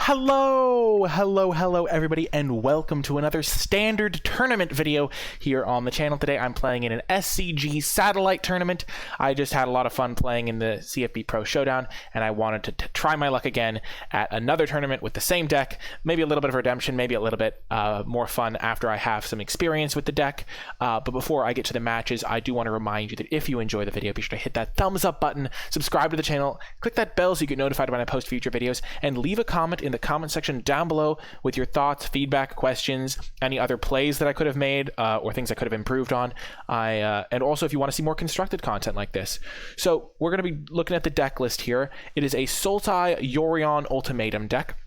Hello everybody, and welcome to another standard tournament video here on the channel. Today I'm playing in an SCG satellite tournament. I just had a lot of fun playing in the CFB Pro Showdown, and I wanted to try my luck again at another tournament with the same deck. Maybe a little bit of redemption, maybe a little bit more fun after I have some experience with the deck. But before I get to the matches, I do want to remind you that if you enjoy the video, be sure to hit that thumbs up button, subscribe to the channel, click that bell so you get notified when I post future videos, and leave a comment in the comment section down below with your thoughts, feedback, questions, any other plays that I could have made or things I could have improved on. And also if you want to see more constructed content like this. So we're going to be looking at the deck list here. It is a SULTAI Ultimatum deck.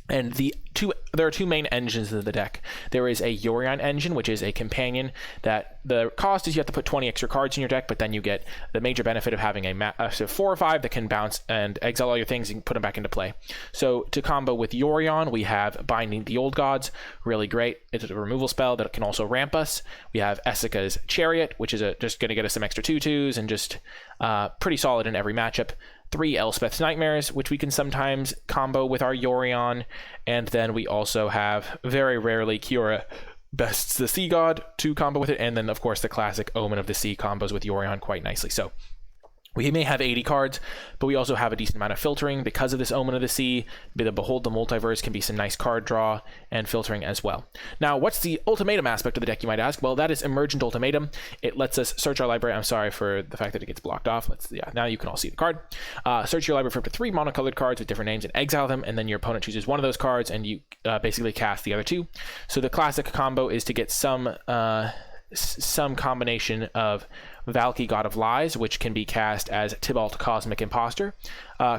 And there are two main engines of the deck. There is a Yorion engine, which is a companion that the cost is you have to put 20 extra cards in your deck, but then you get the major benefit of having a 4 or 5 that can bounce and exile all your things and put them back into play. So to combo with Yorion, we have Binding the Old Gods, really great. It's a removal spell that can also ramp us. We have Essica's Chariot, which is just going to get us some extra 2/2s and just pretty solid in every matchup. 3 Elspeth's Nightmares, which we can sometimes combo with our Yorion, and then we also have, very rarely, Kiora Best's the Sea God to combo with it, and then of course the classic Omen of the Sea combos with Yorion quite nicely. So we may have 80 cards, but we also have a decent amount of filtering because of this Omen of the Sea. The Behold the Multiverse can be some nice card draw and filtering as well. Now, what's the ultimatum aspect of the deck, you might ask? Well, that is Emergent Ultimatum. It lets us search our library. I'm sorry for the fact that it gets blocked off. Now you can all see the card. Search your library for up to 3 monocolored cards with different names and exile them, and then your opponent chooses one of those cards, and you basically cast the other 2. So the classic combo is to get some combination of Valky, God of Lies, which can be cast as Tybalt, Cosmic Imposter,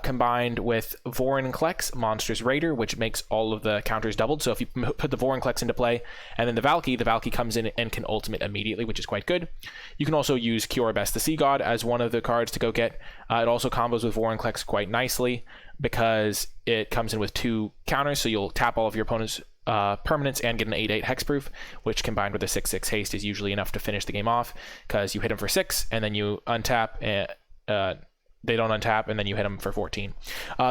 combined with Vorinclex, Monstrous Raider, which makes all of the counters doubled. So if you put the Vorinclex into play and then the Valky comes in and can ultimate immediately, which is quite good. You can also use Kiora Best the Sea God as one of the cards to go get. It also combos with Vorinclex quite nicely because it comes in with 2 counters, so you'll tap all of your opponent's permanents and get an 8/8 hexproof, which combined with a 6/6 haste is usually enough to finish the game off, because you hit them for 6 and then you untap and they don't untap, and then you hit them for 14.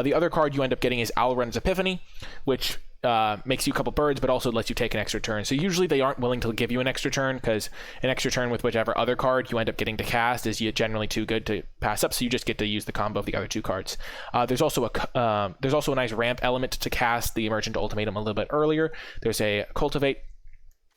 The other card you end up getting is Alrund's Epiphany, which makes you a couple birds, but also lets you take an extra turn. So usually they aren't willing to give you an extra turn, because an extra turn with whichever other card you end up getting to cast is generally too good to pass up, so you just get to use the combo of the other 2 cards. There's also a nice ramp element to cast the Emergent Ultimatum a little bit earlier. There's a Cultivate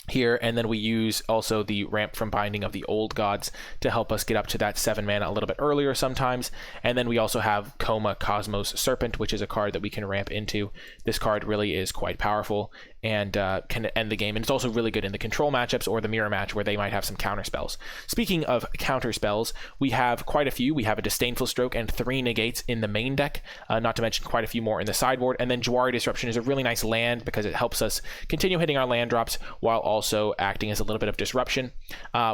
here, and then we use also the ramp from Binding of the Old Gods to help us get up to that 7 mana a little bit earlier sometimes. And then we also have Coma Cosmos Serpent, which is a card that we can ramp into. This card really is quite powerful and can end the game, and it's also really good in the control matchups or the mirror match where they might have some counter spells. Speaking of counter spells, we have quite a few. We have a Disdainful Stroke and 3 negates in the main deck, not to mention quite a few more in the sideboard. And then Jwari Disruption is a really nice land because it helps us continue hitting our land drops while also acting as a little bit of disruption.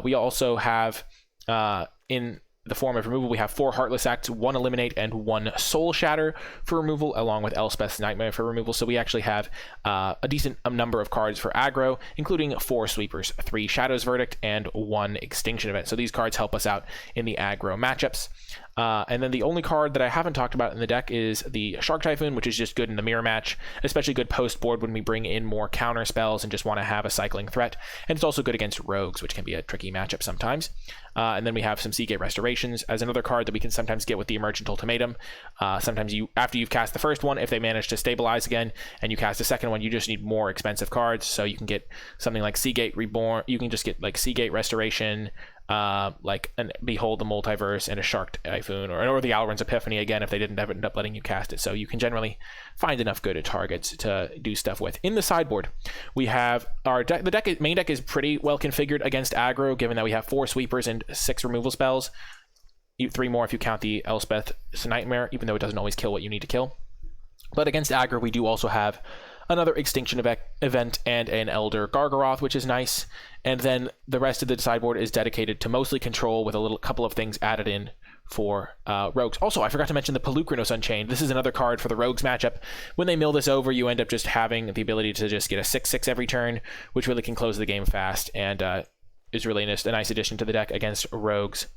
We also have in the form of removal, we have 4 Heartless Acts, 1 Eliminate, and 1 Soul Shatter for removal, along with Elspeth's Nightmare for removal. So we actually have a decent number of cards for aggro, including 4 Sweepers, 3 Shadow's Verdict, and 1 Extinction Event. So these cards help us out in the aggro matchups. And then the only card that I haven't talked about in the deck is the Shark Typhoon, which is just good in the mirror match, especially good post-board when we bring in more counter spells and just want to have a cycling threat. And it's also good against rogues, which can be a tricky matchup sometimes. And then we have some Seagate Restorations as another card that we can sometimes get with the Emergent Ultimatum. Sometimes after you've cast the first one, if they manage to stabilize again and you cast the second one, you just need more expensive cards. So you can get something like Seagate Reborn. You can just get like Seagate Restoration, like an Behold the Multiverse, and a Shark Typhoon, or the Alrund's Epiphany again if they didn't ever end up letting you cast it. So you can generally find enough good targets to do stuff with. In the sideboard, we have our deck. The main deck is pretty well configured against aggro, given that we have 4 Sweepers and 6 removal spells. 3 more if you count the Elspeth's Nightmare, even though it doesn't always kill what you need to kill. But against aggro, we do also have another Extinction Event and an Elder Gargaroth, which is nice. And then the rest of the sideboard is dedicated to mostly control, with a couple of things added in for rogues. Also, I forgot to mention the Pelucranos Unchained. This is another card for the rogues matchup. When they mill this over, you end up just having the ability to just get a 6/6 every turn, which really can close the game fast and is really just a nice addition to the deck against rogues.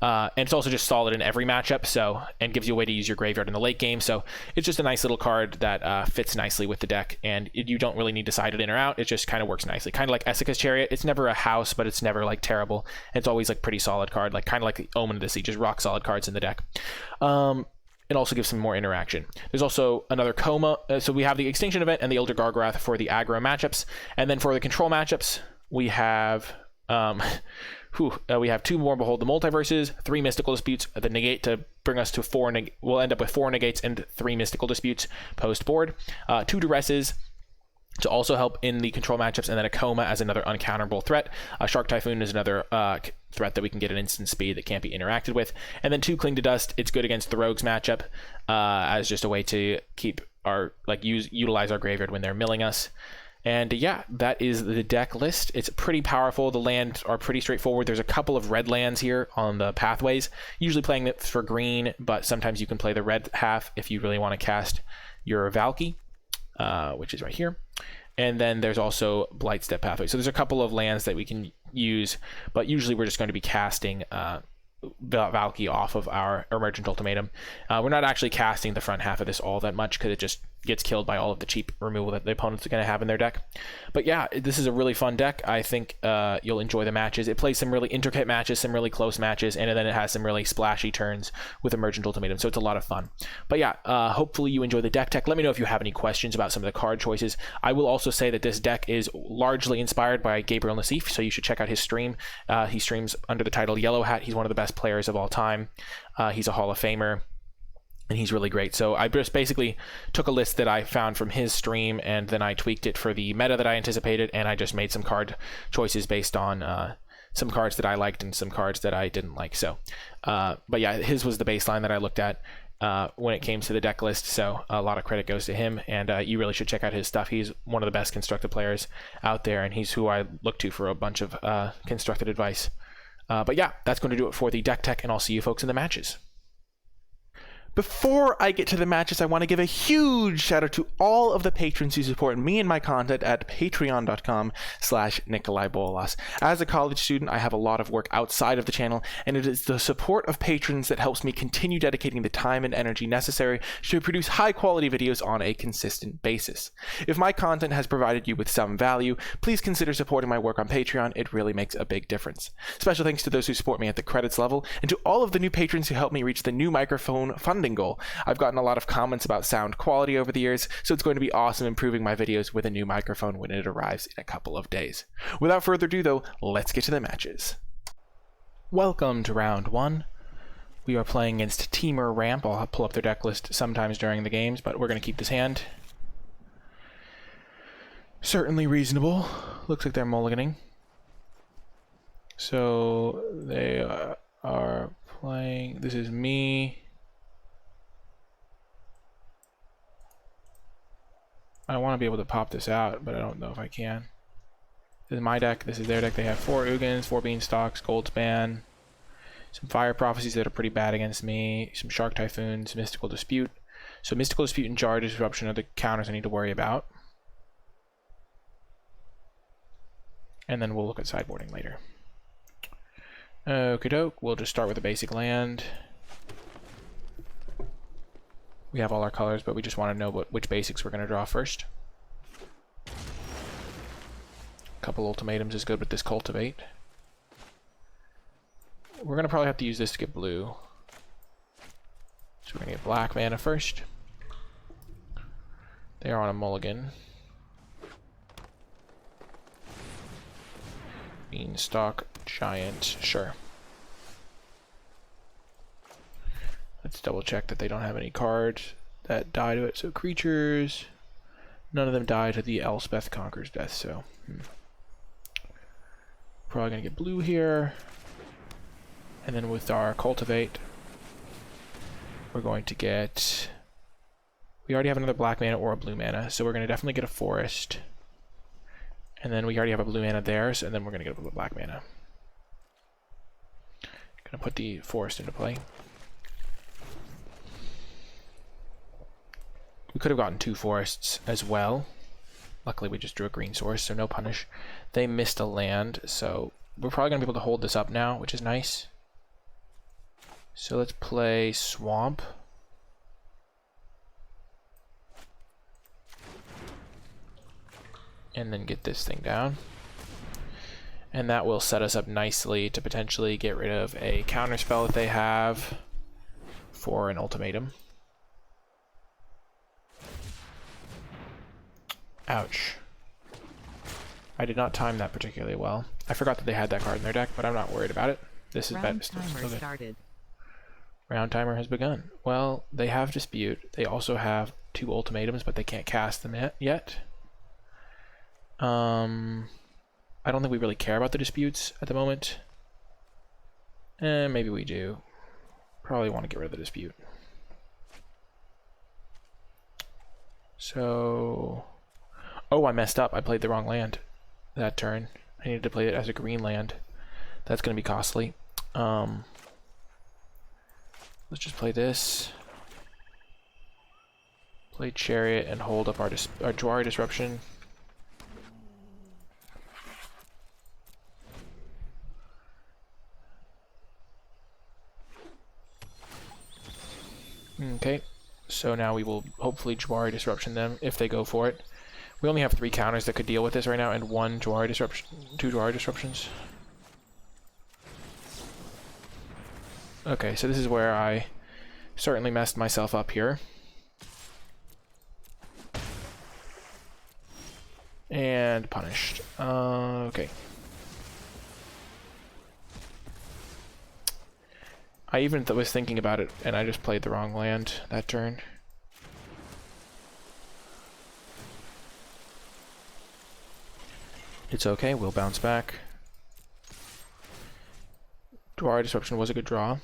And it's also just solid in every matchup, so, and gives you a way to use your graveyard in the late game. So it's just a nice little card that fits nicely with the deck, and you don't really need to side it in or out. It just kind of works nicely. Kind of like Essica's Chariot. It's never a house, but it's never like terrible. It's always like pretty solid card, like kind of like the Omen of the Sea, just rock solid cards in the deck. It also gives some more interaction. There's also another Coma. So we have the Extinction Event and the Elder Gargorath for the aggro matchups. And then for the control matchups, we have we have 2 more Behold the Multiverses, 3 Mystical Disputes, the Negate to bring us to 4. We'll end up with 4 Negates and 3 Mystical Disputes post board. 2 Duresses to also help in the control matchups, and then a Coma as another uncounterable threat. Shark Typhoon is another threat that we can get at instant speed that can't be interacted with. And then 2 Cling to Dust. It's good against the Rogues matchup as just a way to keep our, utilize our graveyard when they're milling us. And yeah, that is the deck list. It's pretty powerful. The lands are pretty straightforward. There's a couple of red lands here on the pathways, usually playing it for green, but sometimes you can play the red half if you really want to cast your Valky, which is right here. And then there's also Blightstep Pathway. So there's a couple of lands that we can use, but usually we're just going to be casting Valky off of our Emergent Ultimatum. We're not actually casting the front half of this all that much because it just gets killed by all of the cheap removal that the opponents are going to have in their deck. But yeah, this is a really fun deck. I think you'll enjoy the matches. It plays some really intricate matches, some really close matches, and then it has some really splashy turns with Emergent Ultimatum, so it's a lot of fun. But yeah, hopefully you enjoy the deck tech. Let me know if you have any questions about some of the card choices. I will also say that this deck is largely inspired by Gabriel Nassif, so you should check out his stream. He streams under the title Yellow Hat. He's one of the best players of all time. He's a Hall of Famer, and he's really great. So I just basically took a list that I found from his stream, and then I tweaked it for the meta that I anticipated, and I just made some card choices based on some cards that I liked and some cards that I didn't like. So, but yeah, his was the baseline that I looked at when it came to the deck list, so a lot of credit goes to him, and you really should check out his stuff. He's one of the best constructed players out there, and he's who I look to for a bunch of constructed advice. But yeah, that's going to do it for the deck tech, and I'll see you folks in the matches. Before I get to the matches, I want to give a huge shout out to all of the patrons who support me and my content at patreon.com/NicolaiBolas. As a college student, I have a lot of work outside of the channel, and it is the support of patrons that helps me continue dedicating the time and energy necessary to produce high quality videos on a consistent basis. If my content has provided you with some value, please consider supporting my work on Patreon. It really makes a big difference. Special thanks to those who support me at the credits level, and to all of the new patrons who helped me reach the new microphone funding goal. I've gotten a lot of comments about sound quality over the years, so it's going to be awesome improving my videos with a new microphone when it arrives in a couple of days. Without further ado though, let's get to the matches. Welcome to round 1. We are playing against Teamer Ramp. I'll pull up their deck list sometimes during the games, but we're going to keep this hand. Certainly reasonable. Looks like they're mulliganing. So they are playing. This is me. I want to be able to pop this out, but I don't know if I can. This is my deck. This is their deck. They have 4 Ugins, 4 Beanstalks, Goldspan, some Fire Prophecies that are pretty bad against me, some Shark Typhoons, Mystical Dispute. So Mystical Dispute and Jar Disruption are the counters I need to worry about. And then we'll look at sideboarding later. Okie doke. We'll just start with a basic land. We have all our colors, but we just want to know which basics we're going to draw first. A couple ultimatums is good with this Cultivate. We're going to probably have to use this to get blue. So we're going to get black mana first. They are on a mulligan. Beanstalk, Giant, sure. Let's double check that they don't have any cards that die to it. So creatures, none of them die to the Elspeth Conqueror's Death, so probably gonna get blue here. And then with our Cultivate, we're going to get, we already have another black mana or a blue mana, so we're gonna definitely get a forest. And then we already have a blue mana there, so, and then we're gonna get a black mana. Gonna put the forest into play. We could have gotten 2 forests as well. Luckily we just drew a green source, so no punish. They missed a land, so we're probably going to be able to hold this up now, which is nice. So let's play Swamp. And then get this thing down. And that will set us up nicely to potentially get rid of a counterspell that they have for an ultimatum. Ouch. I did not time that particularly well. I forgot that they had that card in their deck, but I'm not worried about it. This is bad. Still good. Started. Round timer has begun. Well, they have Dispute. They also have 2 ultimatums, but they can't cast them yet. I don't think we really care about the disputes at the moment. Maybe we do. Probably want to get rid of the dispute. So... Oh, I messed up. I played the wrong land that turn. I needed to play it as a green land. That's going to be costly. Let's just play this. Play Chariot and hold up our Jwari Disruption. Okay, so now we will hopefully Jwari Disruption them if they go for it. We only have 3 counters that could deal with this right now, and 1 Jwari Disruption, 2 Jwari Disruptions. Okay, so this is where I certainly messed myself up here. And punished. Okay. I even was thinking about it, and I just played the wrong land that turn. It's okay, we'll bounce back. Jwari Disruption was a good draw.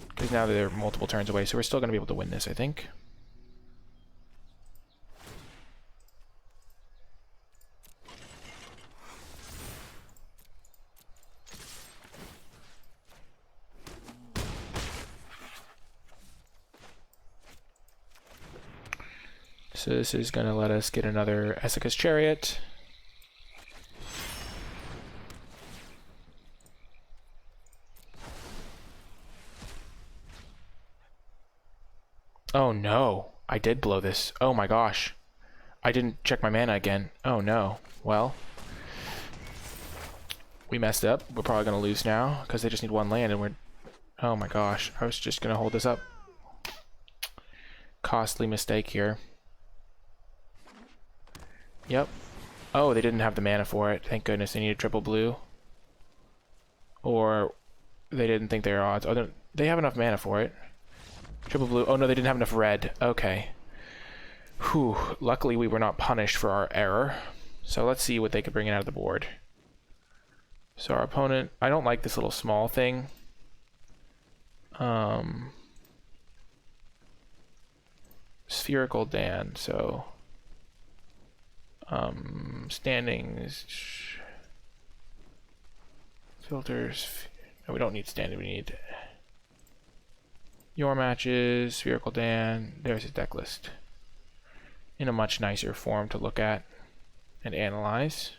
Because now they're multiple turns away, so we're still going to be able to win this, I think. So this is going to let us get another Esika's Chariot. Oh no, I did blow this. Oh my gosh. I didn't check my mana again. Oh no. Well, we messed up. We're probably going to lose now because they just need 1 land and we're... Oh my gosh. I was just going to hold this up. Costly mistake here. Yep. Oh, they didn't have the mana for it. Thank goodness. They needed triple blue. Or they didn't think they were odds. Oh, they have enough mana for it. Triple blue. Oh no, they didn't have enough red. Okay. Whew. Luckily we were not punished for our error. So let's see what they could bring in out of the board. So our opponent... I don't like this little small thing. Spherical Dan, so... standings... Filters... No, we don't need standing, we need... Your matches, Spherical Dan, there's his deck list. In a much nicer form to look at and analyze.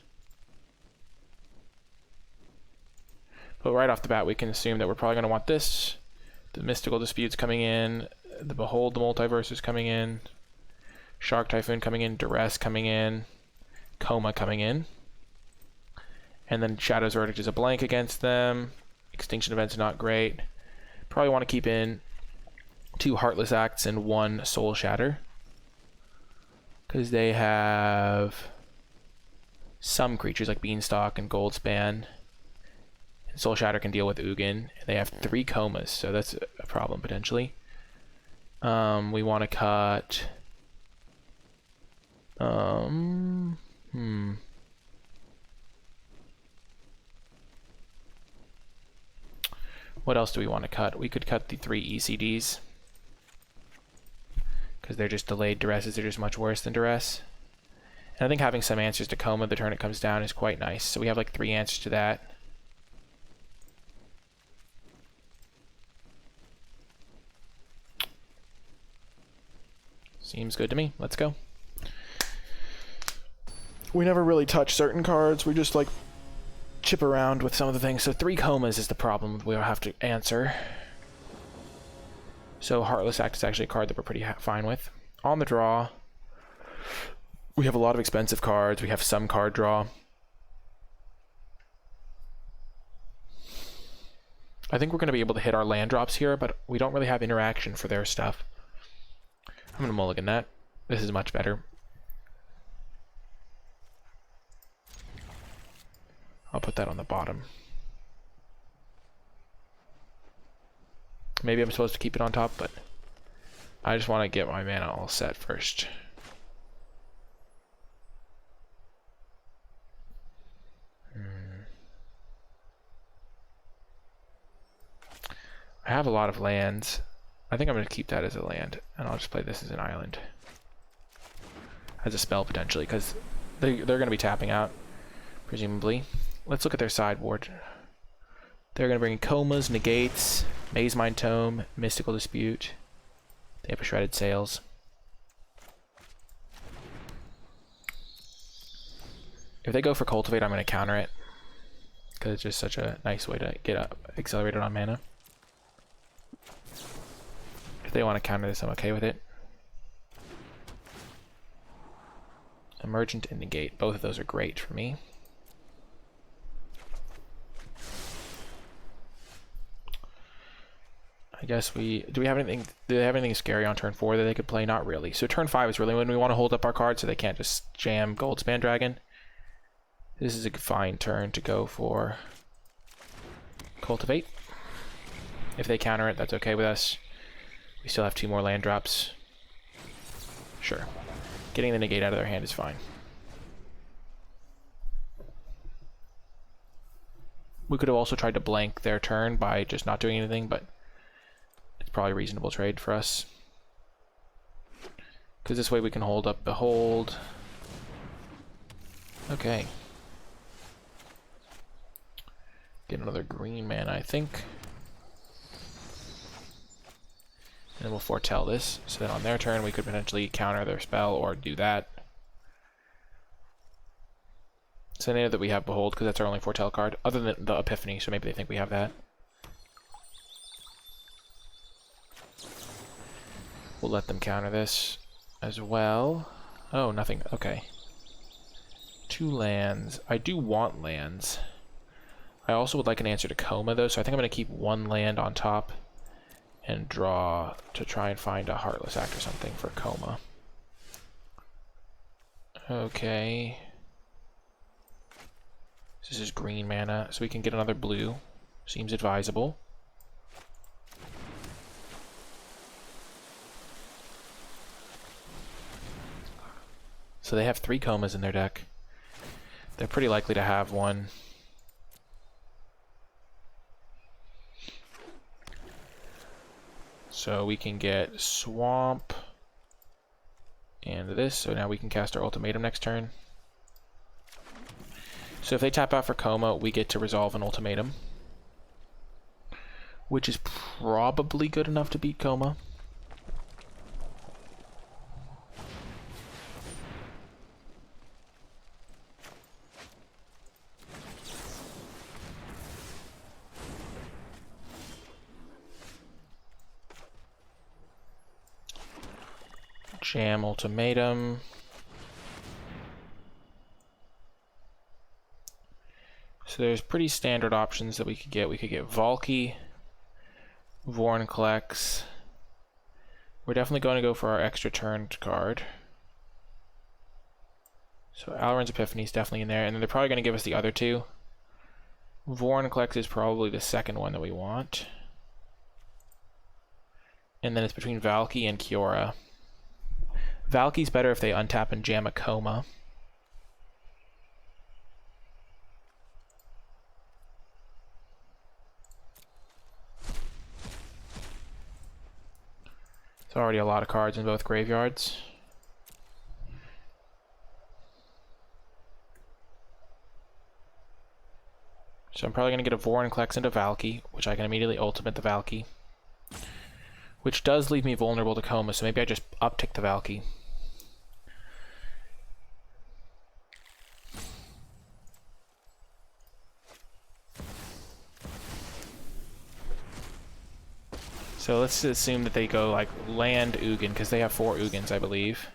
But right off the bat, we can assume that we're probably going to want this. The Mystical Dispute's coming in, the Behold the Multiverse is coming in, Shark Typhoon coming in, Duress coming in, Coma coming in. And then Shadow's Verdict is a blank against them. Extinction Event's not great. Probably want to keep in 2 Heartless Acts and 1 Soul Shatter. Because they have some creatures like Beanstalk and Goldspan. And Soul Shatter can deal with Ugin. And they have 3 Comas, so that's a problem potentially. We want to cut... What else do we want to cut? We could cut the 3 ECDs. Because they're just delayed Duresses, they're just much worse than Duress. And I think having some answers to Coma the turn it comes down is quite nice. So we have like 3 answers to that. Seems good to me. Let's go. We never really touch certain cards. We just like chip around with some of the things. So 3 comas is the problem we'll have to answer. So Heartless Act is actually a card that we're pretty fine with. On the draw, we have a lot of expensive cards. We have some card draw. I think we're going to be able to hit our land drops here, but we don't really have interaction for their stuff. I'm going to mulligan that. This is much better. I'll put that on the bottom. Maybe I'm supposed to keep it on top, but I just want to get my mana all set first. I have a lot of lands. I think I'm going to keep that as a land, and I'll just play this as an island. As a spell, potentially, because they're going to be tapping out, presumably. Let's look at their sideboard. They're going to bring comas, negates, Maze Mind Tome, Mystical Dispute. They have a Shredded Sails. If they go for Cultivate, I'm going to counter it, because it's just such a nice way to get accelerated on mana. If they want to counter this, I'm okay with it. Emergent and Negate. Both of those are great for me. I guess do we have anything? Do they have anything scary on turn 4 that they could play? Not really. So turn 5 is really when we want to hold up our cards so they can't just jam Goldspan Dragon. This is a fine turn to go for Cultivate. If they counter it, that's okay with us. We still have 2 more land drops. Sure. Getting the negate out of their hand is fine. We could have also tried to blank their turn by just not doing anything, but it's probably a reasonable trade for us. Because this way we can hold up Behold. Okay. Get another green mana, I think. And then we'll foretell this, so that on their turn we could potentially counter their spell or do that. So they know that we have Behold, because that's our only foretell card, other than the Epiphany, so maybe they think we have that. We'll let them counter this as well. Oh, nothing. Okay. 2 lands. I do want lands. I also would like an answer to Coma, though, so I think I'm going to keep 1 land on top and draw to try and find a Heartless Act or something for Coma. Okay. This is green mana, so we can get another blue. Seems advisable. So they have 3 Comas in their deck. They're pretty likely to have one. So we can get Swamp and this, so now we can cast our Ultimatum next turn. So if they tap out for Coma, we get to resolve an Ultimatum, which is probably good enough to beat Coma. Jam Ultimatum. So there's pretty standard options that we could get. We could get Valky, Vorinclex. We're definitely going to go for our extra turned card. So Alrund's Epiphany is definitely in there, and then they're probably going to give us the other 2. Vorinclex is probably the second one that we want. And then it's between Valky and Kiora. Valky's better if they untap and jam a Coma. It's already a lot of cards in both graveyards. So I'm probably going to get a Vorinclex into Valky, which I can immediately ultimate the Valky. which does leave me vulnerable to Coma, so maybe I just uptick the Valky. So let's assume that they go like land Ugin, because they have 4 Ugins, I believe.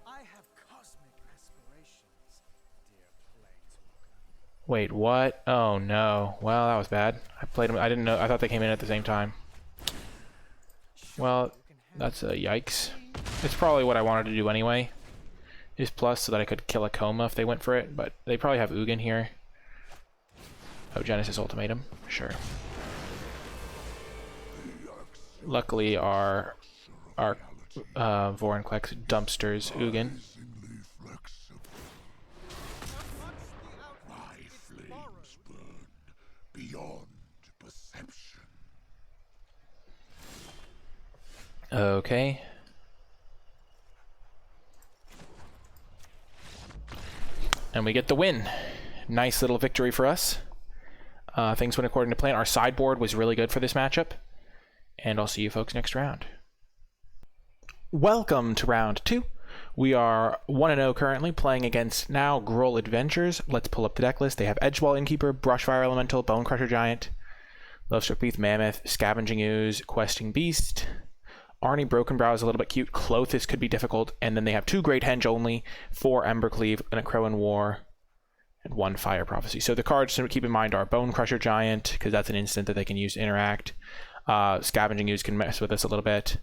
I have cosmic aspirations, dear planeswalker. Wait, what? Oh no. Well, that was bad. I played them. I didn't know. I thought they came in at the same time. Well, that's a yikes. It's probably what I wanted to do anyway. Is plus so that I could kill a Coma if they went for it, but they probably have Ugin here. Oh, Genesis Ultimatum. Sure. Luckily, our Vorinclex dumpsters Ugin. My flames burn beyond perception. Okay. And we get the win. Nice little victory for us. Things went according to plan. Our sideboard was really good for this matchup. And I'll see you folks next round. Welcome to round 2. We are 1-0 currently, playing against now Gruul Adventures. Let's pull up the deck list. They have Edgewall Innkeeper, Brushfire Elemental, Bonecrusher Giant, Lovestruck Beast, Mammoth, Scavenging Ooze, Questing Beast. Arnie Broken Brow is a little bit cute. Clothis could be difficult. And then they have 2 Great Henge only, 4 Embercleave, and a Crow in War, and 1 Fire Prophecy. So the cards to keep in mind are Bonecrusher Giant, because that's an instant that they can use to interact. Scavenging Ooze can mess with us a little bit.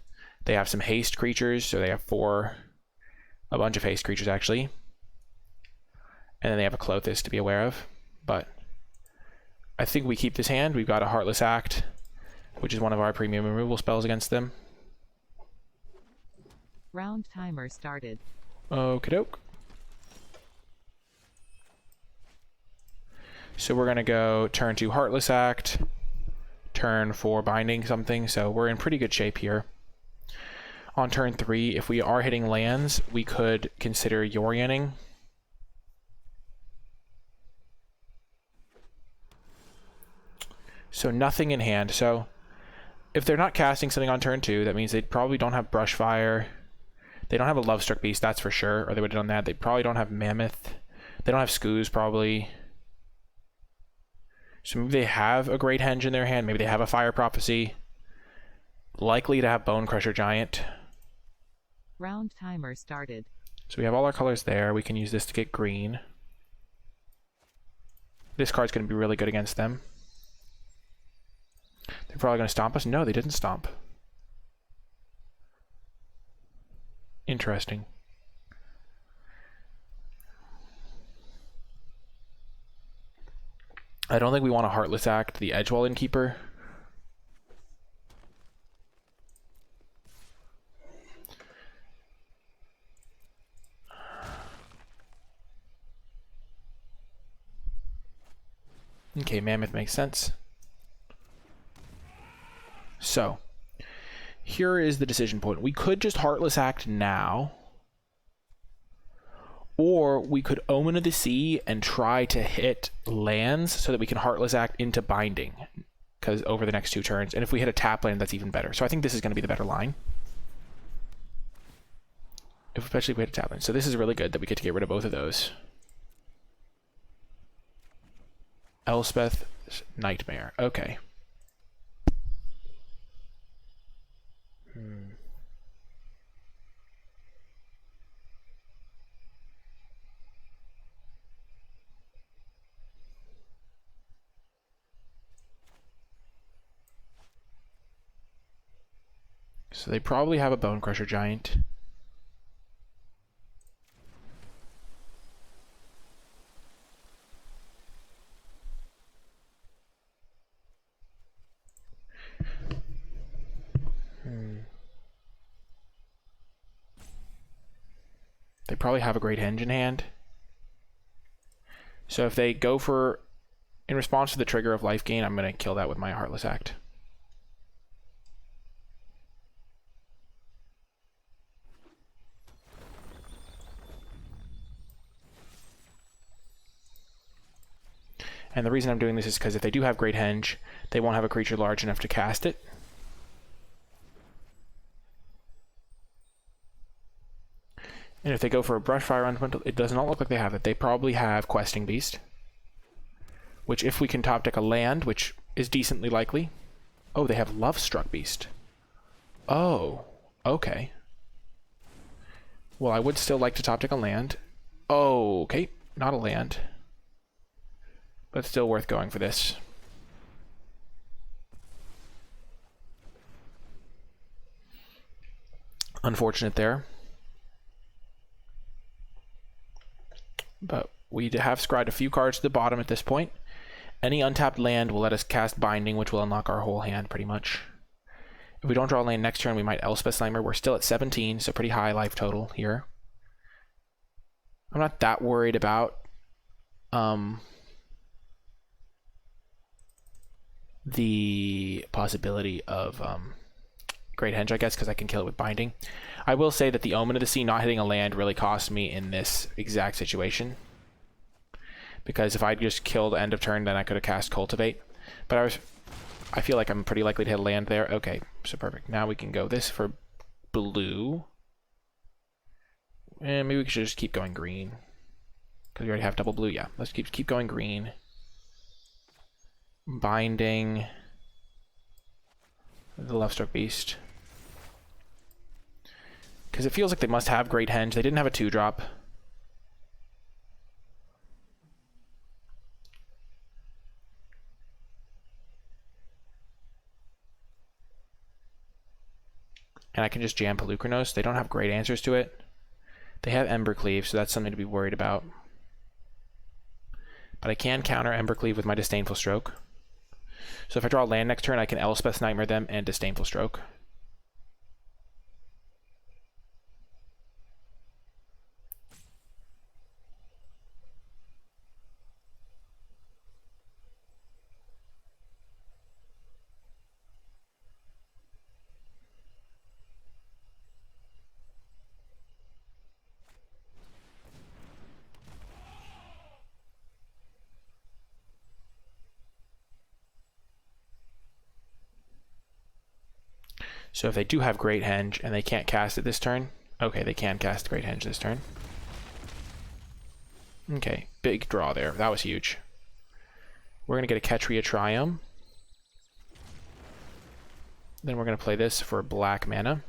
They have some haste creatures, so they have a bunch of haste creatures actually. And then they have a Clothis to be aware of. But I think we keep this hand. We've got a Heartless Act, which is one of our premium removal spells against them. Round timer started. Okie doke. So we're going to go turn 2 Heartless Act, turn 4 Binding something, so we're in pretty good shape here. On turn 3, if we are hitting lands, we could consider Yorianing. So nothing in hand. So if they're not casting something on turn 2, that means they probably don't have Brushfire. They don't have a Lovestruck Beast, that's for sure, or they would have done that. They probably don't have Mammoth. They don't have Skoos, probably. So maybe they have a Great Henge in their hand. Maybe they have a Fire Prophecy. Likely to have Bonecrusher Giant. Round timer started. So we have all our colors there. We can use this to get green. This card's going to be really good against them. They're probably going to stomp us. No, they didn't stomp. Interesting. I don't think we want to Heartless Act the Edgewall Innkeeper. Okay, Mammoth makes sense. So, here is the decision point. We could just Heartless Act now, or we could Omen of the Sea and try to hit lands so that we can Heartless Act into Binding, because over the next 2 turns. And if we hit a tap land, that's even better. So I think this is going to be the better line. Especially if we hit a tap land. So this is really good that we get to get rid of both of those. Elspeth, Nightmare. Okay. So they probably have a Bonecrusher Giant. They probably have a Great Henge in hand. So if they go for, in response to the trigger of life gain, I'm going to kill that with my Heartless Act. And the reason I'm doing this is because if they do have Great Henge, they won't have a creature large enough to cast it. And if they go for a brush fire on, it does not look like they have it. They probably have Questing Beast, which if we can top deck a land, which is decently likely. Oh, they have Love Struck Beast. Oh, okay. Well, I would still like to top deck a land. Oh, okay, not a land, but still worth going for this. Unfortunate there. But we have scryed a few cards to the bottom at this point. Any untapped land will let us cast Binding, which will unlock our whole hand pretty much. If we don't draw a land next turn, we might Elspeth Nightmare. We're still at 17, so pretty high life total here. I'm not that worried about the possibility of Great Henge, I guess, because I can kill it with Binding. I will say that the Omen of the Sea not hitting a land really cost me in this exact situation. Because if I just killed end of turn, then I could have cast Cultivate. But I feel like I'm pretty likely to hit a land there. Okay, so perfect. Now we can go this for blue. And maybe we should just keep going green. Because we already have double blue. Yeah, let's keep going green. Binding. The Love Struck Beast. Because it feels like they must have Great Henge. They didn't have a 2-drop. And I can just jam Pelucranos. They don't have great answers to it. They have Embercleave, so that's something to be worried about. But I can counter Embercleave with my Disdainful Stroke. So if I draw a land next turn, I can Elspeth Nightmare them and Disdainful Stroke. So if they do have Great Henge and they can't cast it this turn, okay, they can cast Great Henge this turn. Okay, big draw there. That was huge. We're going to get a Ketria Triumph. Then we're going to play this for black mana.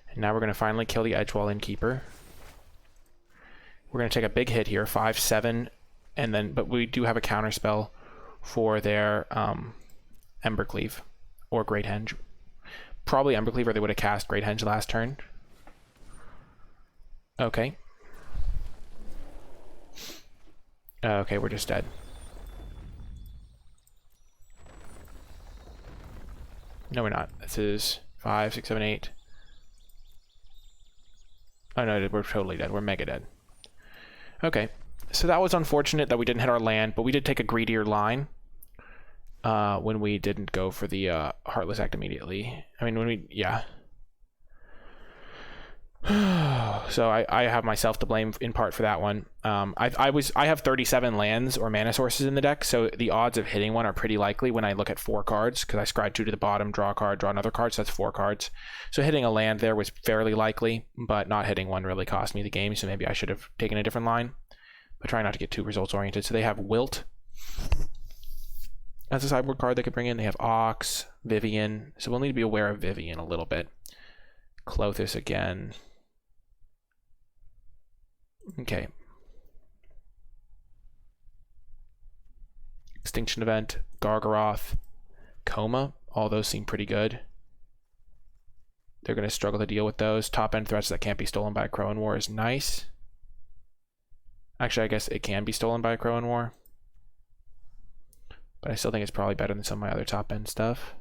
And now we're going to finally kill the Edgewall Innkeeper. We're going to take a big hit here, 5-7, and then, but we do have a counter spell for their Embercleave or Great Henge. Probably Embercleave, or they would have cast Great Henge last turn. Okay. Okay, we're just dead. No, we're not. This is 5, 6, 7, 8. Oh no, we're totally dead. We're mega dead. Okay, so that was unfortunate that we didn't hit our land, but we did take a greedier line when we didn't go for the Heartless Act immediately. I mean, when we, yeah. So I have myself to blame in part for that one. I have 37 lands or mana sources in the deck, so the odds of hitting one are pretty likely when I look at 4 cards, because I scryed 2 to the bottom, draw a card, draw another card, so that's 4 cards. So hitting a land there was fairly likely, but not hitting one really cost me the game, so maybe I should have taken a different line. But try not to get too results oriented. So they have Wilt as a sideboard card they could bring in. They have Ox, Vivian, so we'll need to be aware of Vivian a little bit. Clothis again. Okay. Extinction Event, Gargaroth, Coma, all those seem pretty good. They're going to struggle to deal with those. Top end threats that can't be stolen by a Crow in War is nice. Actually, I guess it can be stolen by a Crow in War. But I still think it's probably better than some of my other top end stuff.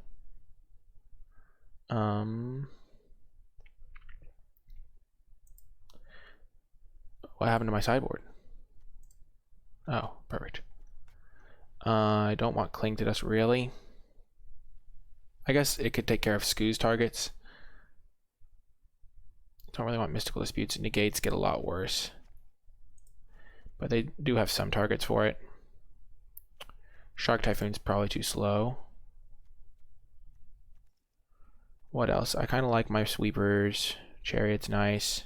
What happened to my sideboard? Oh, perfect. I don't want Cling to Dust, really. I guess it could take care of Skoo's targets. Don't really want Mystical Disputes. Negates get a lot worse. but they do have some targets for it. Shark Typhoon's probably too slow. What else? I kind of like my sweepers. Chariot's nice.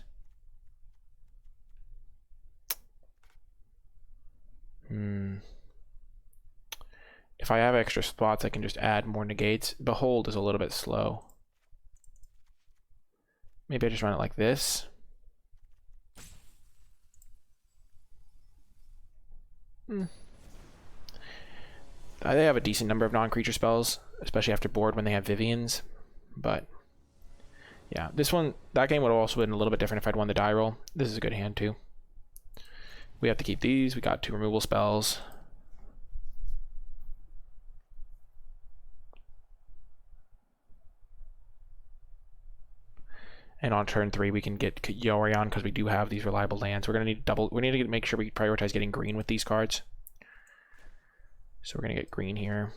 If I have extra spots, I can just add more negates. Behold is a little bit slow. Maybe I just run it like this. They have a decent number of non-creature spells, especially after board when they have Vivians. But yeah, that game would have also been a little bit different if I'd won the die roll. This is a good hand too. We have to keep these. We got 2 removal spells. And on turn 3, we can get Yorion because we do have these reliable lands. We're gonna need we need to make sure we prioritize getting green with these cards. So we're gonna get green here.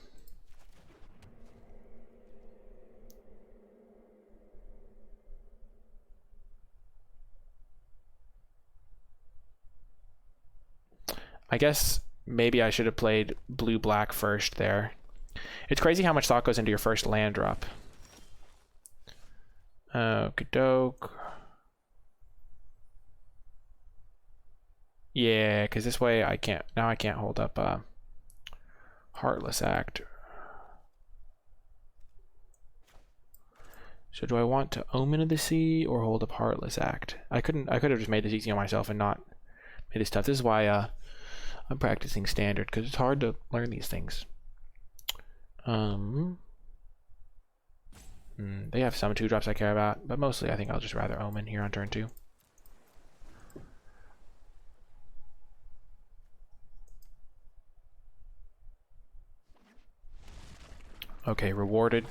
I guess maybe I should have played blue-black first there. It's crazy how much thought goes into your first land drop. Okey-doke. Yeah, because this way I can't hold up Heartless Act. So do I want to Omen of the Sea or hold up Heartless Act? I could have just made this easy on myself and not made this tough. This is why I'm practicing standard, because it's hard to learn these things. They have some 2-drops I care about, but mostly I think I'll just rather Omen here on turn 2. Okay, rewarded.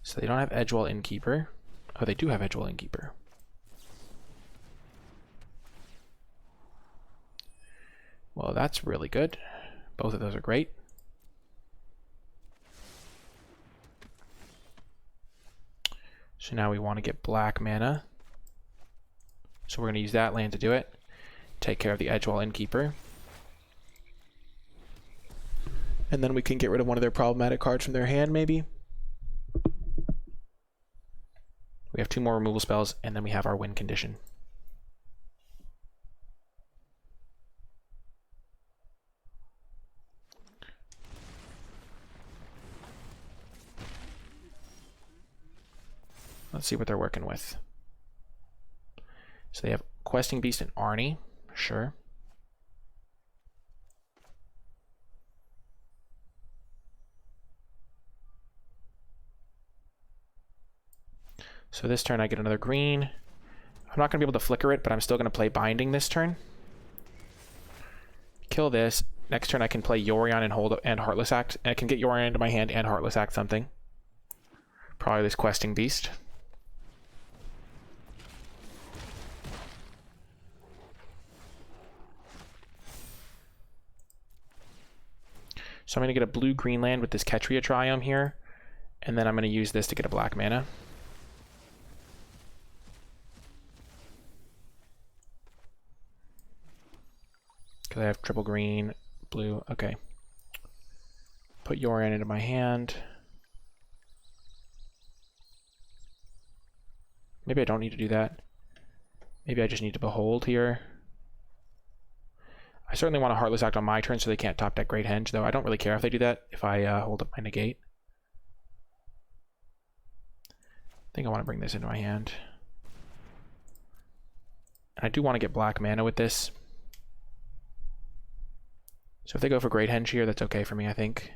So they don't have Edgewall Innkeeper. Oh, they do have Edgewall Innkeeper. Well, that's really good. Both of those are great. So now we want to get black mana. So we're going to use that land to do it. Take care of the Edgewall Innkeeper. And then we can get rid of one of their problematic cards from their hand, maybe. We have 2 more removal spells, and then we have our win condition. Let's see what they're working with. So they have Questing Beast and Arnie. Sure. So this turn I get another green. I'm not going to be able to flicker it, but I'm still going to play Binding this turn. Kill this. Next turn I can play Yorion and hold and Heartless Act. And I can get Yorion into my hand and Heartless Act something. Probably this Questing Beast. So I'm going to get a blue-green land with this Ketria Triumph here. And then I'm going to use this to get a black mana. Because I have triple green, blue. Okay. Put Yorion into my hand. Maybe I don't need to do that. Maybe I just need to Behold here. I certainly want a Heartless Act on my turn so they can't top deck Great Henge, though I don't really care if they do that if I hold up my negate. I think I want to bring this into my hand. And I do want to get black mana with this. So if they go for Great Henge here, that's okay for me, I think.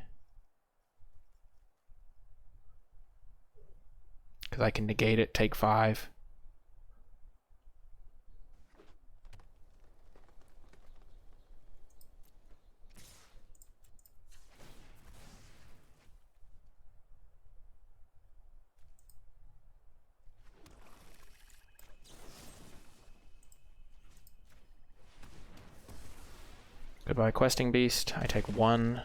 Because I can negate it, take 5. Goodbye, Questing Beast. I take 1.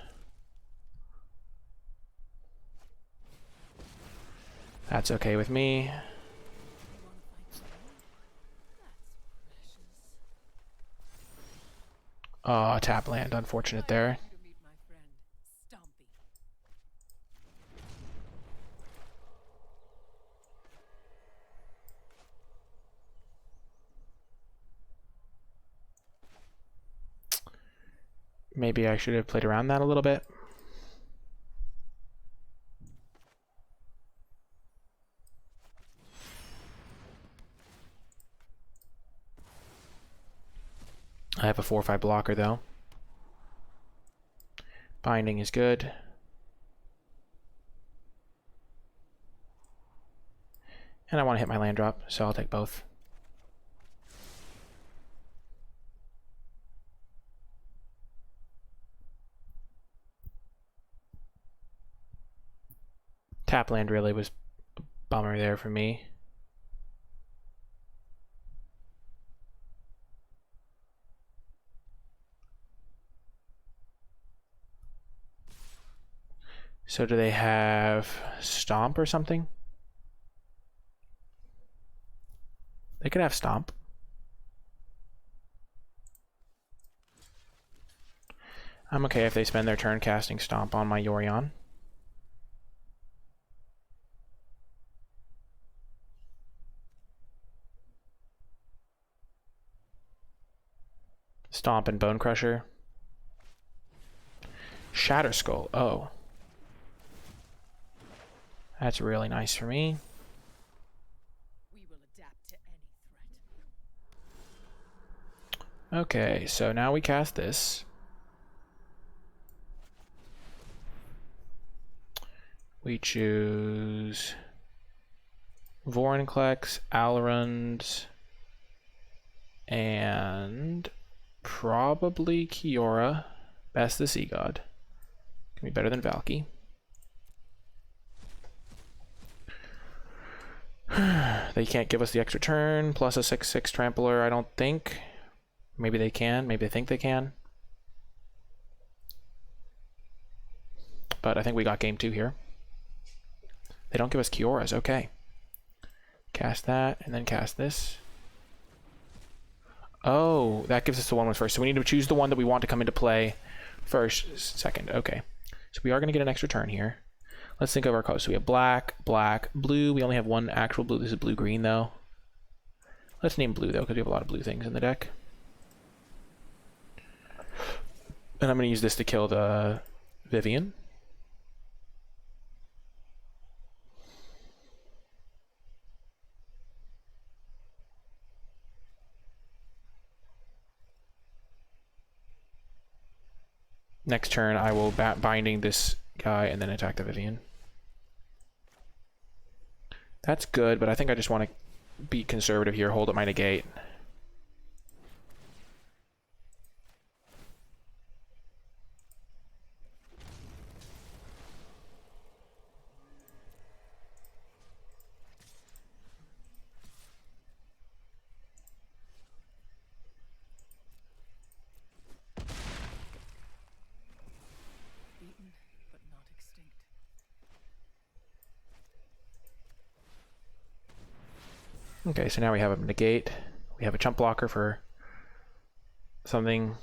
That's okay with me. Oh, tap land. Unfortunate there. To meet my friend, Stompy. Maybe I should have played around that a little bit. I have a 4/5 blocker though. Binding is good. And I want to hit my land drop, so I'll take both. Tap land really was a bummer there for me. So do they have Stomp or something? They could have Stomp. I'm okay if they spend their turn casting Stomp on my Yorion. Stomp and Bone Crusher. Shatter Skull. Oh. That's really nice for me. We will adapt to any threat. Okay, so now we cast this. We choose Vorinclex, Alrund, and probably Kiora. Best the Sea God. Can be better than Valky. They can't give us the extra turn, plus a 6/6 trampler, I don't think. Maybe they can, maybe they think they can. But I think we got game 2 here. They don't give us Kioras, okay. Cast that, and then cast this. Oh, that gives us the one with first. So we need to choose the one that we want to come into play first, second, okay. So we are going to get an extra turn here. Let's think of our colors. So we have black, black, blue. We only have one actual blue. This is blue-green, though. Let's name blue, though, because we have a lot of blue things in the deck. And I'm going to use this to kill the Vivian. Next turn, I will binding this guy and then attack the Vivian. That's good, but I think I just want to be conservative here, hold up my negate. Beaten, but not extinct. Okay, so now we have a negate. We have a chump blocker for something.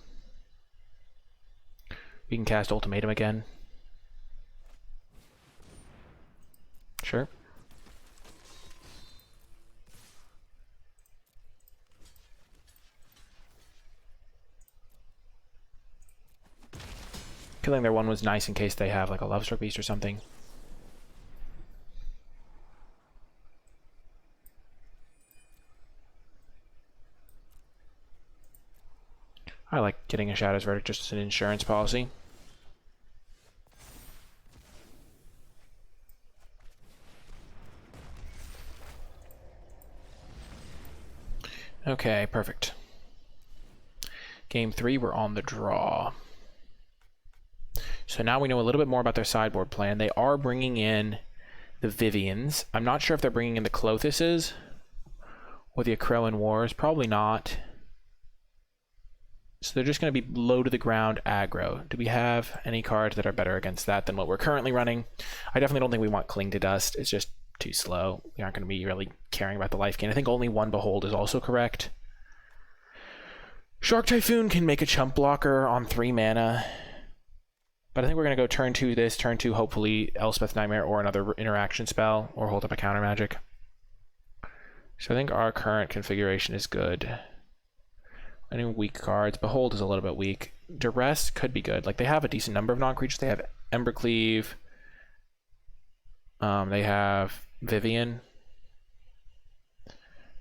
We can cast Ultimatum again. Sure. Killing their one was nice in case they have like a Lovestruck Beast or something. I like getting a Shadow's Verdict just as an insurance policy. Okay, perfect. Game 3, we're on the draw. So now we know a little bit more about their sideboard plan. They are bringing in the Vivians. I'm not sure if they're bringing in the Clothises or the Akroan Wars. Probably not. So they're just going to be low to the ground aggro. Do we have any cards that are better against that than what we're currently running? I definitely don't think we want Cling to Dust. It's just too slow. We aren't going to be really caring about the life gain. I think only one Behold is also correct. Shark Typhoon can make a chump blocker on 3 mana. But I think we're going to go turn 2 this, turn 2 hopefully Elspeth Nightmare or another interaction spell, or hold up a counter magic. So I think our current configuration is good. Any weak cards? Behold is a little bit weak. Duress could be good. Like, they have a decent number of non-creatures. They have Embercleave. They have Vivian.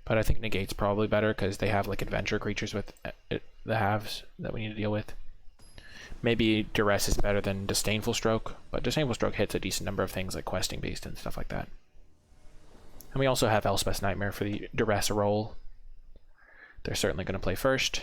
But I think Negate's probably better because they have like adventure creatures with the halves that we need to deal with. Maybe Duress is better than Disdainful Stroke, but Disdainful Stroke hits a decent number of things like Questing Beast and stuff like that. And we also have Elspeth's Nightmare for the Duress role. They're certainly going to play first.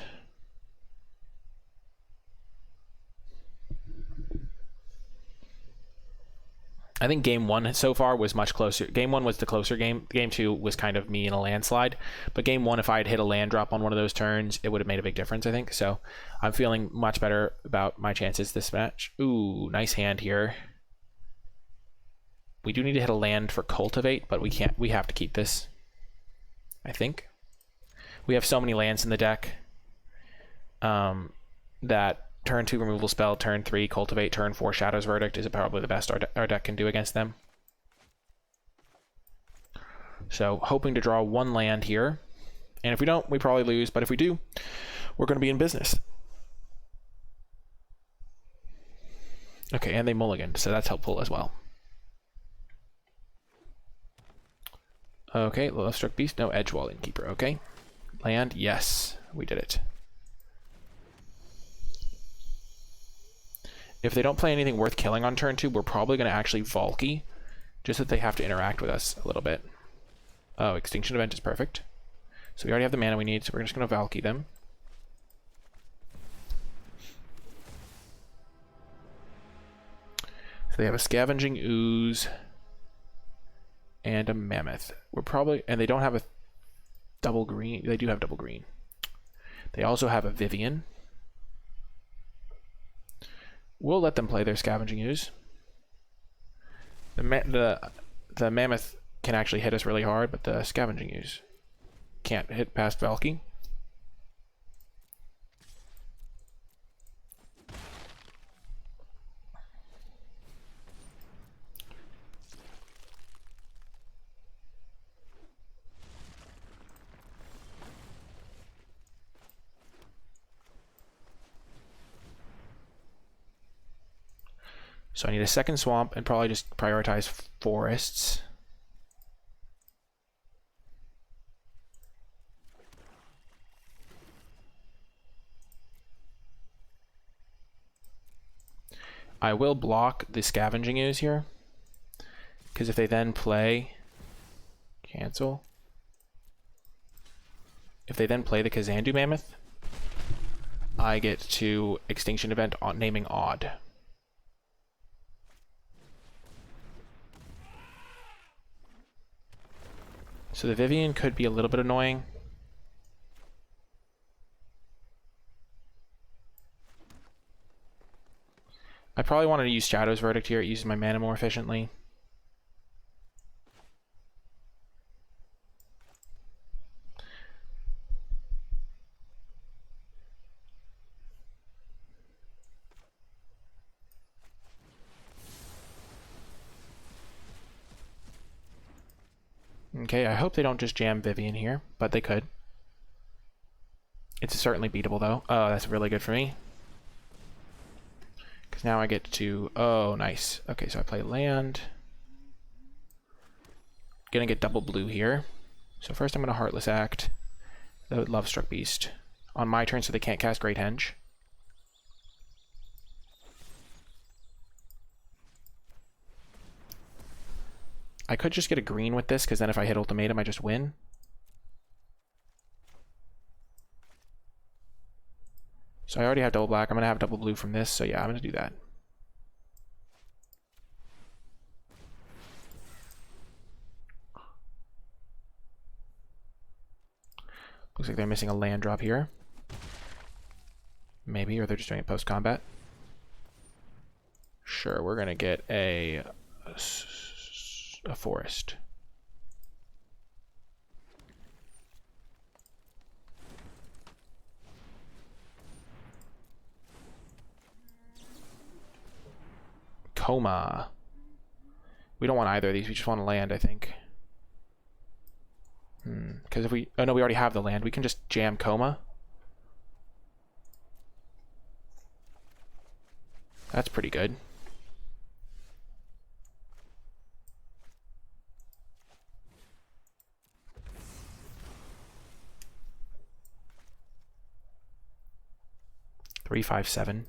I think game 1 so far was much closer. Game 1 was the closer game. Game 2 was kind of me in a landslide. But game 1, if I had hit a land drop on one of those turns, it would have made a big difference, I think. So I'm feeling much better about my chances this match. Ooh, nice hand here. We do need to hit a land for Cultivate, but we can't. We have to keep this, I think. We have so many lands in the deck that turn 2 removal spell, turn 3 Cultivate, turn 4 Shadow's Verdict is probably the best our deck can do against them. So hoping to draw 1 land here. And if we don't, we probably lose. But if we do, we're going to be in business. Okay, and they mulliganed, so that's helpful as well. Okay, Lovestruck Beast, no Edgewall Innkeeper. Okay. Land, yes, we did it. If they don't play anything worth killing on turn 2, we're probably going to actually Valky, just that they have to interact with us a little bit. Oh, Extinction Event is perfect. So we already have the mana we need, so we're just going to Valky them. So they have a Scavenging Ooze and a Mammoth. We're probably, and they don't have a double green. They do have double green. They also have a Vivian. We'll let them play their Scavenging Ooze. The Mammoth can actually hit us really hard, but the Scavenging Ooze can't hit past Valky. So I need a second swamp and probably just prioritize forests. I will block the Scavenging Ooze here, because if they then play cancel, if they then play the Kazandu Mammoth, I get to Extinction Event on naming Odd. So the Vivian could be a little bit annoying. I probably wanted to use Shadow's Verdict here. It uses my mana more efficiently. Okay, I hope they don't just jam Vivian here, but they could. It's certainly beatable though. Oh, that's really good for me. Because now I get to... Oh, nice. Okay, so I play land. Gonna get double blue here. So first I'm gonna Heartless Act the Lovestruck Beast on my turn so they can't cast Great Henge. I could just get a green with this, because then if I hit Ultimatum, I just win. So I already have double black. I'm going to have double blue from this, so yeah, I'm going to do that. Looks like they're missing a land drop here. Maybe, or they're just doing it post-combat. Sure, we're going to get a forest. Coma. We don't want either of these. We just want to land, I think. Because if we... Oh, no, we already have the land. We can just jam Coma. That's pretty good. Three, 5, 7.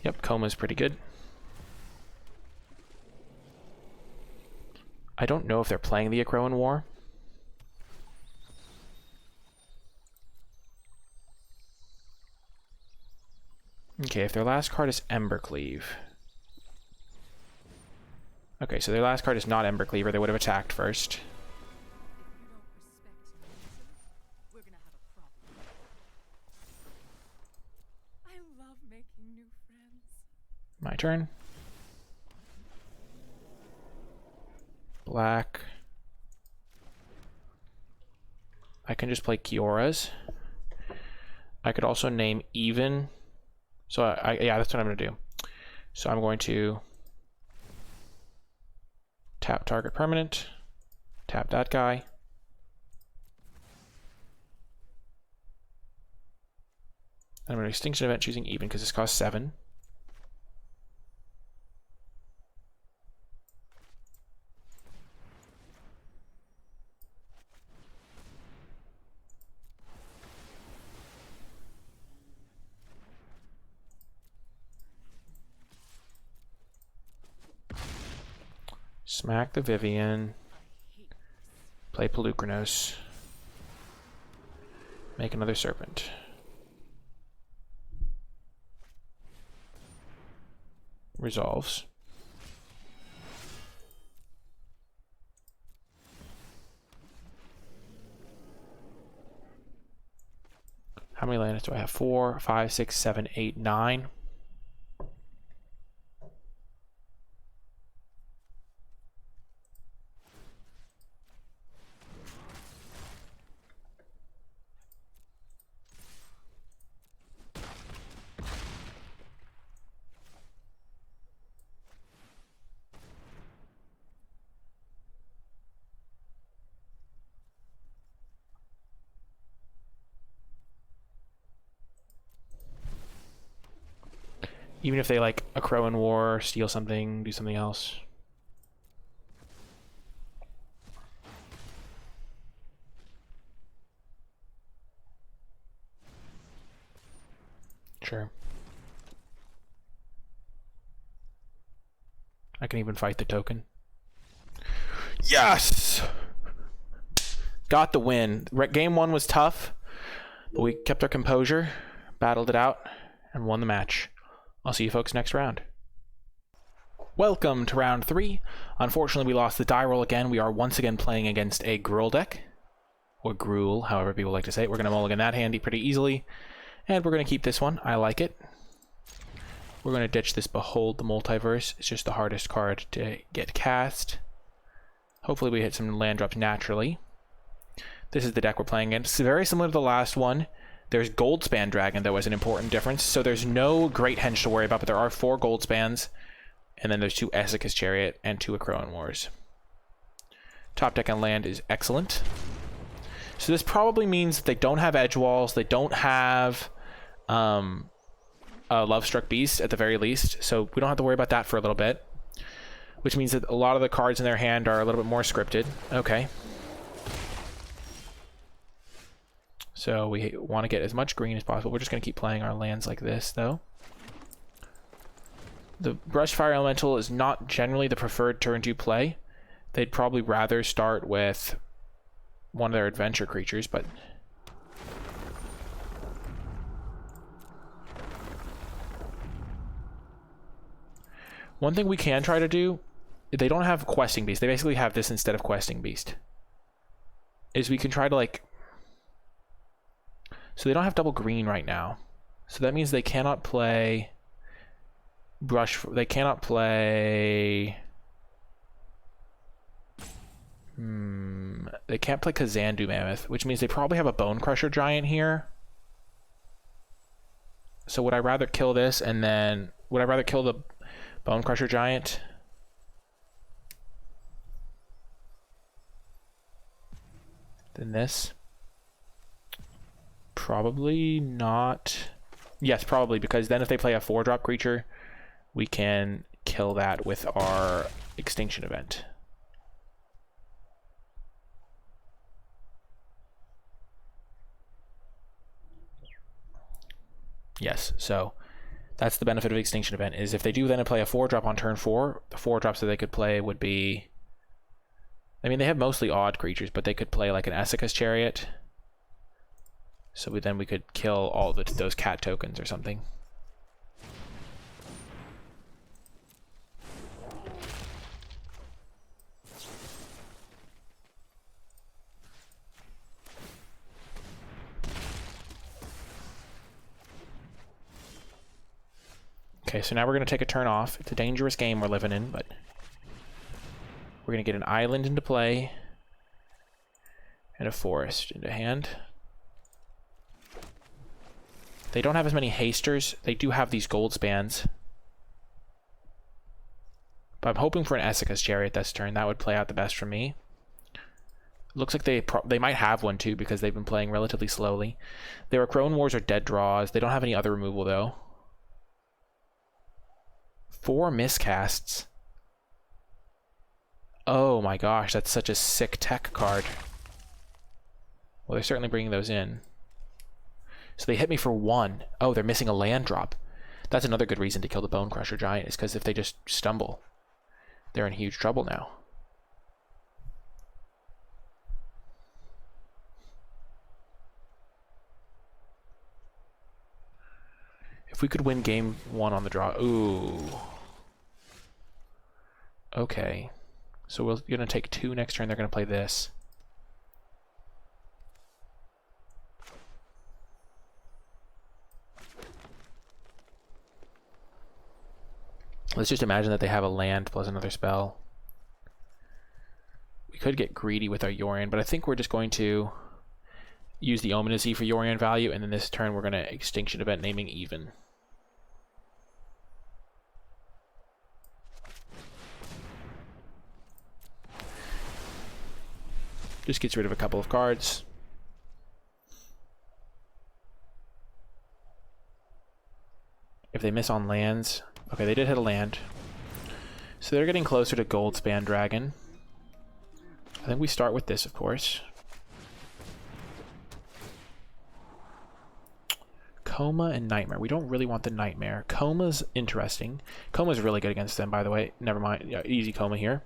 Yep, Coma's pretty good. I don't know if they're playing the Akroan War. Okay, if their last card is Embercleave. Okay, so their last card is not Embercleaver. They would have attacked first. We're gonna have a problem. I love making new friends. My turn. Black. I can just play Kiora's. I could also name Even. So yeah, that's what I'm going to do. So I'm going to tap target permanent, tap that guy. I'm going to extinction event choosing Even because this costs 7. Smack the Vivian. Play Pelucranos. Make another Serpent. Resolves. How many lands do I have? 4, 5, 6, 7, 8, 9. Even if they like a Crowan War, steal something, do something else. Sure. I can even fight the token. Yes! Got the win. Game 1 was tough, but we kept our composure, battled it out, and won the match. I'll see you folks next round. Welcome to round 3. Unfortunately, we lost the die roll again. We are once again playing against a Gruul deck. Or Gruul, however people like to say it. We're going to mulligan that handy pretty easily. And we're going to keep this one. I like it. We're going to ditch this Behold the Multiverse. It's just the hardest card to get cast. Hopefully we hit some land drops naturally. This is the deck we're playing against. It's very similar to the last one. There's Goldspan Dragon, though, as an important difference. So there's no Great Henge to worry about, but there are 4 Goldspans. And then there's 2 Esseka's Chariot and 2 Akroan Wars. Top deck on land is excellent. So this probably means that they don't have Edge Walls. They don't have a Lovestruck Beast, at the very least. So we don't have to worry about that for a little bit. Which means that a lot of the cards in their hand are a little bit more scripted. Okay. So we want to get as much green as possible. We're just going to keep playing our lands like this, though. The Brushfire Elemental is not generally the preferred turn to play. They'd probably rather start with one of their adventure creatures, but... One thing we can try to do, they don't have Questing Beast. They basically have this instead of Questing Beast. Is we can try to, like... So they don't have double green right now. So that means they cannot play they cannot play they can't play Kazandu Mammoth, which means they probably have a Bone Crusher Giant here. So would I rather kill this and then would I rather kill the Bone Crusher Giant. Then this. Probably not. Yes, probably, because then if they play a 4-drop creature, we can kill that with our Extinction Event. Yes, so that's the benefit of Extinction Event, is if they do then play a 4-drop on turn 4, the 4-drops that they could play would be... I mean, they have mostly odd creatures, but they could play like an Essica's Chariot. So we could kill all those cat tokens or something. Okay, so now we're going to take a turn off. It's a dangerous game we're living in, but we're going to get an island into play and a forest into hand. They don't have as many hasters. They do have these gold spans. But I'm hoping for an Essica's Chariot this turn. That would play out the best for me. Looks like they might have one too, because they've been playing relatively slowly. Their Crone Wars are dead draws. They don't have any other removal though. 4 miscasts. Oh my gosh, that's such a sick tech card. Well, they're certainly bringing those in. So they hit me for 1. Oh, they're missing a land drop. That's another good reason to kill the Bone Crusher Giant, is because if they just stumble, they're in huge trouble now. If we could win game 1 on the draw. Ooh. Okay. So we're going to take 2 next turn. They're going to play this. Let's just imagine that they have a land plus another spell. We could get greedy with our Yorion, but I think we're just going to use the Ominacy for Yorion value, and then this turn we're going to Extinction Event naming even. Just gets rid of a couple of cards. If they miss on lands... Okay, they did hit a land. So they're getting closer to Goldspan Dragon. I think we start with this, of course. Coma and Nightmare. We don't really want the Nightmare. Coma's interesting. Coma's really good against them, by the way. Never mind. Yeah, easy Coma here.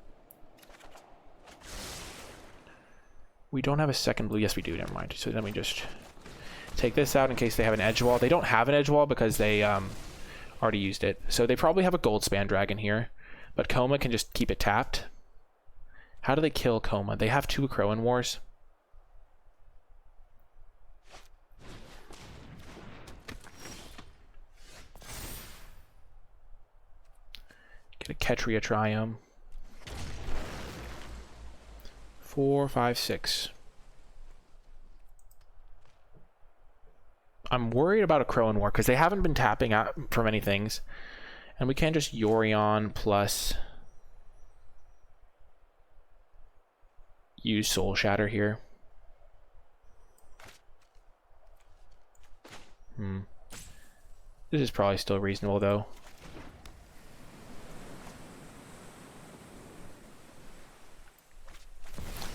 We don't have a second blue. Yes, we do. Never mind. So then we just take this out in case they have an edge wall. They don't have an edge wall because they already used it. So they probably have a Goldspan Dragon here. But Coma can just keep it tapped. How do they kill Coma? They have 2 Crone Wars. Get a Ketria Triumph. 4, 5, 6. I'm worried about a Crone War because they haven't been tapping out for many things. And we can't just Yorion plus use Soul Shatter here. This is probably still reasonable though.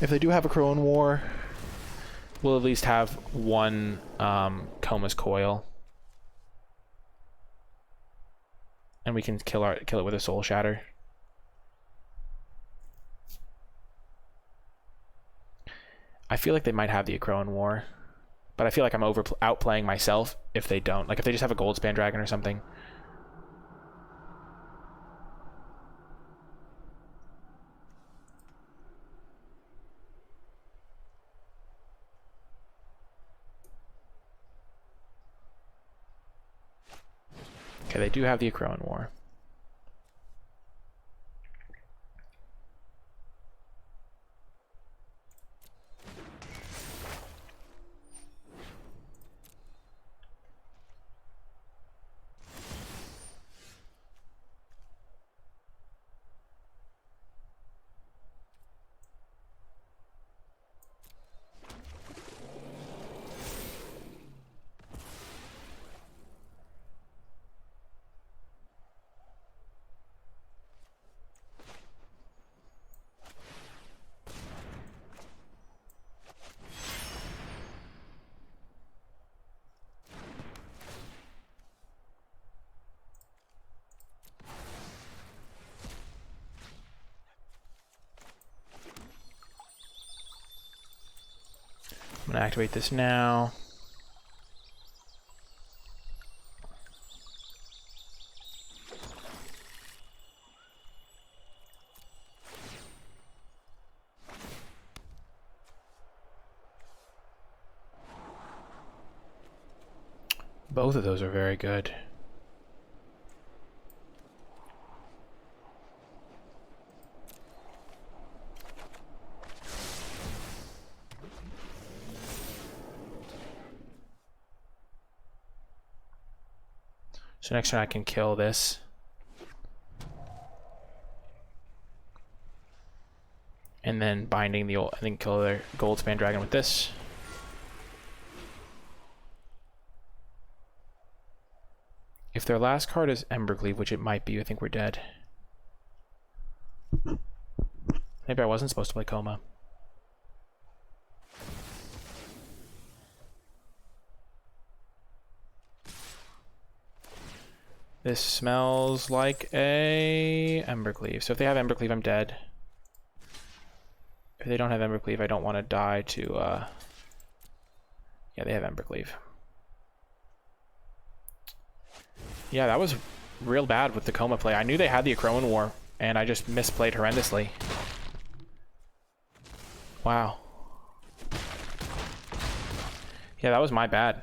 If they do have a Crone War, we'll at least have 1 Coma's Coil. And we can kill it with a Soul Shatter. I feel like they might have the Crone War, but I feel like I'm outplaying myself if they don't. Like if they just have a Goldspan Dragon or something. Okay, they do have the Crone War. gonna activate this now. Both of those are very good. So next turn I can kill this. And then binding the old, I think kill their Goldspan Dragon with this. If their last card is Embercleave, which it might be, I think we're dead. Maybe I wasn't supposed to play Coma. This smells like a Embercleave. So if they have Embercleave, I'm dead. If they don't have Embercleave, I don't want to die to, yeah, they have Embercleave. Yeah, that was real bad with the Coma play. I knew they had the Akroan War, and I just misplayed horrendously. Wow. Yeah, that was my bad.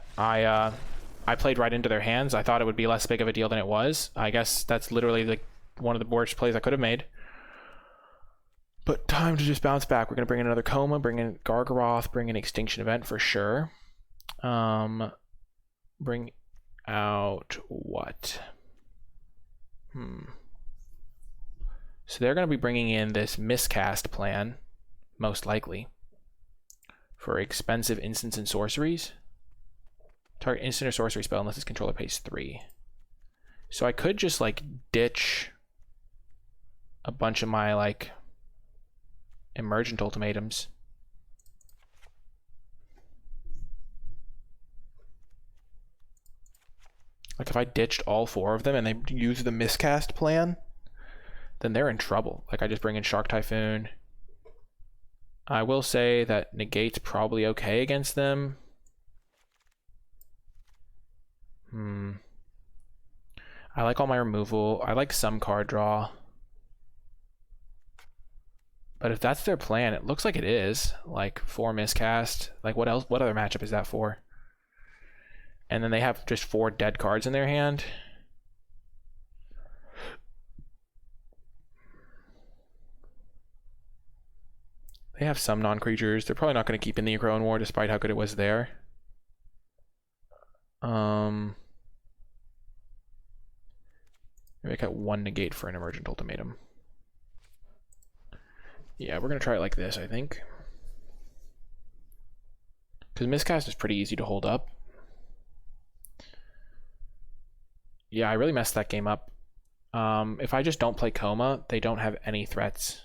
I played right into their hands. I thought it would be less big of a deal than it was. I guess that's literally like one of the worst plays I could have made. But time to just bounce back. We're going to bring in another Coma, bring in Gargaroth, bring in Extinction Event for sure. Bring out what? So they're going to be bringing in this miscast plan, most likely, for expensive instants and sorceries. Target instant or sorcery spell unless its controller pays 3. So I could just like ditch a bunch of my like emergent ultimatums. Like if I ditched all 4 of them and they use the miscast plan, then they're in trouble. Like I just bring in Shark Typhoon. I will say that Negate's probably okay against them. I like all my removal. I like some card draw. But if that's their plan, it looks like it is. Like 4 miscast. Like what else? What other matchup is that for? And then they have just 4 dead cards in their hand. They have some non-creatures. They're probably not going to keep in the Akroan War despite how good it was there. Maybe I got 1 negate for an emergent ultimatum. Yeah, we're going to try it like this, I think. Because miscast is pretty easy to hold up. Yeah, I really messed that game up. If I just don't play Coma, they don't have any threats.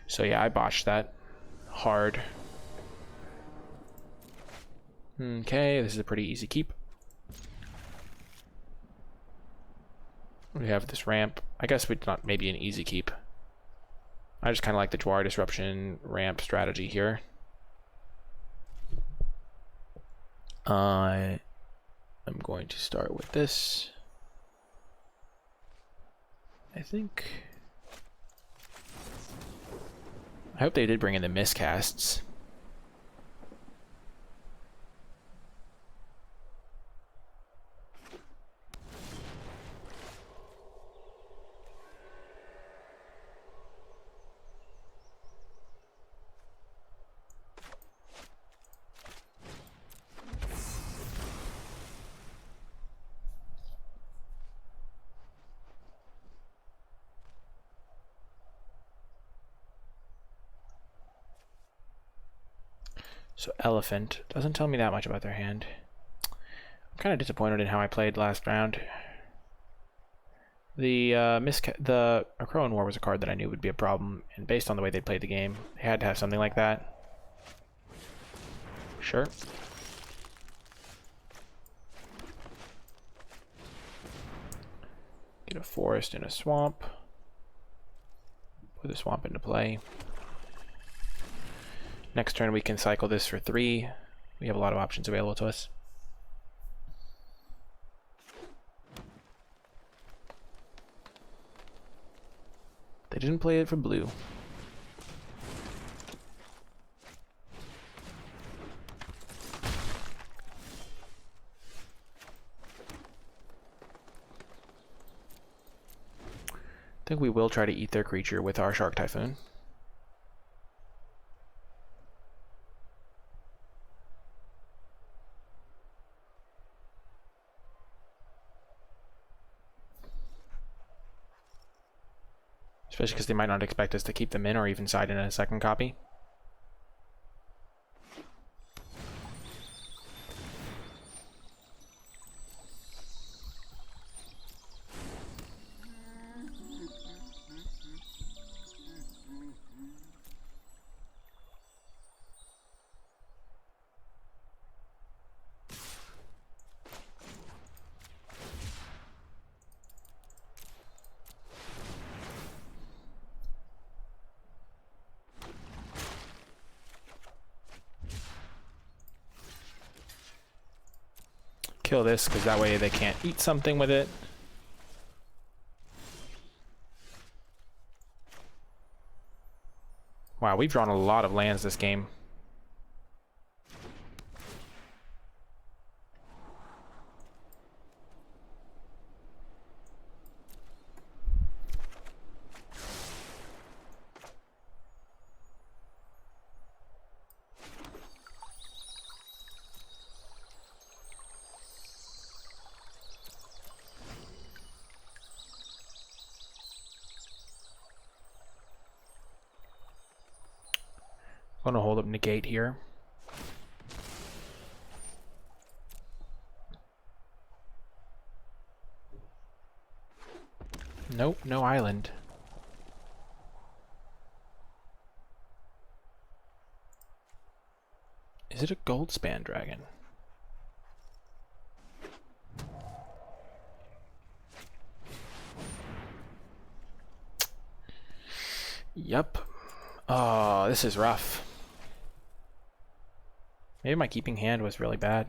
So yeah, I botched that hard. Okay, this is a pretty easy keep. We have this ramp. I guess it's not maybe an easy keep. I just kind of like the Jwar Disruption ramp strategy here. I'm going to start with this. I think. I hope they did bring in the miscasts. So Elephant doesn't tell me that much about their hand. I'm kind of disappointed in how I played last round. The Akroan War was a card that I knew would be a problem, and based on the way they played the game, they had to have something like that. Sure. Get a forest and a swamp. Put the swamp into play. Next turn we can cycle this for 3. We have a lot of options available to us. They didn't play it for blue. I think we will try to eat their creature with our Shark Typhoon. Especially because they might not expect us to keep them in or even side in a second copy. Kill this, because that way they can't eat something with it. Wow, we've drawn a lot of lands this game. I'm gonna hold up negate here. Nope, no island. Is it a gold span dragon? Yep. Oh, this is rough. Maybe my keeping hand was really bad.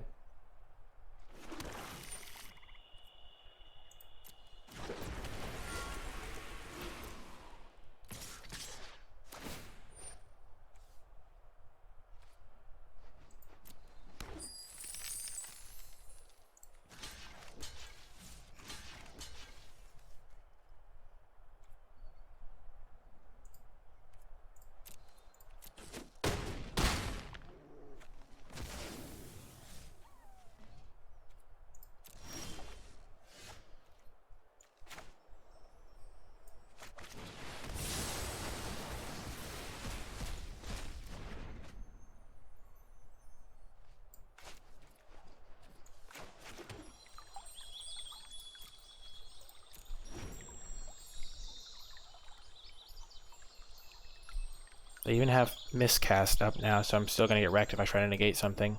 They even have miscast up now, so I'm still gonna get wrecked if I try to negate something.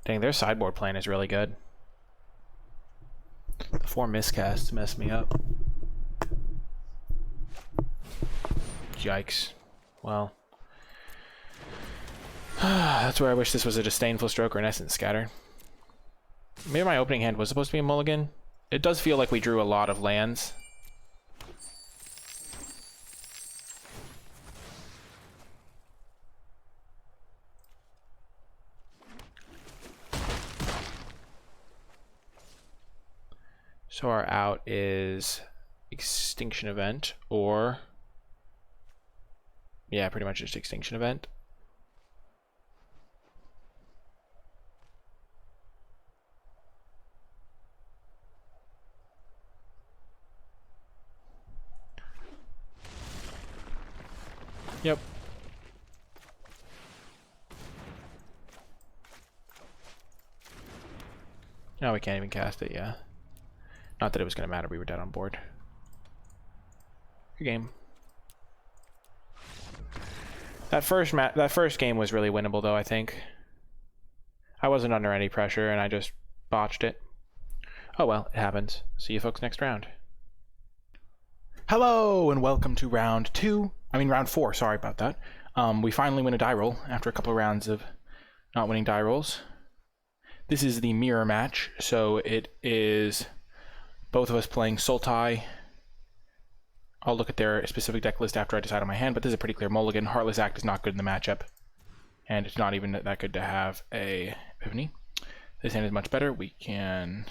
Dang, their sideboard plan is really good. The 4 miscasts messed me up. Yikes. Well. That's where I wish this was a Disdainful Stroke or an Essence Scatter. Maybe my opening hand was supposed to be a mulligan. It does feel like we drew a lot of lands. So our out is Extinction Event, or yeah, pretty much just Extinction Event. Yep. No, we can't even cast it, yeah. Not that it was going to matter, we were dead on board. Good game. That first game was really winnable though, I think. I wasn't under any pressure and I just botched it. Oh well, it happens. See you folks next round. Hello, and welcome to round 4, sorry about that. We finally win a die roll after a couple of rounds of not winning die rolls. This is the mirror match, so it is both of us playing Sultai. I'll look at their specific deck list after I decide on my hand, but this is a pretty clear mulligan. Heartless Act is not good in the matchup, and it's not even that good to have a Epiphany. This hand is much better. We can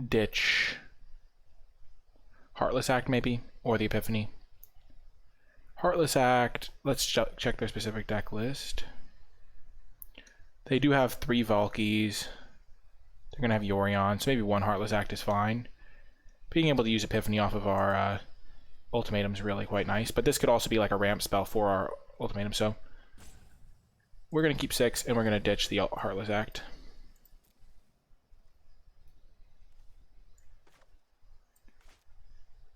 ditch Heartless Act maybe, or the Epiphany. Heartless Act, let's check their specific deck list. They do have 3 Valkies. They're going to have Yorion, so maybe 1 Heartless Act is fine. Being able to use Epiphany off of our ultimatum is really quite nice, but this could also be like a ramp spell for our ultimatum, so we're going to keep 6, and we're going to ditch the Heartless Act.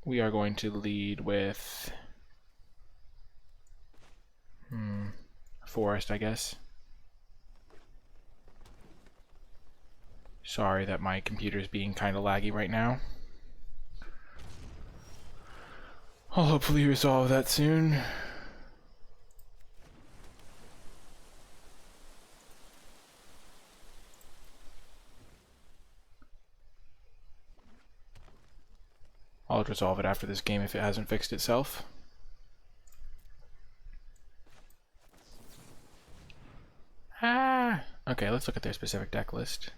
We are going to lead with Forest, I guess. Sorry that my computer's being kind of laggy right now. I'll hopefully resolve that soon. I'll resolve it after this game if it hasn't fixed itself. Okay, let's look at their specific deck list.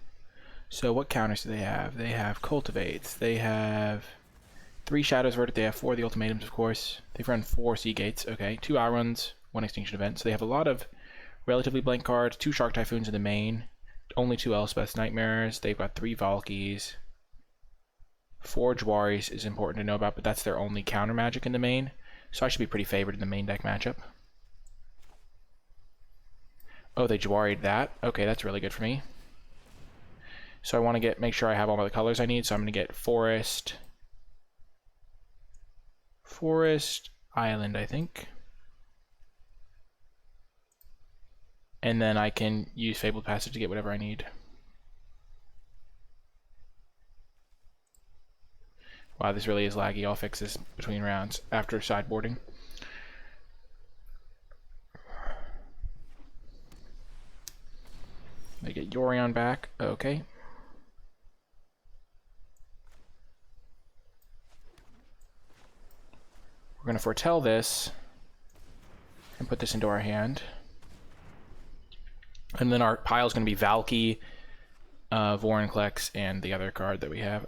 So what counters do they have? They have Cultivates. They have 3 Shadows Verdict. They have 4 of the Ultimatums, of course. They've run 4 Sea Gates. Okay, 2 Outruns, 1 Extinction Event. So they have a lot of relatively blank cards. 2 Shark Typhoons in the main. Only 2 Elspeth's Nightmares. They've got 3 Valkies. 4 Jwaris is important to know about, but that's their only counter magic in the main. So I should be pretty favored in the main deck matchup. Oh, they Jwari'd that. Okay, that's really good for me. So I want to make sure I have all the colors I need. So I'm going to get Forest, Island, I think. And then I can use Fabled Passage to get whatever I need. Wow, this really is laggy. I'll fix this between rounds after sideboarding. They get Yorion back. Okay. We're going to foretell this and put this into our hand. And then our pile is going to be Valky, Vorinclex, and the other card that we have.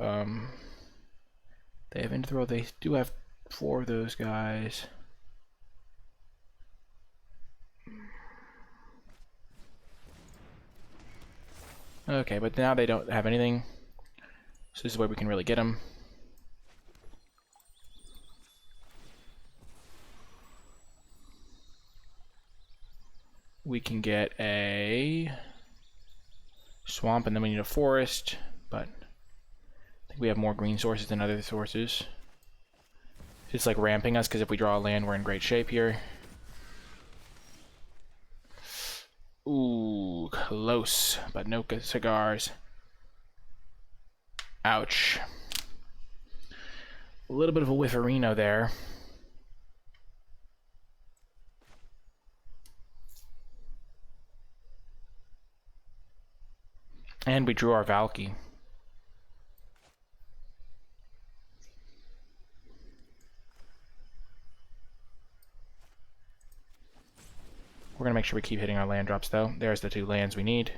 They have Interthrow. They do have 4 of those guys. Okay, but now they don't have anything. So this is where we can really get them. We can get a swamp, and then we need a forest, but I think we have more green sources than other sources. It's like ramping us, because if we draw a land, we're in great shape here. Ooh, close, but no cigars. Ouch. A little bit of a whifferino there. And we drew our Valky. We're going to make sure we keep hitting our land drops, though. There's the 2 lands we need.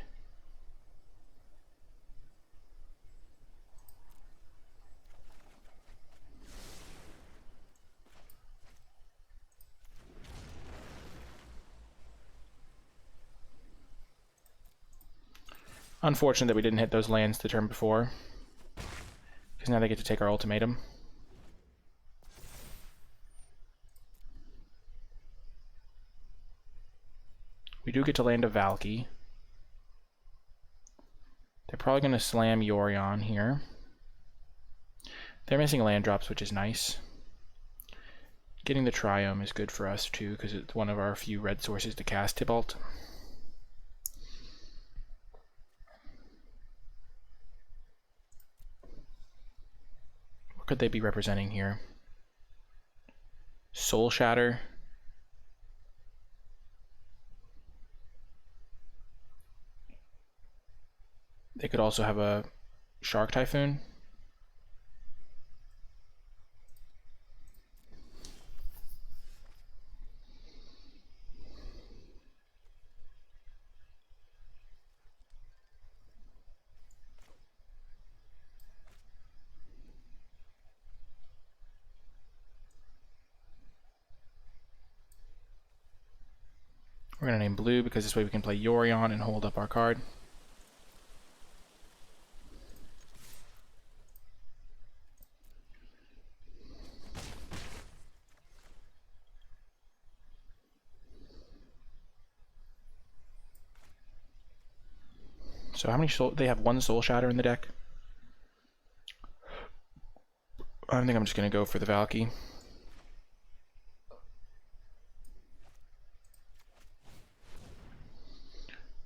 Unfortunate that we didn't hit those lands the turn before, because now they get to take our ultimatum. We do get to land a Valky. They're probably going to slam Yorion here. They're missing land drops, which is nice. Getting the Triome is good for us too, because it's one of our few red sources to cast Tibalt. What could they be representing here? Soul Shatter. They could also have a Shark Typhoon. We're going to name blue because this way we can play Yorion and hold up our card. So how many soul? They have one Soul Shatter in the deck. I think I'm just going to go for the Valky.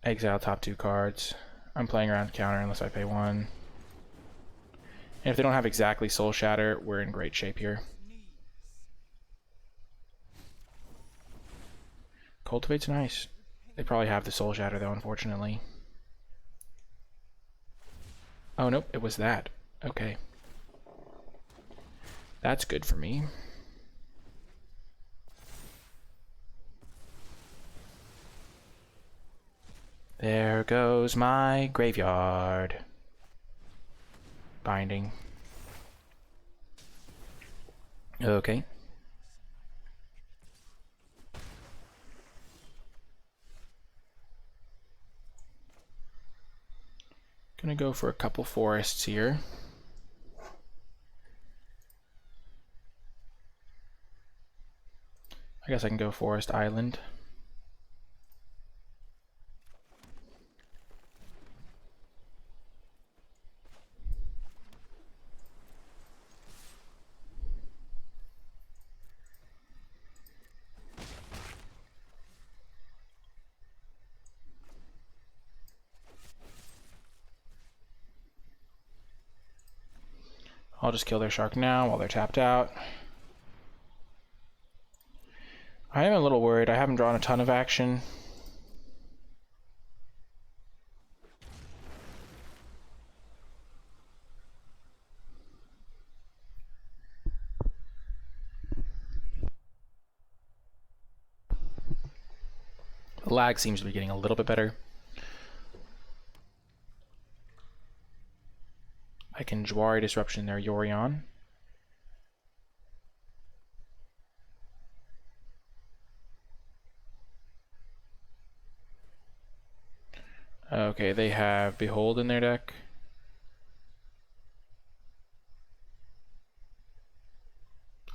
Exile top 2 cards. I'm playing around counter unless I pay 1. And if they don't have exactly Soul Shatter, we're in great shape here. Cultivate's nice. They probably have the Soul Shatter though, unfortunately. Oh nope, it was that. Okay. That's good for me. There goes my graveyard. Binding. Okay. Gonna go for a couple forests here. I guess I can go Forest Island. I'll just kill their shark now while they're tapped out. I am a little worried. I haven't drawn a ton of action. The lag seems to be getting a little bit better. I can Jwari Disruption their Yorion. Okay, they have Behold in their deck.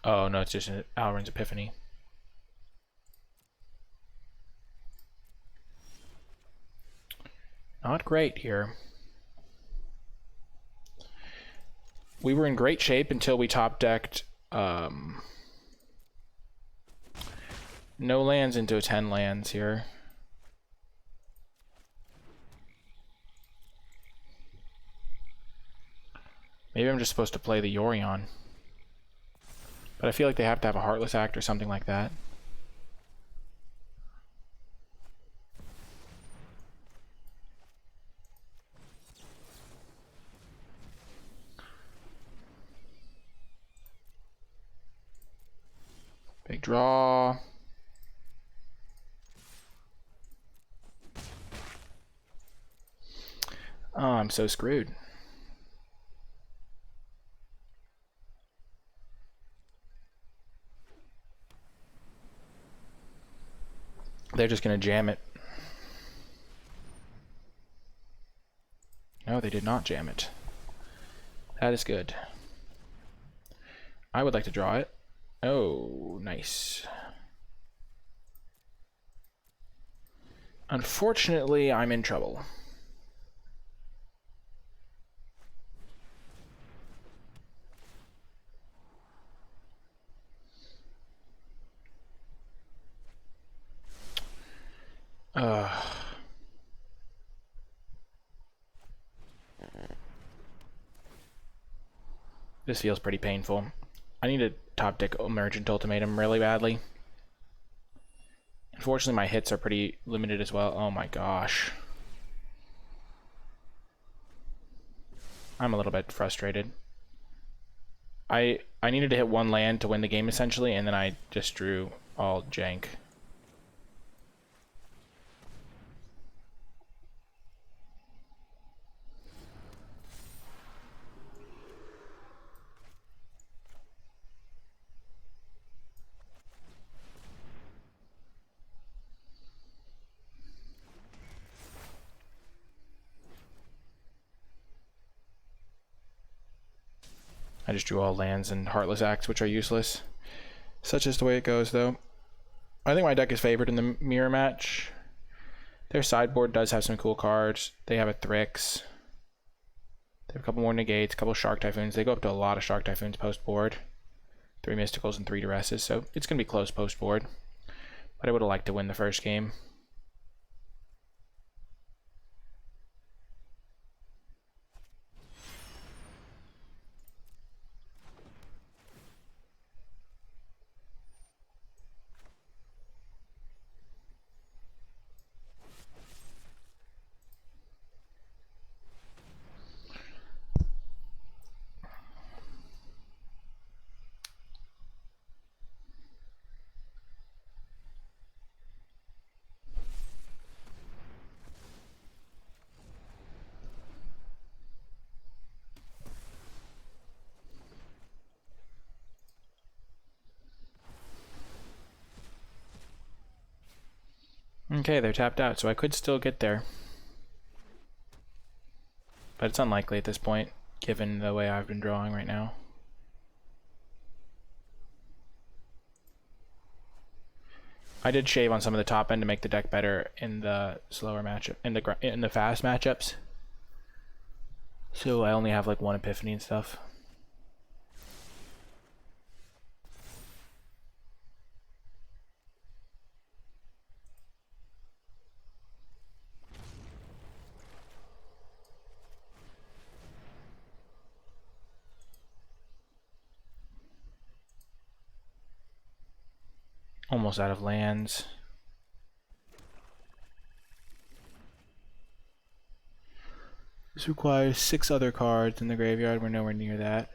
Oh no, it's just an Alrund's Epiphany. Not great here. We were in great shape until we top decked no lands into 10 lands here. Maybe I'm just supposed to play the Yorion. But I feel like they have to have a Heartless Act or something like that. Big draw. Oh, I'm so screwed. They're just going to jam it. No, they did not jam it. That is good. I would like to draw it. Oh, nice. Unfortunately, I'm in trouble. This feels pretty painful. I need a top deck Emergent Ultimatum really badly. Unfortunately, my hits are pretty limited as well. Oh my gosh. I'm a little bit frustrated. I needed to hit one land to win the game essentially, and then I just drew all jank. I just drew all lands and Heartless Acts, which are useless. Such is the way it goes, though. I think my deck is favored in the mirror match. Their sideboard does have some cool cards. They have a Thrix. They have a couple more Negates, a couple Shark Typhoons. They go up to a lot of Shark Typhoons post-board. 3 Mysticals and 3 Duresses, so it's going to be close post-board. But I would have liked to win the first game. Okay, they're tapped out, so I could still get there. But it's unlikely at this point, given the way I've been drawing right now. I did shave on some of the top end to make the deck better in the slower matchup, in the fast matchups. So I only have like 1 Epiphany and stuff. Almost out of lands. This requires 6 other cards in the graveyard. We're nowhere near that.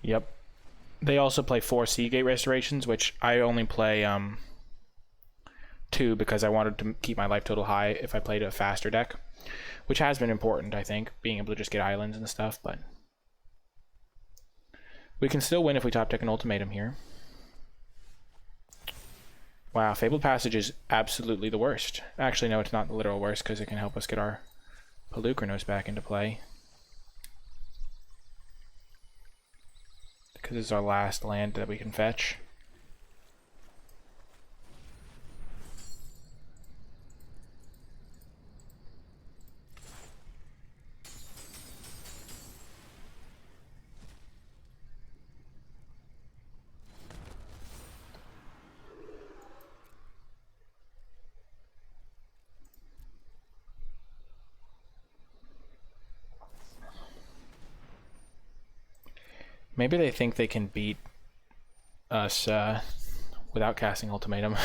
Yep. They also play 4 Seagate Restorations, which I only play 2 because I wanted to keep my life total high if I played a faster deck, which has been important, I think, being able to just get islands and stuff, but we can still win if we top deck an Ultimatum here. Wow, Fabled Passage is absolutely the worst. Actually, no, it's not the literal worst because it can help us get our Pelucranos back into play. Because this is our last land that we can fetch. Maybe they think they can beat us without casting Ultimatum.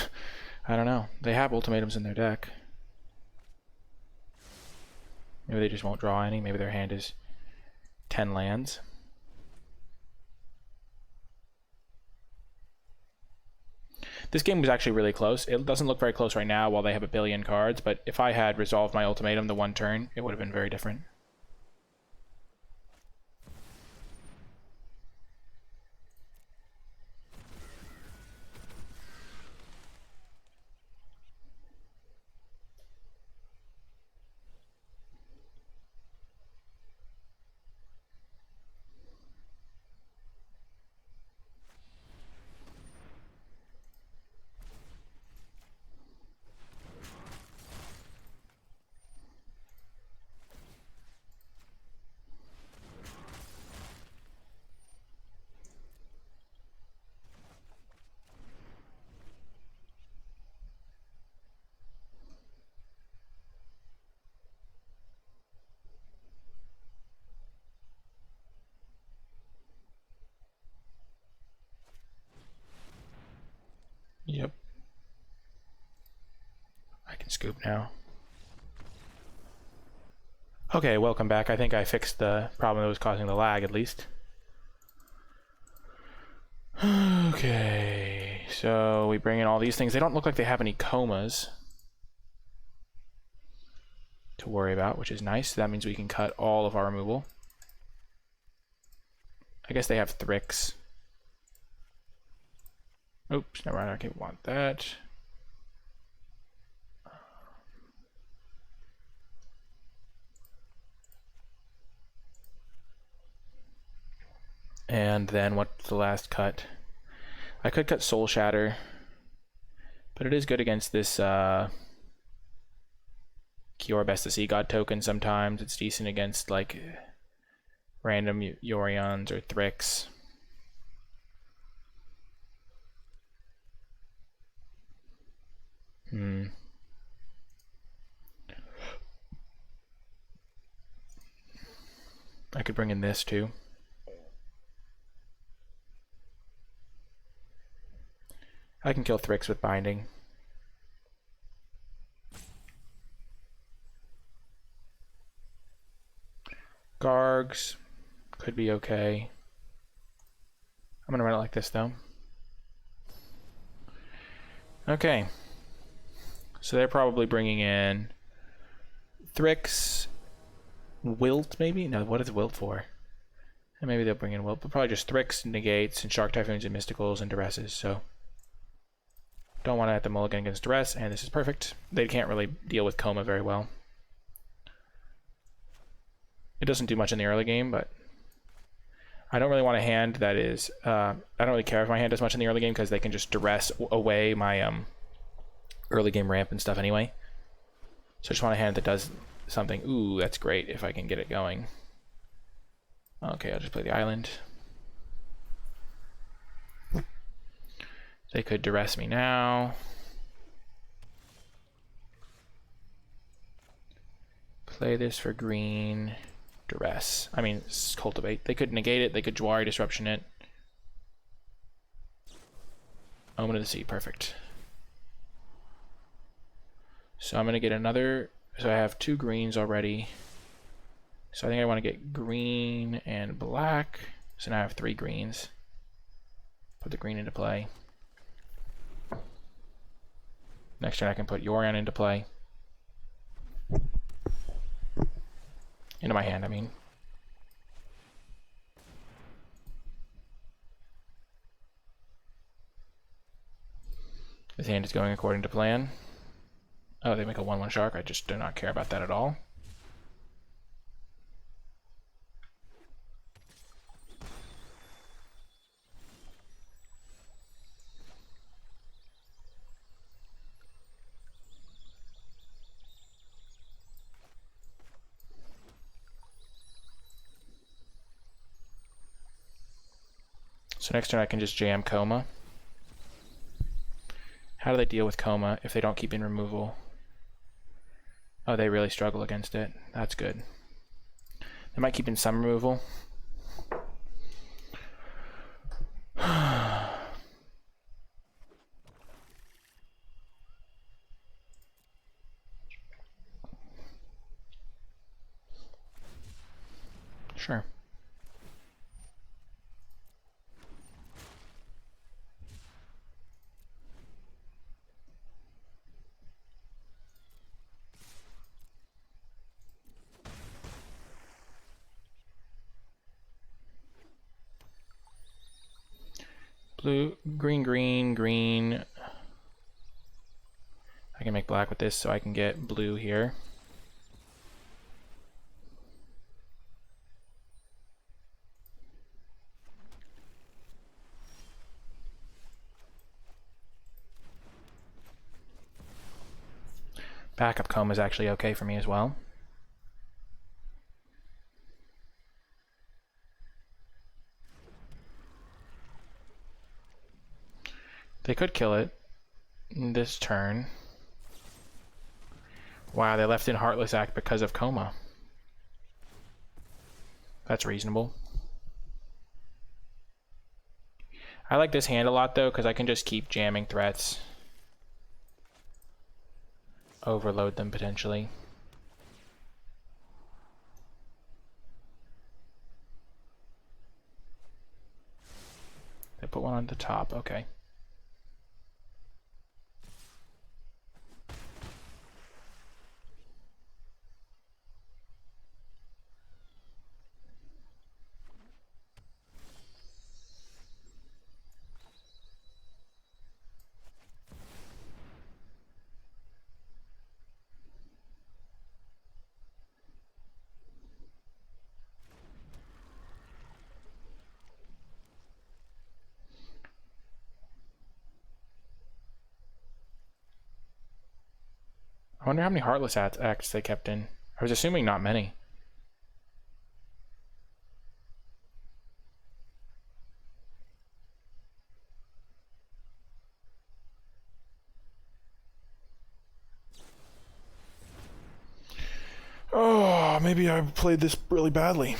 I don't know. They have Ultimatums in their deck. Maybe they just won't draw any. Maybe their hand is 10 lands. This game was actually really close. It doesn't look very close right now while they have a billion cards, but if I had resolved my Ultimatum the one turn, it would have been very different. Yep. I can scoop now. Okay, welcome back. I think I fixed the problem that was causing the lag, at least. Okay, so we bring in all these things. They don't look like they have any comas to worry about, which is nice. That means we can cut all of our removal. I guess they have Thrix. Oops, never mind, I don't want that. And then what's the last cut? I could cut Soul Shatter, but it is good against this Kiora Best to See God token sometimes. It's decent against like random Yorions or Thrix. I could bring in this too. I can kill Thrix with Binding. Gargs could be okay. I'm gonna run it like this though. Okay. So they're probably bringing in Thrix, Wilt maybe? No, what is Wilt for? And maybe they'll bring in Wilt, but probably just Thrix, Negates, and Shark Typhoons and Mysticals and Duresses, so don't want to have to mulligan against Duress, and this is perfect. They can't really deal with Coma very well. It doesn't do much in the early game, but I don't really want a hand that is... I don't really care if my hand does much in the early game, because they can just Duress away my early game ramp and stuff anyway. So I just want a hand that does something. Ooh, that's great if I can get it going. Okay, I'll just play the island. They could Duress me now. Play this for green. Duress. I mean, Cultivate. They could negate it. They could Jwari Disruption it. Omen of the Sea. Perfect. So I'm going to get another... So I have 2 greens already. So I think I want to get green and black. So now I have 3 greens. Put the green into play. Next turn I can put Yorion into play. Into my hand, I mean. This hand is going according to plan. Oh, they make a 1/1 shark. I just do not care about that at all. So next turn I can just jam Coma. How do they deal with Coma if they don't keep in removal? Oh, they really struggle against it. That's good. They might keep in some removal. Sure. Blue, green, green, green. I can make black with this so I can get blue here. Backup Coma is actually okay for me as well. They could kill it this turn. Wow, they left in Heartless Act because of Coma. That's reasonable. I like this hand a lot though, because I can just keep jamming threats. Overload them potentially. They put one on the top, okay. I wonder how many Heartless acts they kept in. I was assuming not many. Oh, maybe I played this really badly.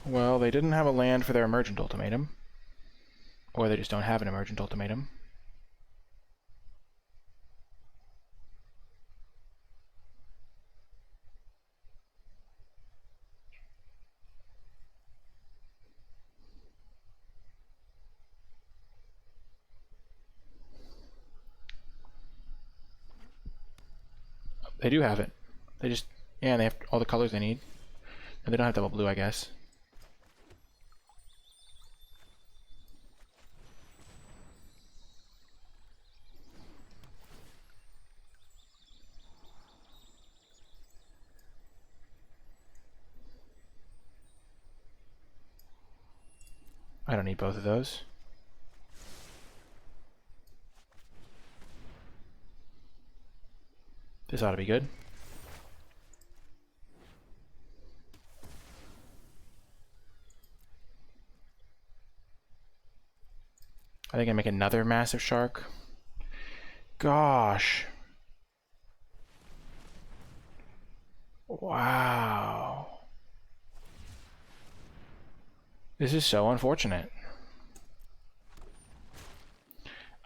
Well, they didn't have a land for their emergent ultimatum. Or they just don't have an emergent ultimatum. They do have it. They just, yeah, they have all the colors they need. And they don't have double blue, I guess. I don't need both of those. This ought to be good. I think I make another massive shark. Gosh. Wow. This is so unfortunate.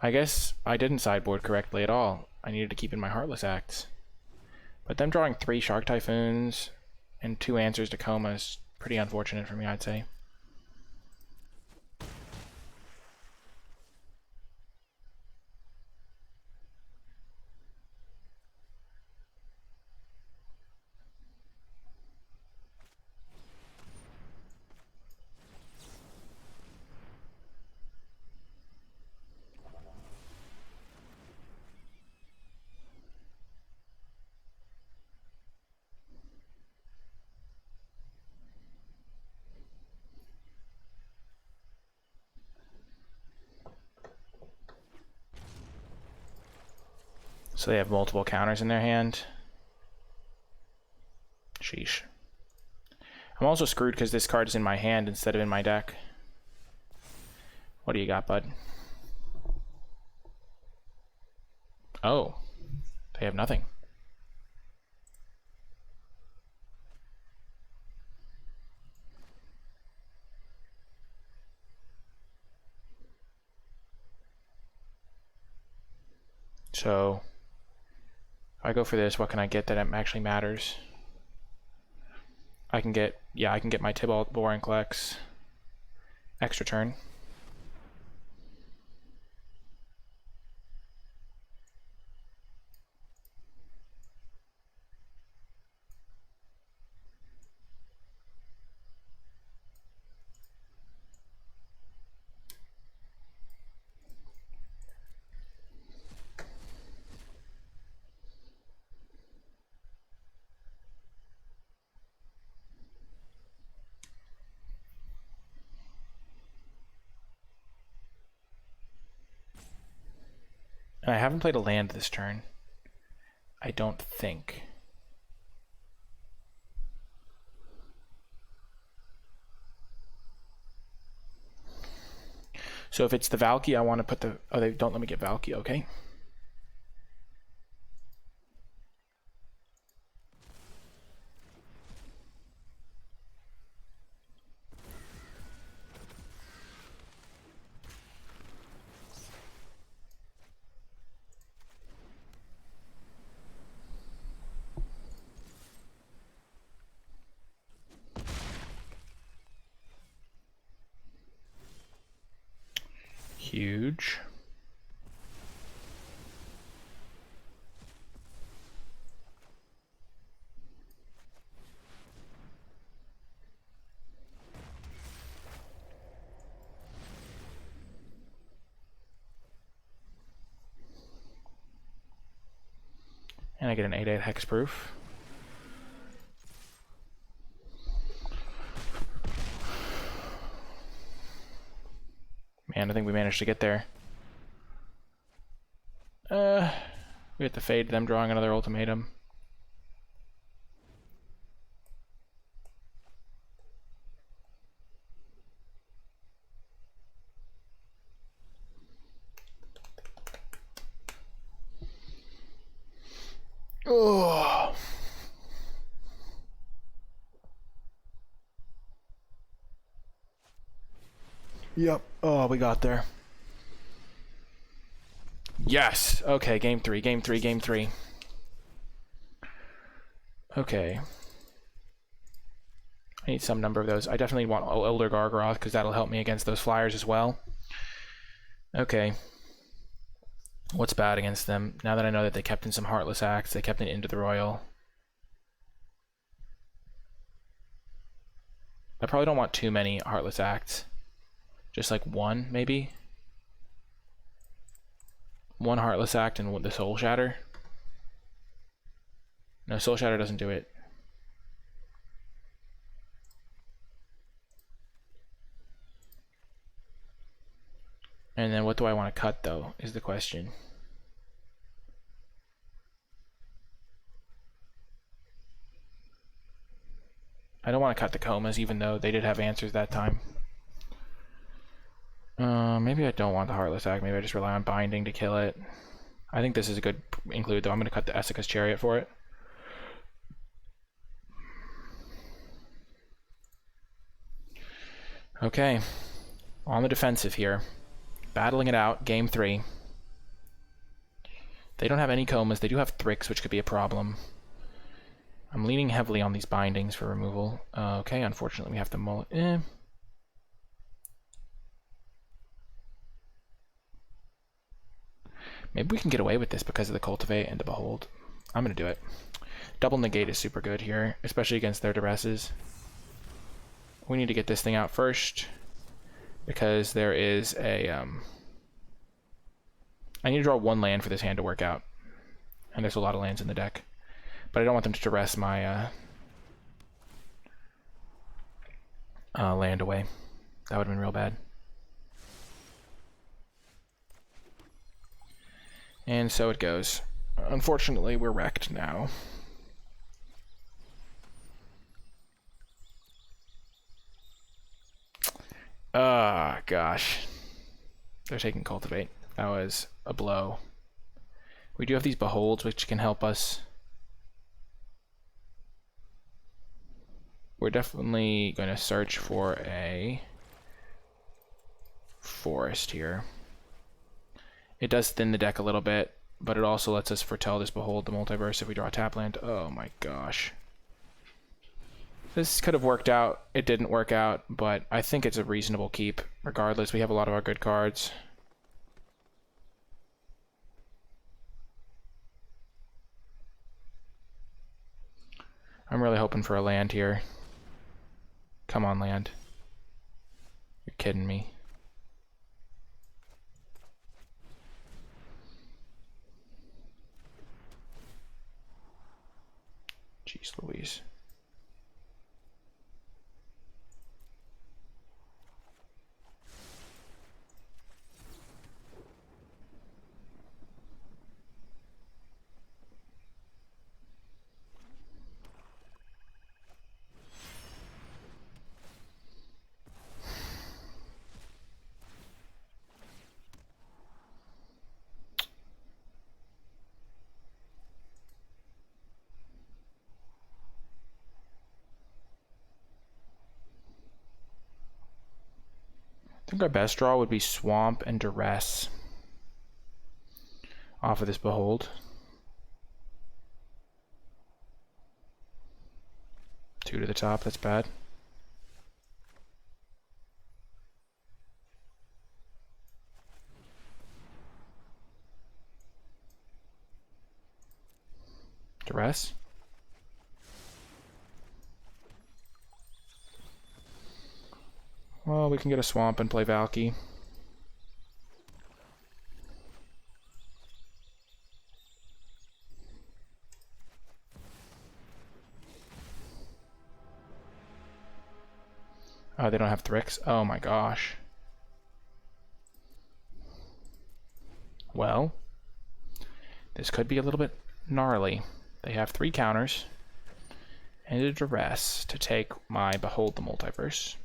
I guess I didn't sideboard correctly at all. I needed to keep in my Heartless acts. But them drawing 3 Shark Typhoons and 2 answers to Coma is pretty unfortunate for me, I'd say. So they have multiple counters in their hand. Sheesh. I'm also screwed because this card is in my hand instead of in my deck. What do you got, bud? Oh, they have nothing. So if I go for this, what can I get that actually matters? I can get, yeah, I can get my Tybalt Vorinclex extra turn. And I haven't played a land this turn. I don't think. So if it's the Valky, I want to put the... Oh, they don't let me get Valky, okay. Huge. And I get an 8/8 hexproof. Man, I think we managed to get there. We have to fade them drawing another ultimatum. Oh. Yep. Oh, we got there. Yes. Okay, game three. Okay. I need some number of those. I definitely want Elder Gargaroth because that'll help me against those flyers as well. Okay. What's bad against them? Now that I know that they kept in some Heartless Acts, they kept in Into the Royal. I probably don't want too many Heartless Acts. Just like one, maybe? One Heartless Act and the Soul Shatter. No, Soul Shatter doesn't do it. And then what do I want to cut, though, is the question. I don't want to cut the comas, even though they did have answers that time. Maybe I don't want the Heartless Act. Maybe I just rely on Binding to kill it. I think this is a good include, though. I'm going to cut the Essica's Chariot for it. Okay. On the defensive here. Battling it out, game 3. They don't have any comas. They do have Thrix, which could be a problem. I'm leaning heavily on these bindings for removal. Okay, unfortunately we have to mull it. Maybe we can get away with this because of the Cultivate and the Behold. I'm going to do it. Double Negate is super good here, especially against their Duresses. We need to get this thing out first because there is a... I need to draw one land for this hand to work out. And there's a lot of lands in the deck. But I don't want them to duress my land away. That would have been real bad. And so it goes. Unfortunately, we're wrecked now. Ah, gosh. They're taking Cultivate. That was a blow. We do have these Beholds, which can help us. We're definitely going to search for a forest here. It does thin the deck a little bit, but it also lets us foretell this Behold the Multiverse if we draw a tap land. Oh my gosh. This could have worked out. It didn't work out, but I think it's a reasonable keep. Regardless, we have a lot of our good cards. I'm really hoping for a land here. Come on, land. You're kidding me. Jeez Louise. I think our best draw would be Swamp and Duress off of this Behold. 2 to the top, that's bad. Duress. Well, we can get a swamp and play Valky. Oh, they don't have Thrix? Oh my gosh. Well, this could be a little bit gnarly. They have 3 counters and a Duress to take my Behold the Multiverse.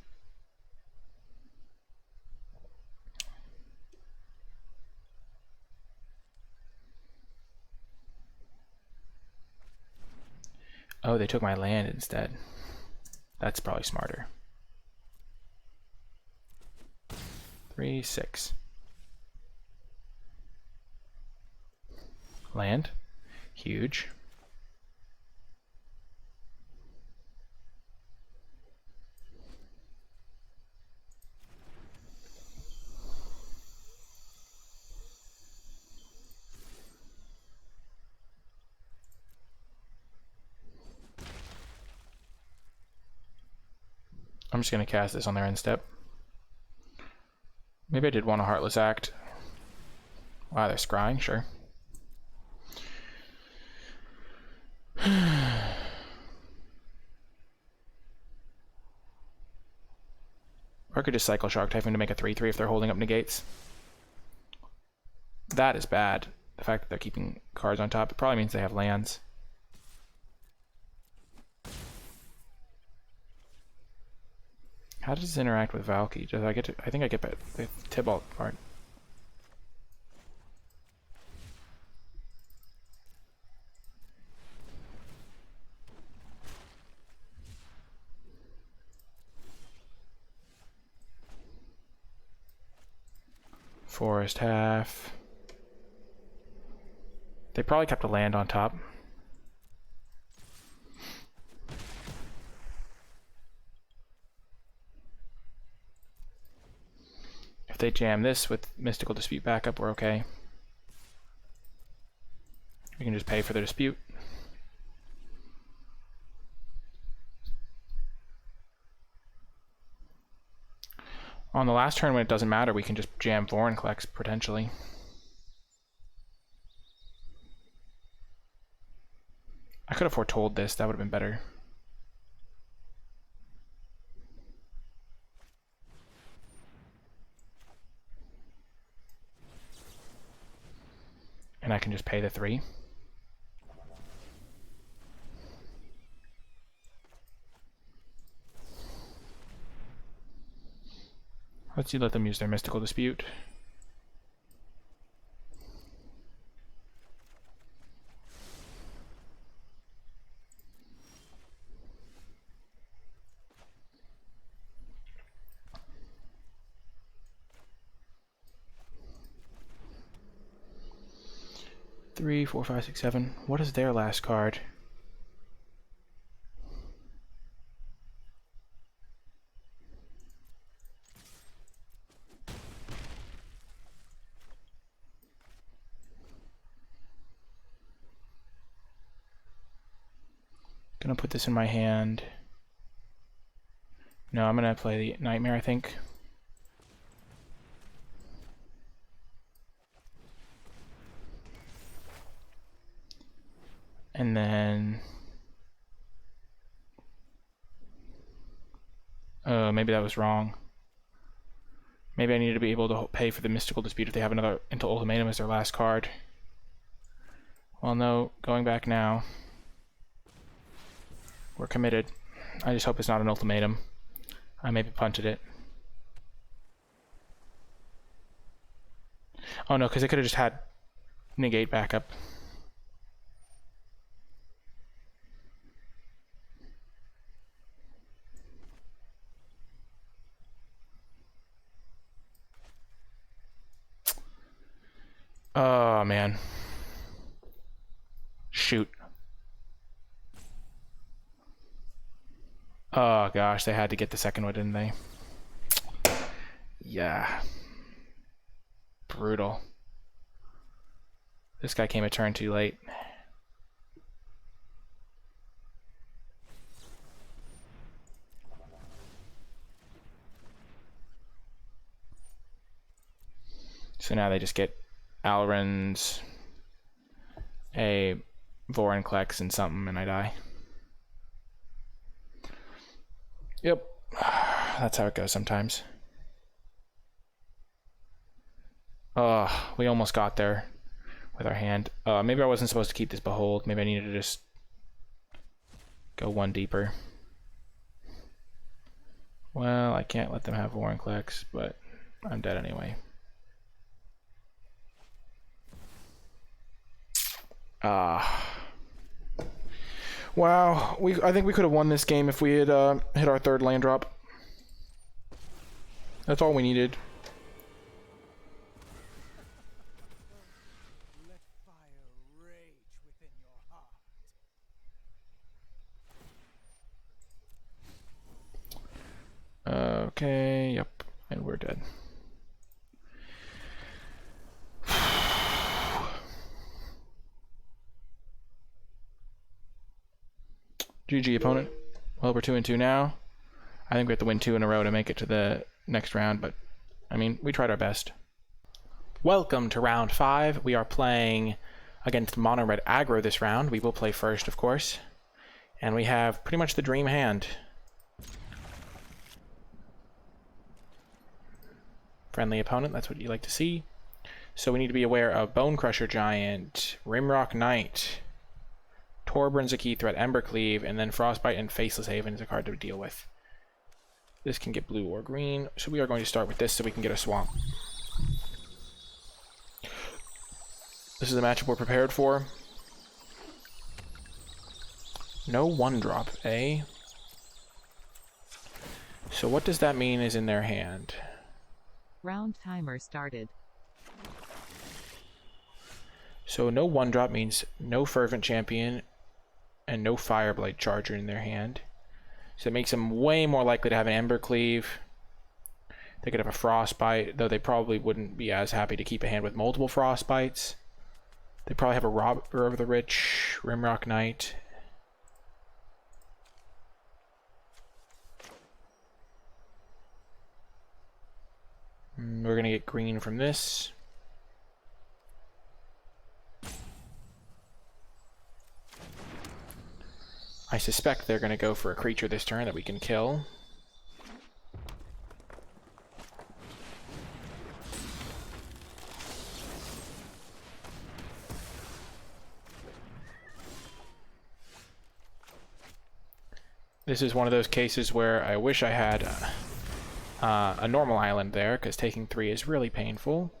Oh, they took my land instead. That's probably smarter. 3, 6. Land. Huge. I'm just going to cast this on their end step. Maybe I did want a Heartless Act. Wow, they're scrying, sure. Or I could just cycle Shark Typhoon to make a 3/3 if they're holding up negates. That is bad. The fact that they're keeping cards on top, it probably means they have lands. How does this interact with Valky? Does I get to, I think I get the Tybalt part. Forest half. They probably kept a land on top. If they jam this with Mystical Dispute backup, we're okay. We can just pay for the dispute. On the last turn when it doesn't matter, we can just jam Vorinclex potentially. I could have foretold this, that would have been better. And I can just pay the 3. Let's see, let them use their Mystical Dispute. Three, 4, 5, 6, 7. What is their last card? Gonna put this in my hand. No, I'm gonna play the Nightmare, I think. And then... oh, maybe that was wrong. Maybe I need to be able to pay for the Mystical Dispute if they have another Until Ultimatum as their last card. Well, no, going back now. We're committed. I just hope it's not an ultimatum. I maybe punted it. Oh no, because they could have just had negate backup. Oh man. Shoot. Oh gosh, they had to get the second one, didn't they? Yeah. Brutal. This guy came a turn too late. So now they just get Alrens, a Vorinclex, and something, and I die. Yep. That's how it goes sometimes. We almost got there with our hand. Maybe I wasn't supposed to keep this Behold. Maybe I needed to just go one deeper. Well, I can't let them have Vorinclex, but I'm dead anyway. Wow, I think we could have won this game if we had hit our third land drop. That's all we needed. Let fire rage within your heart. Okay, yep, and we're dead. GG, opponent. Well, we're 2-2 now. I think we have to win 2 in a row to make it to the next round, but I mean, we tried our best. Welcome to round 5. We are playing against Mono Red Aggro this round. We will play first, of course. And we have pretty much the dream hand. Friendly opponent, that's what you like to see. So we need to be aware of Bone Crusher Giant, Rimrock Knight, Torbjorn's a key threat, Embercleave, and then Frostbite and Faceless Haven is a card to deal with. This can get blue or green, so we are going to start with this so we can get a swamp. This is a matchup we're prepared for. No 1-drop, eh? So what does that mean is in their hand? Round timer started. So no 1-drop means no Fervent Champion and no Fireblight Charger in their hand. So it makes them way more likely to have an Embercleave. They could have a Frostbite, though they probably wouldn't be as happy to keep a hand with multiple Frostbites. They probably have a Robber of the Rich, Rimrock Knight. We're going to get green from this. I suspect they're going to go for a creature this turn that we can kill. This is one of those cases where I wish I had a normal island there, because taking 3 is really painful.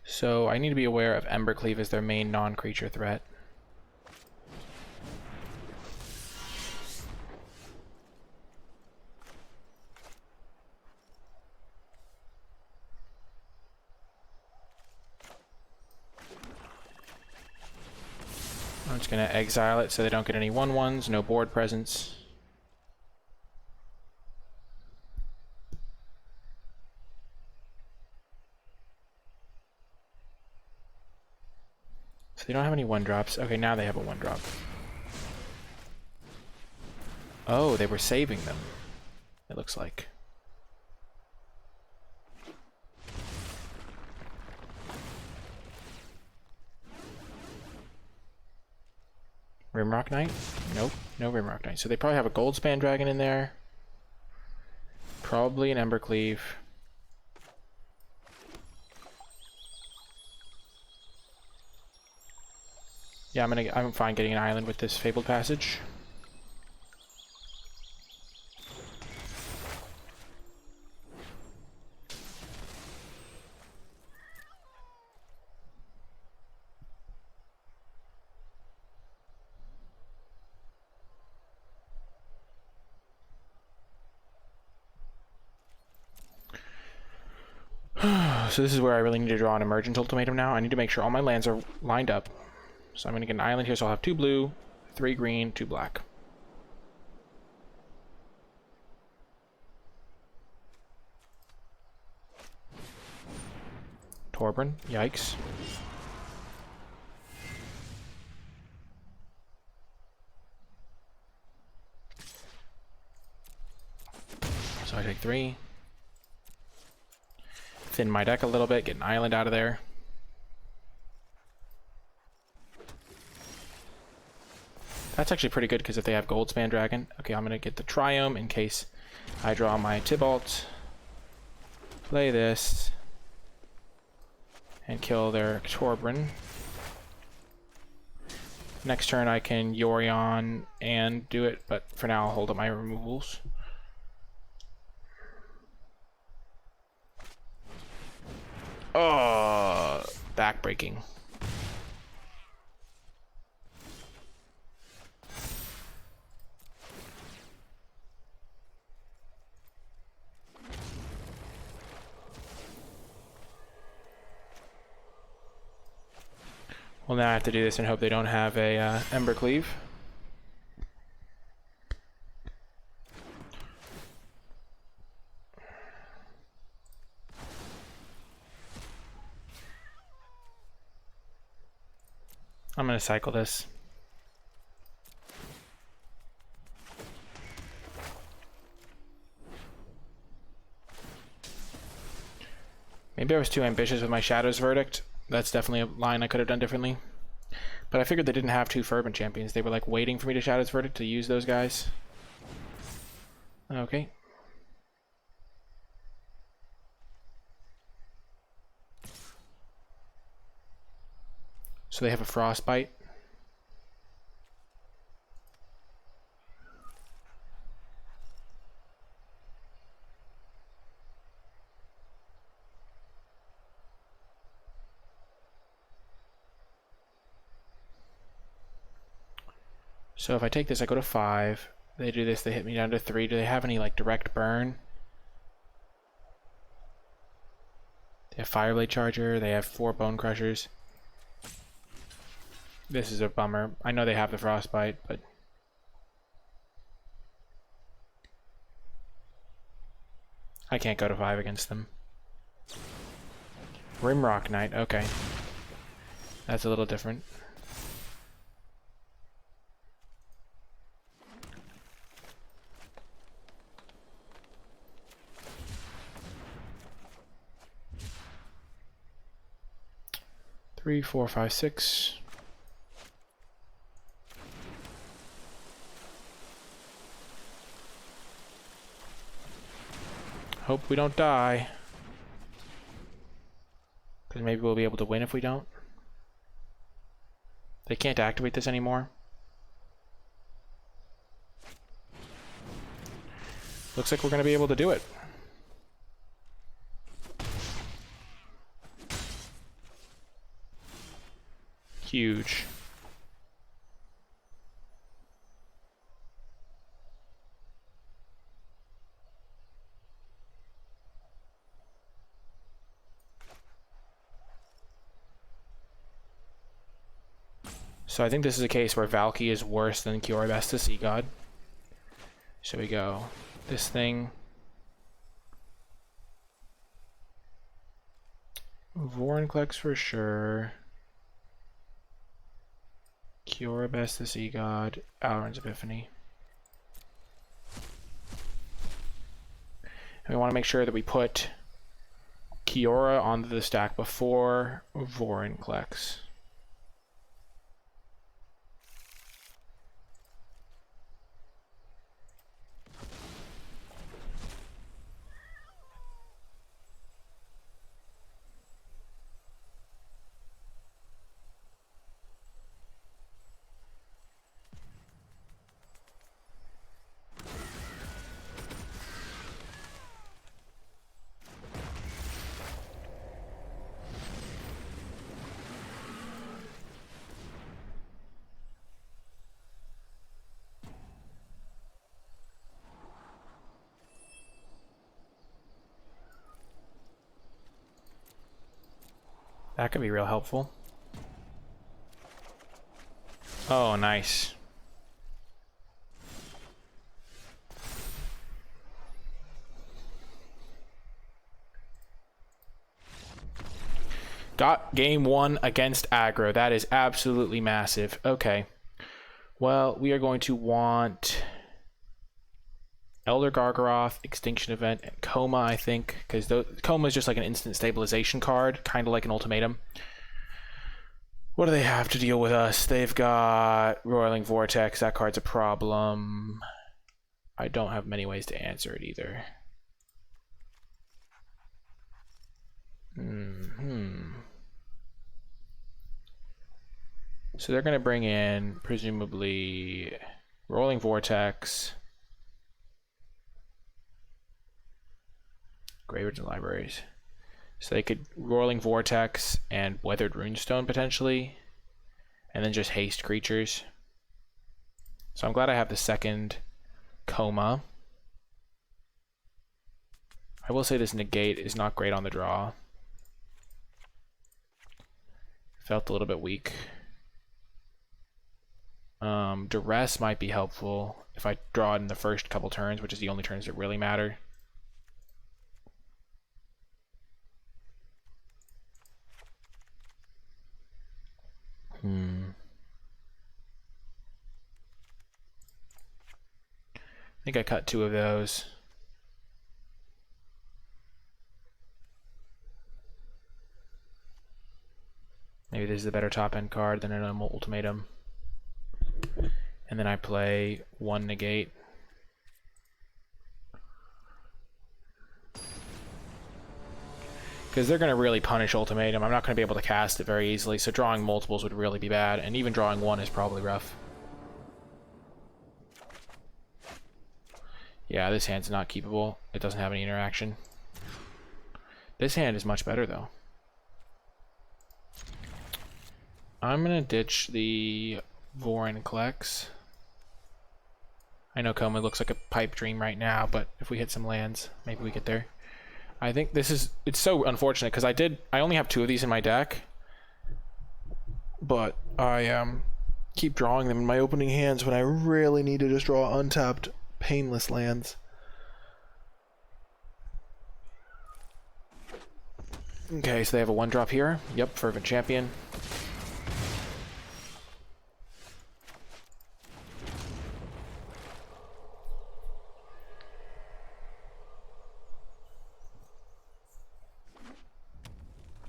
So I need to be aware of Embercleave as their main non-creature threat. I'm just going to exile it so they don't get any 1/1s, no board presence. So they don't have any 1-drops. Okay, now they have a 1-drop. Oh, they were saving them, it looks like. Rimrock Knight? Nope, no Rimrock Knight. So they probably have a Goldspan Dragon in there. Probably an Embercleave. Yeah, I'm fine getting an island with this Fabled Passage. So this is where I really need to draw an Emergent Ultimatum now. I need to make sure all my lands are lined up. So I'm going to get an island here, so I'll have 2 blue, 3 green, 2 black. Torbjorn, yikes. 3. Thin my deck a little bit, get an island out of there. That's actually pretty good because if they have Goldspan Dragon. Okay, I'm going to get the Triome in case I draw my Tibalt. Play this. And kill their Torbran. Next turn I can Yorion and do it, but for now I'll hold up my removals. Oh, backbreaking. Well, now I have to do this and hope they don't have a Embercleave. I'm going to cycle this. Maybe I was too ambitious with my Shadow's Verdict. That's definitely a line I could have done differently. But I figured they didn't have 2 Fervent Champions. They were like waiting for me to Shadow's Verdict to use those guys. Okay. So they have a Frostbite. So if I take this, I go to 5. They do this, they hit me down to 3. Do they have any like direct burn? They have Fireblade Charger. They have 4 Bone Crushers. This is a bummer. I know they have the Frostbite, but I can't go to 5 against them. Rimrock Knight. Okay, that's a little different. Three, 4, 5, 6. Hope we don't die. Because maybe we'll be able to win if we don't. They can't activate this anymore. Looks like we're going to be able to do it. Huge. So I think this is a case where Valky is worse than Kioribesta Sea God. So we go this thing. Vorinclex for sure. Kioribesta Sea God, Alrund's Epiphany. And we want to make sure that we put Kiora onto the stack before Vorinclex. That could be real helpful. Oh, nice. Got game 1 against aggro. That is absolutely massive. Okay. Well, we are going to want Elder Gargaroth, Extinction Event, and Coma, I think, because Coma is just like an instant stabilization card, kind of like an ultimatum. What do they have to deal with us? They've got Roiling Vortex. That card's a problem. I don't have many ways to answer it either. So they're going to bring in, presumably, Rolling Vortex, Graveyards and Libraries. So they could Rolling Vortex and Weathered Runestone potentially, and then just haste creatures. So I'm glad I have the second Coma. I will say this Negate is not great on the draw. Felt a little bit weak. Duress might be helpful if I draw it in the first couple turns, which is the only turns that really matter. I think I cut 2 of those. Maybe this is a better top end card than an ultimatum. And then I play 1 negate. Because they're going to really punish ultimatum. I'm not going to be able to cast it very easily, so drawing multiples would really be bad, and even drawing 1 is probably rough. Yeah, this hand's not keepable. It doesn't have any interaction. This hand is much better, though. I'm going to ditch the Vorinclex. I know Coma looks like a pipe dream right now, but if we hit some lands, maybe we get there. I think this is... It's so unfortunate, because I only have 2 of these in my deck, but I keep drawing them in my opening hands when I really need to just draw untapped, painless lands. Okay, so they have a 1-drop here. Yep, Fervent Champion.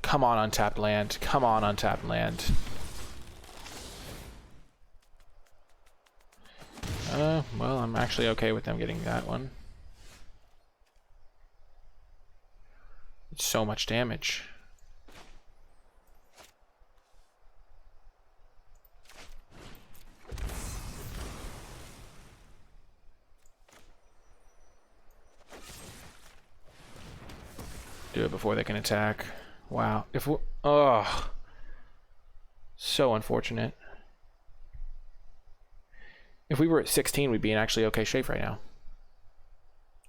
Come on, untapped land. Come on, untapped land. Well, I'm actually okay with them getting that one. It's so much damage. Do it before they can attack. Wow. If we... Oh. So unfortunate. If we were at 16, we'd be in actually okay shape right now.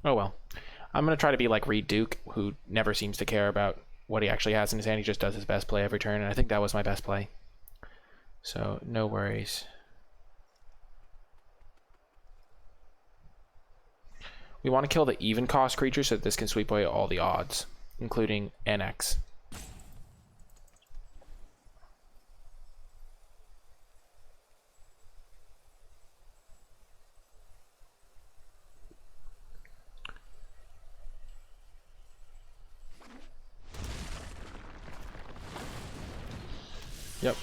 Oh well. I'm going to try to be like Reed Duke, who never seems to care about what he actually has in his hand. He just does his best play every turn, and I think that was my best play. So, no worries. We want to kill the even cost creature so that this can sweep away all the odds, including NX. Yep.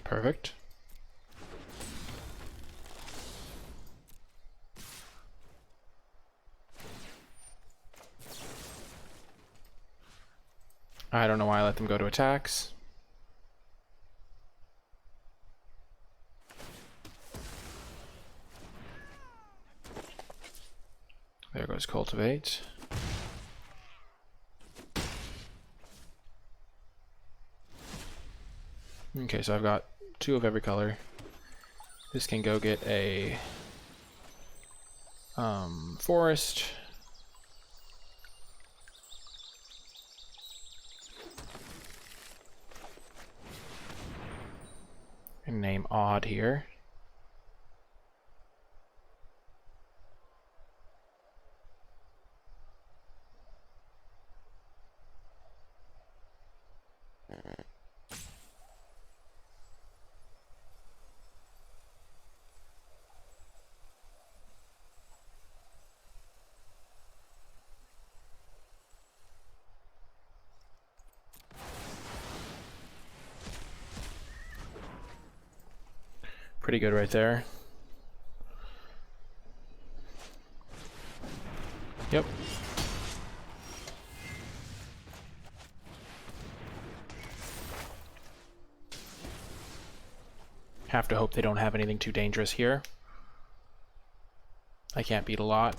Perfect. I don't know why I let them go to attacks. There goes Cultivate. Okay, so I've got 2 of every color. This can go get a forest. And name Odd here. Pretty good right there. Yep. Have to hope they don't have anything too dangerous here. I can't beat a lot.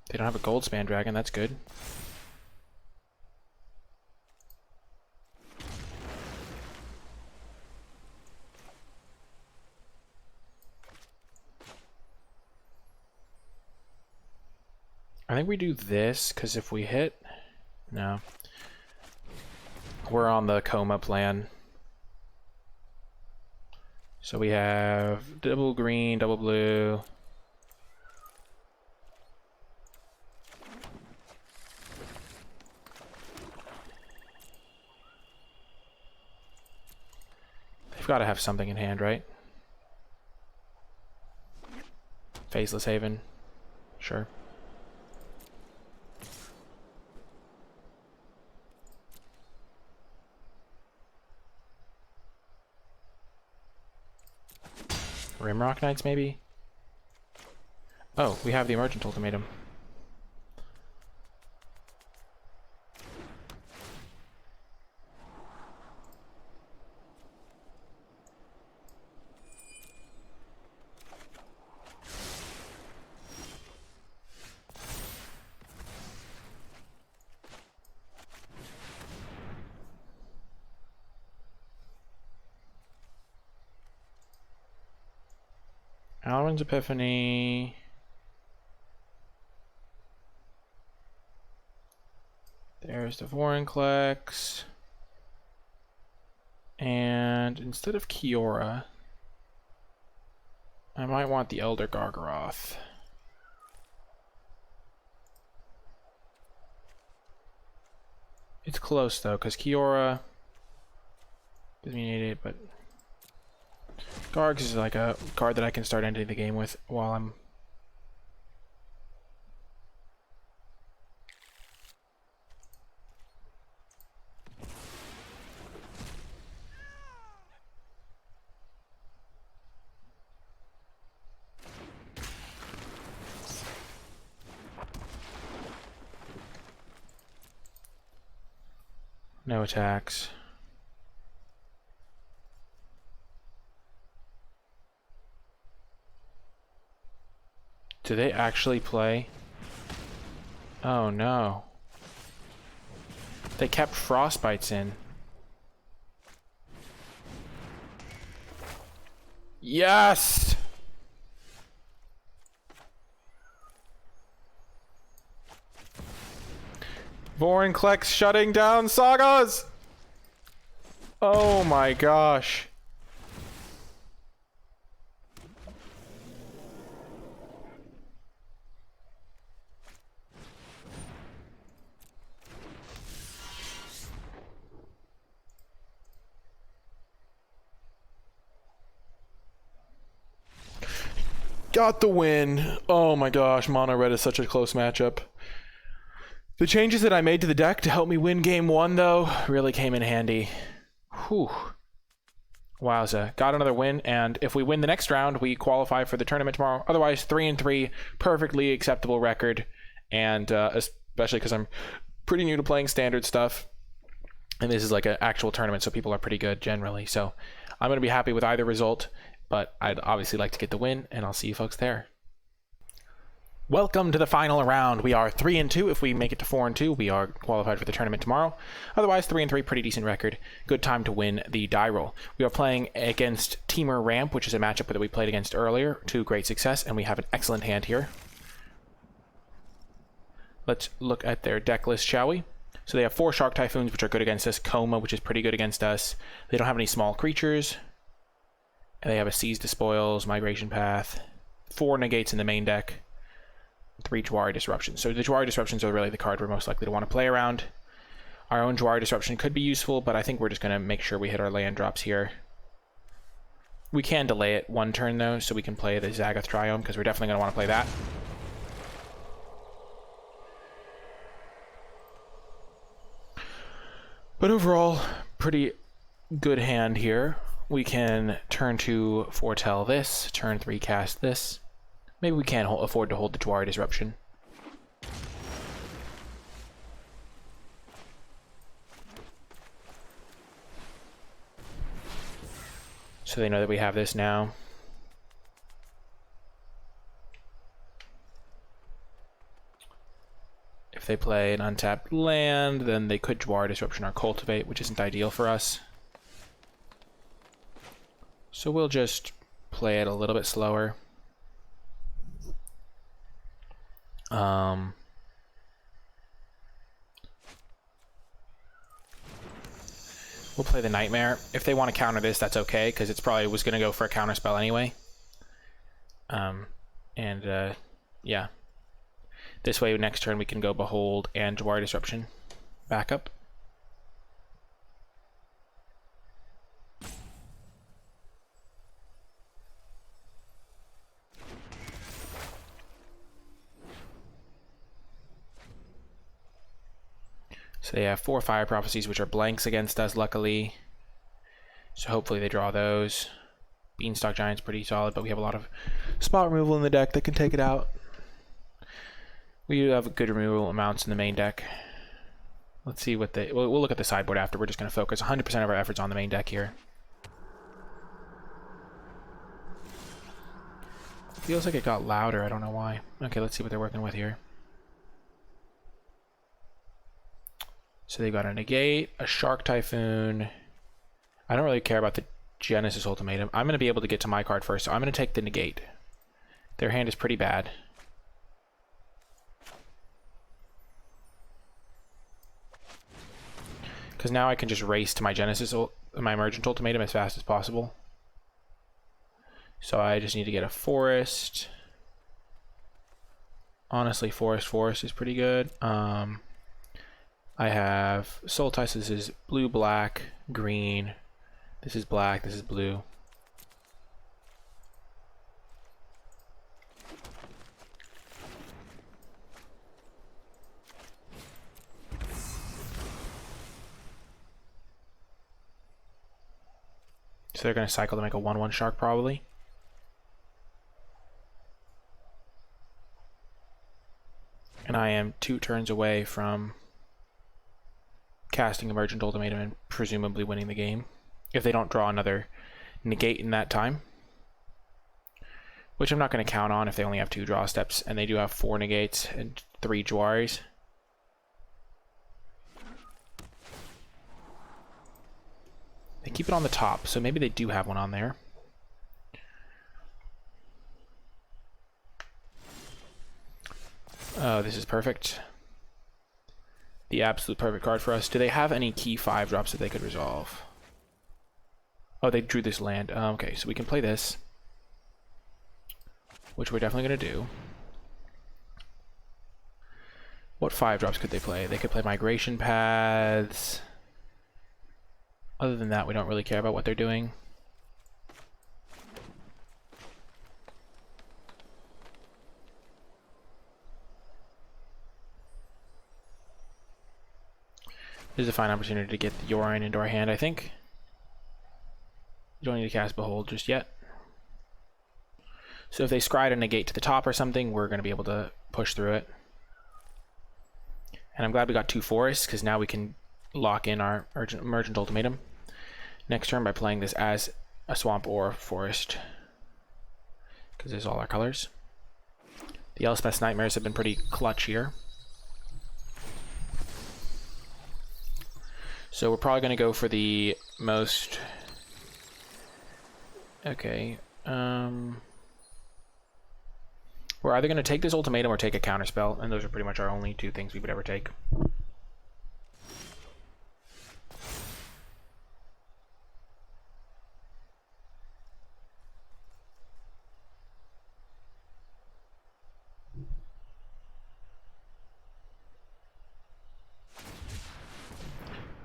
They don't have a gold span dragon, that's good. I think we do this, because if we hit... No. We're on the coma plan. So we have double green, double blue. They've got to have something in hand, right? Faceless Haven. Sure. Rimrock Knights, maybe? Oh, we have the Emergent Ultimatum. Alwyn's Epiphany. There's the Vorinclex. And instead of Kiora, I might want the Elder Gargaroth. It's close though, because Kiora gives me an 8/8, but Gargs is like a card that I can start ending the game with while I'm... No attacks. Do they actually play? Oh no. They kept Frostbites in. Yes! Vorinclex shutting down sagas! Oh my gosh. Got the win. Oh my gosh, Mono Red is such a close matchup. The changes that I made to the deck to help me win game one, though, really came in handy. Whew. Wowza. Got another win, and if we win the next round, we qualify for the tournament tomorrow. Otherwise, 3-3, perfectly acceptable record, and especially because I'm pretty new to playing standard stuff, and this is like an actual tournament, so people are pretty good generally. So I'm going to be happy with either result, but I'd obviously like to get the win, and I'll see you folks there. Welcome to the final round. We are 3-2. If we make it to 4-2, we are qualified for the tournament tomorrow. Otherwise, 3-3, pretty decent record. Good time to win the die roll. We are playing against Teamer Ramp, which is a matchup that we played against earlier to great success, and we have an excellent hand here. Let's look at their deck list, shall we? So they have 4 Shark Typhoons, which are good against us. Coma, which is pretty good against us. They don't have any small creatures. And they have a Seize Despoils, Migration Path, 4 Negates in the main deck. 3 Jwari Disruptions. So the Jwari Disruptions are really the card we're most likely to want to play around. Our own Jwari Disruption could be useful, but I think we're just going to make sure we hit our land drops here. We can delay it 1 turn, though, so we can play the Zagath Triome, because we're definitely going to want to play that. But overall, pretty good hand here. We can turn 2 foretell this, turn 3 cast this. Maybe we can't afford to hold the Jwari Disruption. So they know that we have this now. If they play an untapped land, then they could Jwari Disruption or Cultivate, which isn't ideal for us. So we'll just play it a little bit slower. We'll play the Nightmare. If they want to counter this, that's okay, because it's probably was going to go for a counter spell anyway. Yeah. This way, next turn, we can go Behold and Jwari Disruption. Backup. So they have 4 Fire Prophecies, which are blanks against us, luckily. So hopefully they draw those. Beanstalk Giant's pretty solid, but we have a lot of spot removal in the deck that can take it out. We do have good removal amounts in the main deck. Let's see what they... We'll look at the sideboard after. We're just going to focus 100% of our efforts on the main deck here. Feels like it got louder. I don't know why. Okay, let's see what they're working with here. So they got a Negate, a Shark Typhoon. I don't really care about the Genesis Ultimatum. I'm going to be able to get to my card first, so I'm going to take the Negate. Their hand is pretty bad. Because now I can just race to my my Emergent Ultimatum as fast as possible. So I just need to get a Forest. Honestly, Forest is pretty good. I have Sultai, so this is blue, black, green. This is black, this is blue. So they're going to cycle to make a 1/1 shark, probably. And I am 2 turns away from casting Emergent Ultimatum and presumably winning the game. If they don't draw another Negate in that time. Which I'm not going to count on if they only have 2 draw steps. And they do have 4 Negates and 3 Jwaris. They keep it on the top, so maybe they do have one on there. Oh, this is perfect. The absolute perfect card for us. Do they have any key 5 drops that they could resolve? Oh, they drew this land. Okay, so we can play this. Which we're definitely going to do. What 5 drops could they play? They could play Migration Paths. Other than that, we don't really care about what they're doing. This is a fine opportunity to get the Yorion into our hand, I think. You don't need to cast Behold just yet. So if they scryed a Negate to the top or something, we're going to be able to push through it. And I'm glad we got 2 forests, because now we can lock in our Emergent Ultimatum next turn by playing this as a swamp or forest, because there's all our colors. The Elspeth's Nightmares have been pretty clutch here. So we're probably going to go for the most... Okay. We're either going to take this ultimatum or take a counterspell, and those are pretty much our only 2 things we would ever take.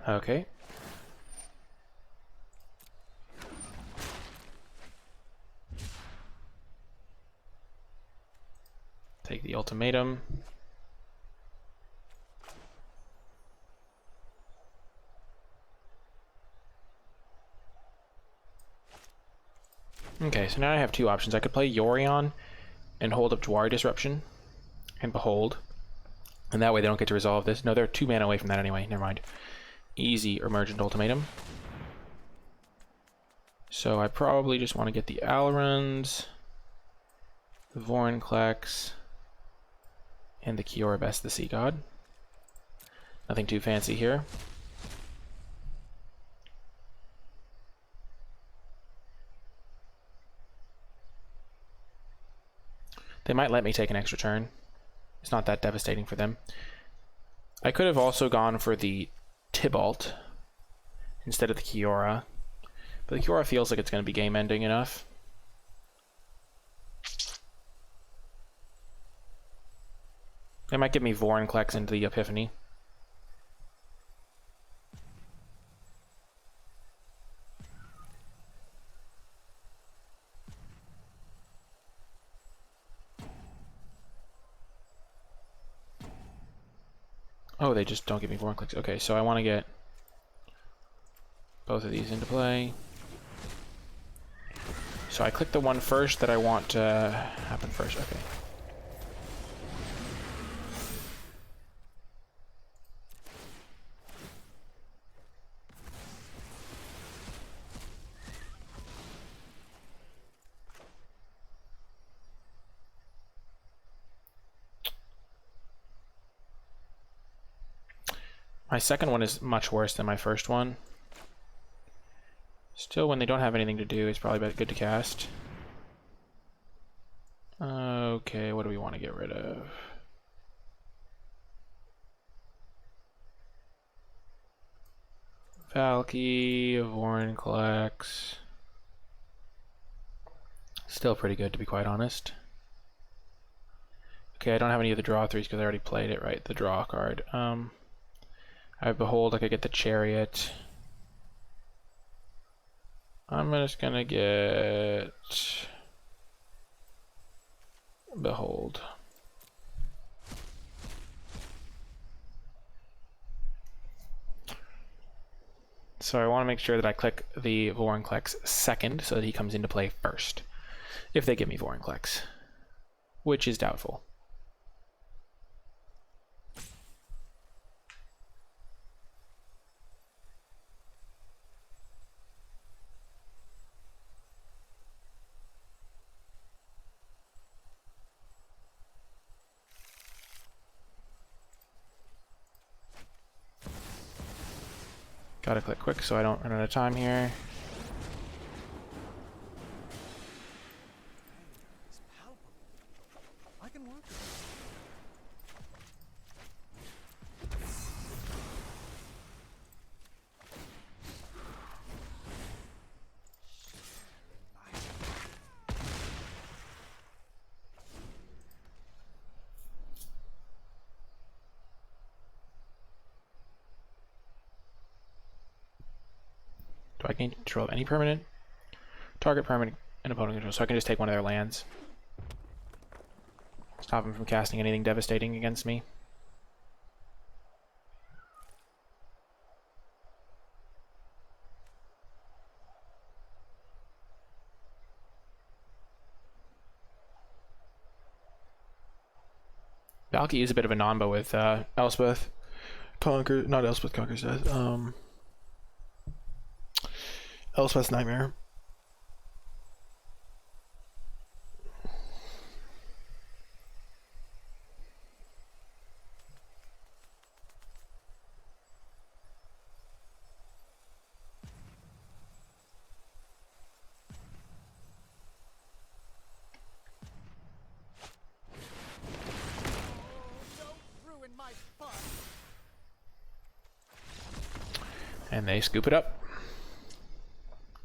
Okay. Take the ultimatum. Okay, so now I have two options. I could play Yorion and hold up Dwari Disruption and Behold. And that way they don't get to resolve this. No, they're 2 mana away from that anyway. Never mind. Easy Emergent Ultimatum. So I probably just want to get the Alrunds, the Vorinclex, and the Kiora Best the Sea God. Nothing too fancy here. They might let me take an extra turn. It's not that devastating for them. I could have also gone for the Tibalt instead of the Kiora. But the Kiora feels like it's going to be game-ending enough. They might give me Vorinclex into the Epiphany. Oh, they just don't give me Vorinclex. Okay, so I want to get both of these into play. So I click the one first that I want to happen first. Okay. My second one is much worse than my first one. Still, when they don't have anything to do, it's probably good to cast. Okay, what do we want to get rid of? Valky, Vorinclex. Still pretty good, to be quite honest. Okay, I don't have any of the draw threes because I already played it, right? The draw card. I have Behold, I could get the Chariot. I'm just gonna get Behold. So I want to make sure that I click the Vorinclex second so that he comes into play first. If they give me Vorinclex, which is doubtful. Gotta click quick so I don't run out of time here. It's palpable. I can work with Do I gain control of any permanent? Target permanent and opponent control, so I can just take one of their lands. Stop him from casting anything devastating against me. Valky is a bit of a nombo with Elspeth. Not Elspeth Conquers Death. Elspeth's Nightmare. And they scoop it up.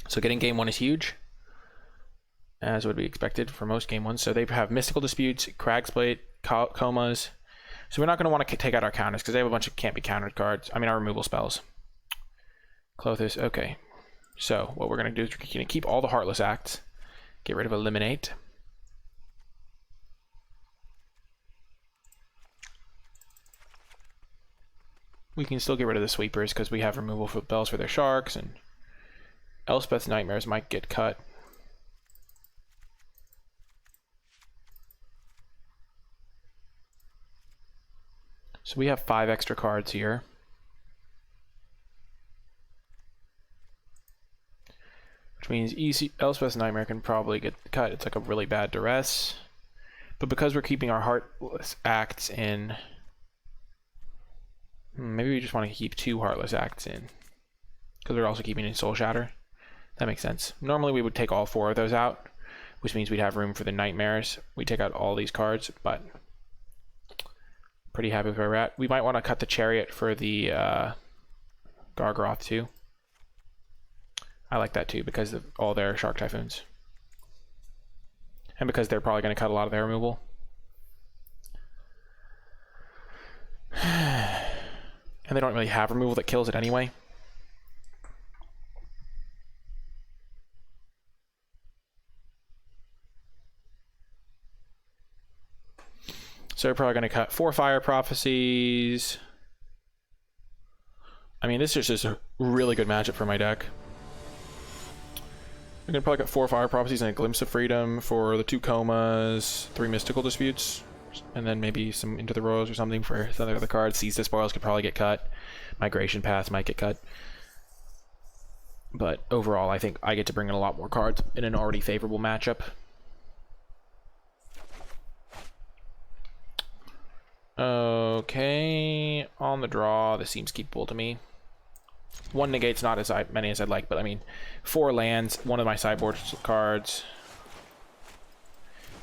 So getting game one is huge, as would be expected for most game ones. So they have Mystical Disputes, Cragsplate, Comas. So we're not going to want to take out our counters because they have a bunch of can't be countered cards. I mean, our removal spells. Clothis, okay. So what we're going to do is we're going to keep all the Heartless Acts, get rid of Eliminate. We can still get rid of the Sweepers because we have removal spells for their Sharks, and Elspeth's Nightmares might get cut. So we have 5 extra cards here. Which means Elspeth's Nightmare can probably get cut. It's like a really bad duress. But because we're keeping our Heartless Acts in... maybe we just want to keep 2 Heartless Acts in. Because we're also keeping in Soul Shatter. That makes sense. Normally we would take all 4 of those out, which means we'd have room for the Nightmares. We take out all these cards, but... pretty happy with where we're at. We might want to cut the Chariot for the Gargaroth too. I like that too because of all their Shark Typhoons. And because they're probably going to cut a lot of their removal. And they don't really have removal that kills it anyway. So we're probably going to cut 4 Fire Prophecies. I mean, this is just a really good matchup for my deck. We're going to probably cut 4 Fire Prophecies and a Glimpse of Freedom for the 2 Comas, 3 Mystical Disputes, and then maybe some Into the Royals or something for some other cards. Seize the Spoils could probably get cut. Migration Paths might get cut. But overall, I think I get to bring in a lot more cards in an already favorable matchup. Okay, on the draw, this seems keepable to me. 1 negate's not as many as I'd like, but I mean, 4 lands, 1 of my sideboard cards,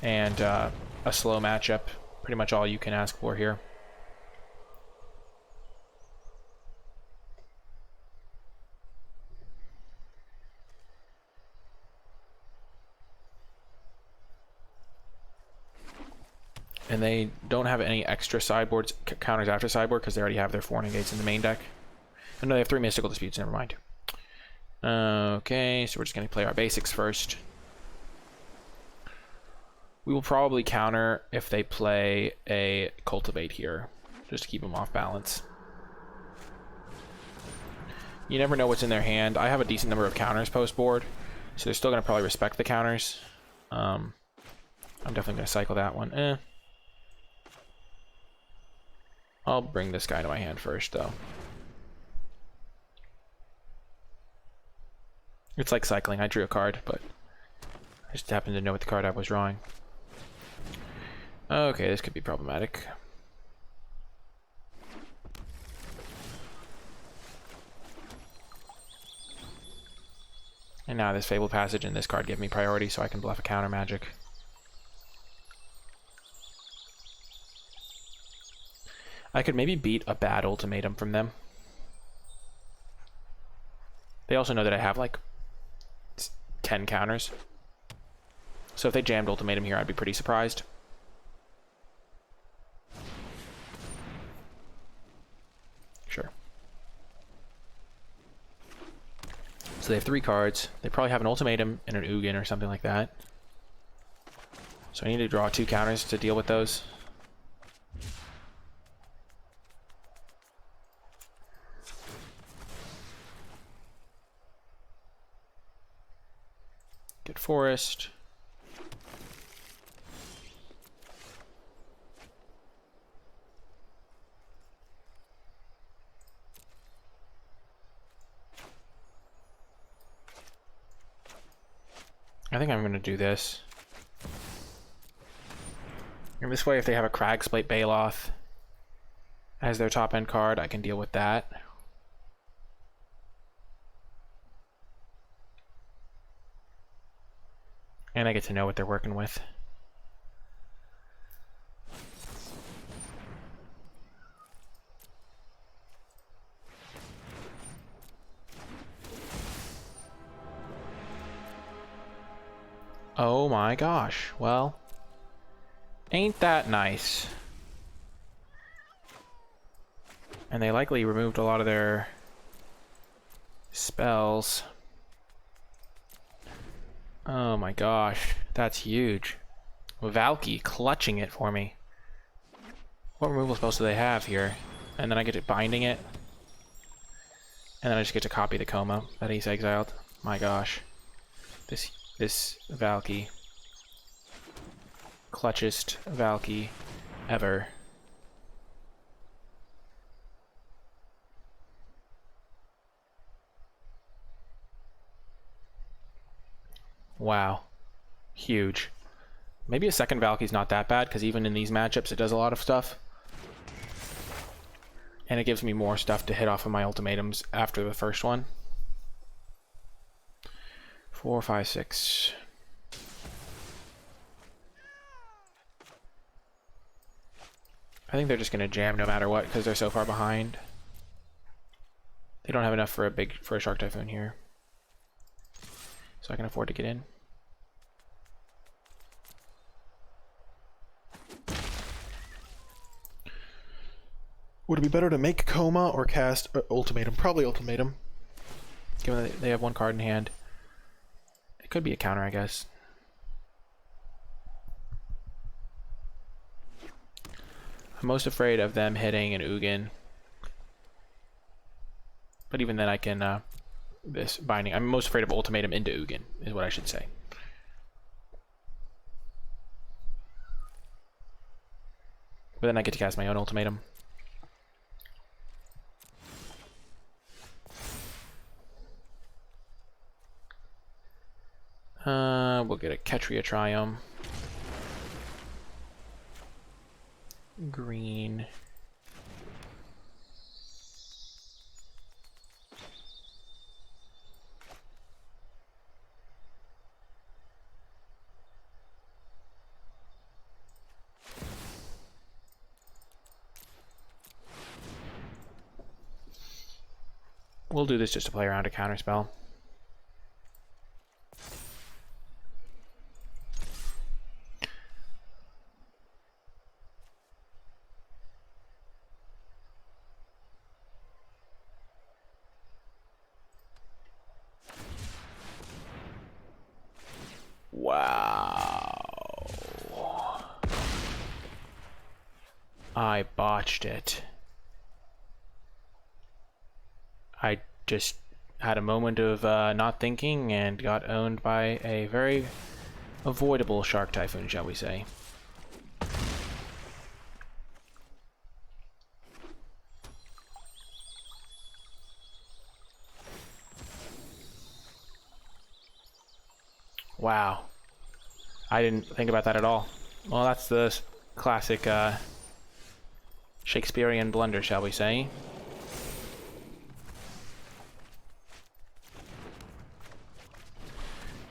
and a slow matchup. Pretty much all you can ask for here. And they don't have any extra sideboards counters after sideboard because they already have their 4 negates in the main deck. Oh, no, they have 3 Mystical Disputes, never mind. Okay, so we're just going to play our basics first. We will probably counter if they play a Cultivate here, just to keep them off balance. You never know what's in their hand. I have a decent number of counters post-board, so they're still going to probably respect the counters. I'm definitely going to cycle that one. I'll bring this guy to my hand first, though. It's like cycling. I drew a card, but I just happened to know what the card I was drawing. Okay, this could be problematic. And now this Fabled Passage and this card give me priority so I can bluff a counter magic. I could maybe beat a bad ultimatum from them. They also know that I have like 10 counters. So if they jammed ultimatum here, I'd be pretty surprised. Sure. So they have 3 cards. They probably have an ultimatum and an Ugin or something like that. So I need to draw 2 counters to deal with those. Get Forest. I think I'm going to do this. And this way, if they have a Cragsplate Baloth as their top end card, I can deal with that. And I get to know what they're working with. Oh my gosh. Well, ain't that nice. And they likely removed a lot of their spells. Oh my gosh, that's huge. Valky clutching it for me. What removal spells do they have here? And then I get to binding it. And then I just get to copy the Coma that he's exiled. My gosh. This Valky. Clutchest Valky ever. Wow. Huge. Maybe a second Valky's not that bad, because even in these matchups it does a lot of stuff. And it gives me more stuff to hit off of my ultimatums after the first one. 4, 5, 6. I think they're just going to jam no matter what, because they're so far behind. They don't have enough for a Shark Typhoon here. So I can afford to get in. Would it be better to make Coma or cast Ultimatum? Probably Ultimatum, given that they have one card in hand. It could be a counter, I guess. I'm most afraid of them hitting an Ugin. But even then I can, this binding. I'm most afraid of Ultimatum into Ugin, is what I should say. But then I get to cast my own Ultimatum. We'll get a Ketria Triome. Green. We'll do this just to play around a counterspell. Wow. I botched it. I just had a moment of not thinking and got owned by a very avoidable Shark Typhoon, shall we say. Wow. I didn't think about that at all. Well, that's the classic Shakespearean blunder, shall we say.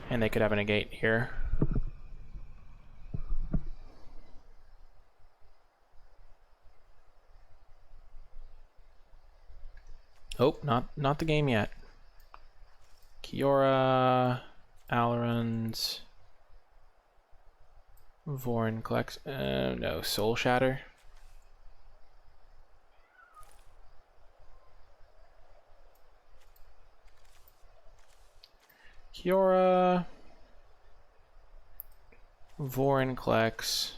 And they could have a negate here. Oh, not the game yet. Kiora, Alrons, Vorin collects. No, Soul Shatter. Kiora, Vorin collects,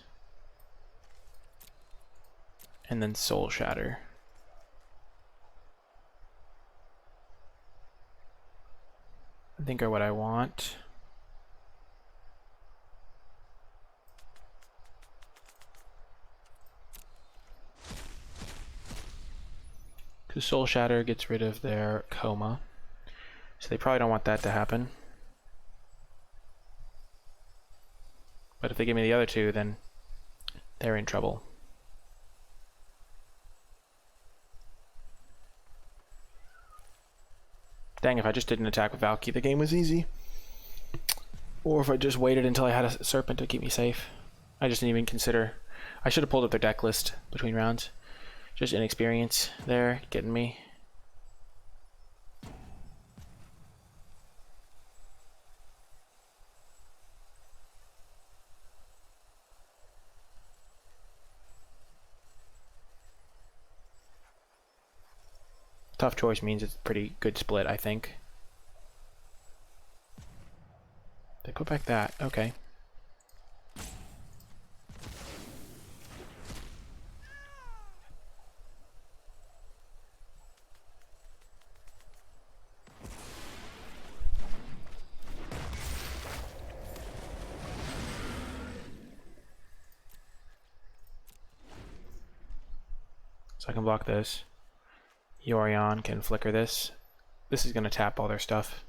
and then Soul Shatter. I think are what I want. Because Soul Shatter gets rid of their Coma. So they probably don't want that to happen. But if they give me the other two, then they're in trouble. Dang, if I just didn't attack with Valky, the game was easy. Or if I just waited until I had a Serpent to keep me safe. I just didn't even consider. I should have pulled up their deck list between rounds. Just inexperience there, getting me. Tough choice means it's a pretty good split, I think. They go back that, okay. So I can block this. Yorion can flicker this. This is going to tap all their stuff.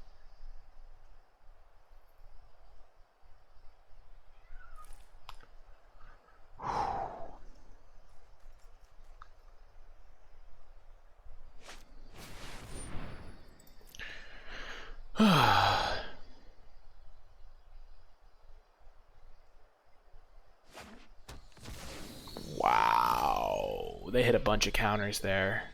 Wow. They hit a bunch of counters there.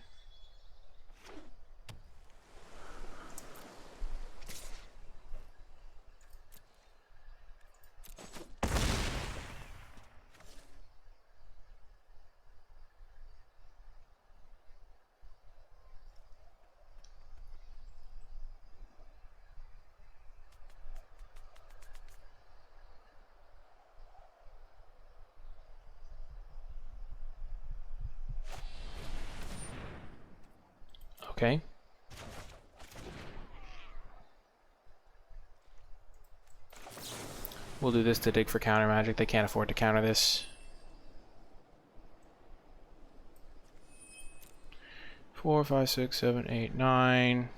Okay. We'll do this to dig for counter magic. They can't afford to counter this. 4, 5, 6, 7, 8, 9.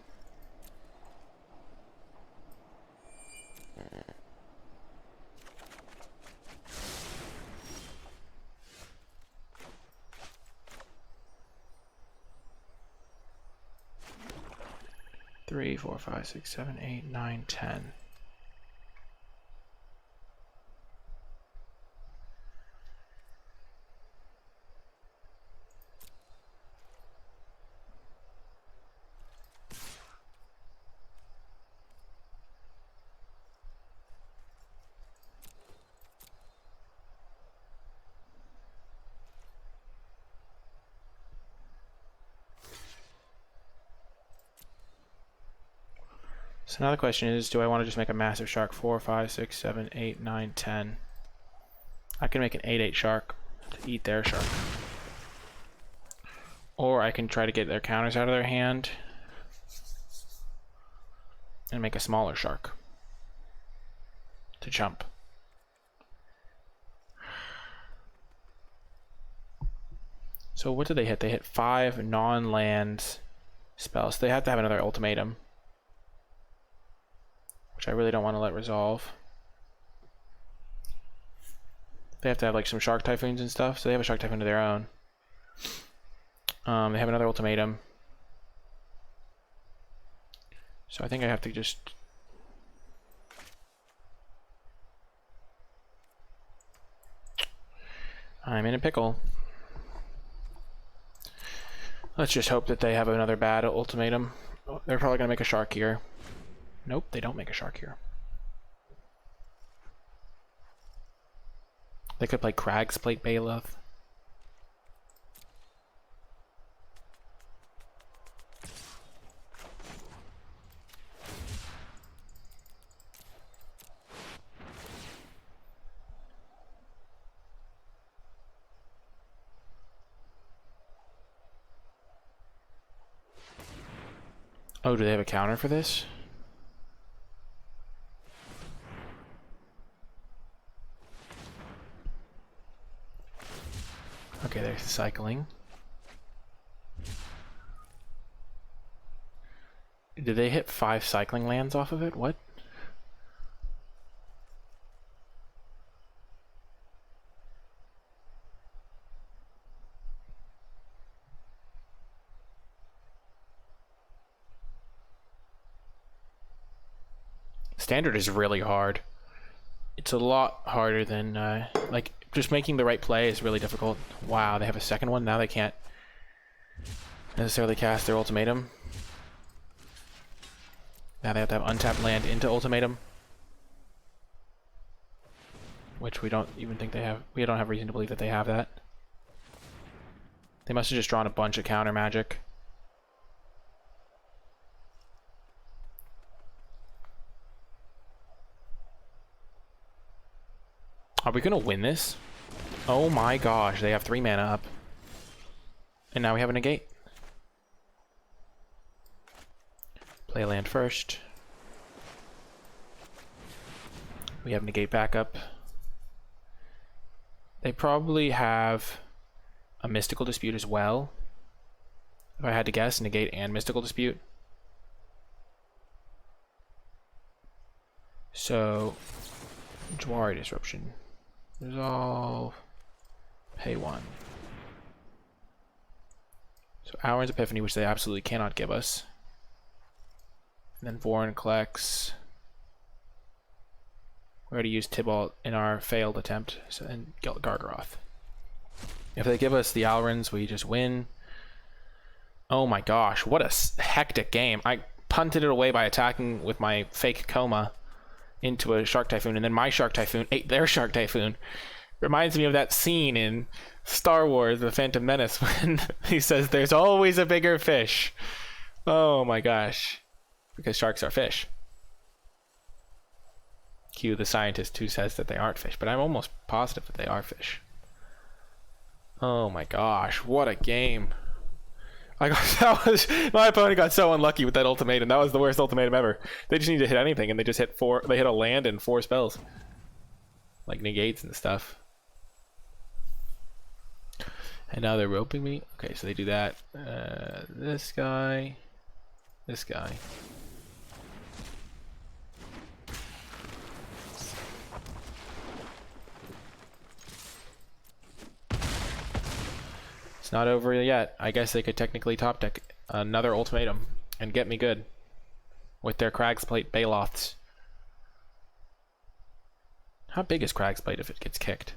Three, 4, 5, 6, 7, 8, 9, 10. So now the question is, do I want to just make a massive shark? 4, 5, 6, 7, 8, 9, 10. I can make an 8/8 shark to eat their shark. Or I can try to get their counters out of their hand and make a smaller shark to jump. So what did they hit? They hit 5 non-land spells. So they have to have another ultimatum, which I really don't want to let resolve. They have to have like some Shark Typhoons and stuff, so they have a Shark Typhoon of their own. They have another ultimatum. So I think I have to just... I'm in a pickle. Let's just hope that they have another bad ultimatum. They're probably going to make a shark here. Nope, they don't make a shark here. They could play Crag's Plate Bailiff. Oh, do they have a counter for this? Okay, they're cycling. Did they hit 5 cycling lands off of it? What? Standard is really hard. It's a lot harder than, like, just making the right play is really difficult. Wow, they have a second one? Now they can't necessarily cast their ultimatum. Now they have to have untapped land into ultimatum, which we don't even think they have. We don't have reason to believe that they have that. They must have just drawn a bunch of counter magic. Are we gonna win this? Oh my gosh, they have 3 mana up. And now we have a negate. Play land first. We have negate backup. They probably have a mystical dispute as well. If I had to guess, negate and mystical dispute. So, Jwari Disruption. Resolve. Pay 1. So Auron's Epiphany, which they absolutely cannot give us. And then Vorin collects. We already used Tybalt in our failed attempt, so, and Gargaroth. If they give us the Alrons, we just win. Oh my gosh, what a hectic game. I punted it away by attacking with my fake coma into a Shark Typhoon, and then my Shark Typhoon ate their Shark Typhoon. Reminds me of that scene in Star Wars, The Phantom Menace, when he says there's always a bigger fish. Oh my gosh. Because sharks are fish. Cue the scientist who says that they aren't fish, but I'm almost positive that they are fish. Oh my gosh, what a game. My opponent got so unlucky with that ultimatum. That was the worst ultimatum ever. They just need to hit anything, and they just hit they hit a land and 4 spells. Like negates and stuff. And now they're roping me. Okay, so they do that. This guy. This guy. It's not over yet. I guess they could technically top deck another ultimatum and get me good with their Crag's Plate Baloths. How big is Crag's Plate if it gets kicked?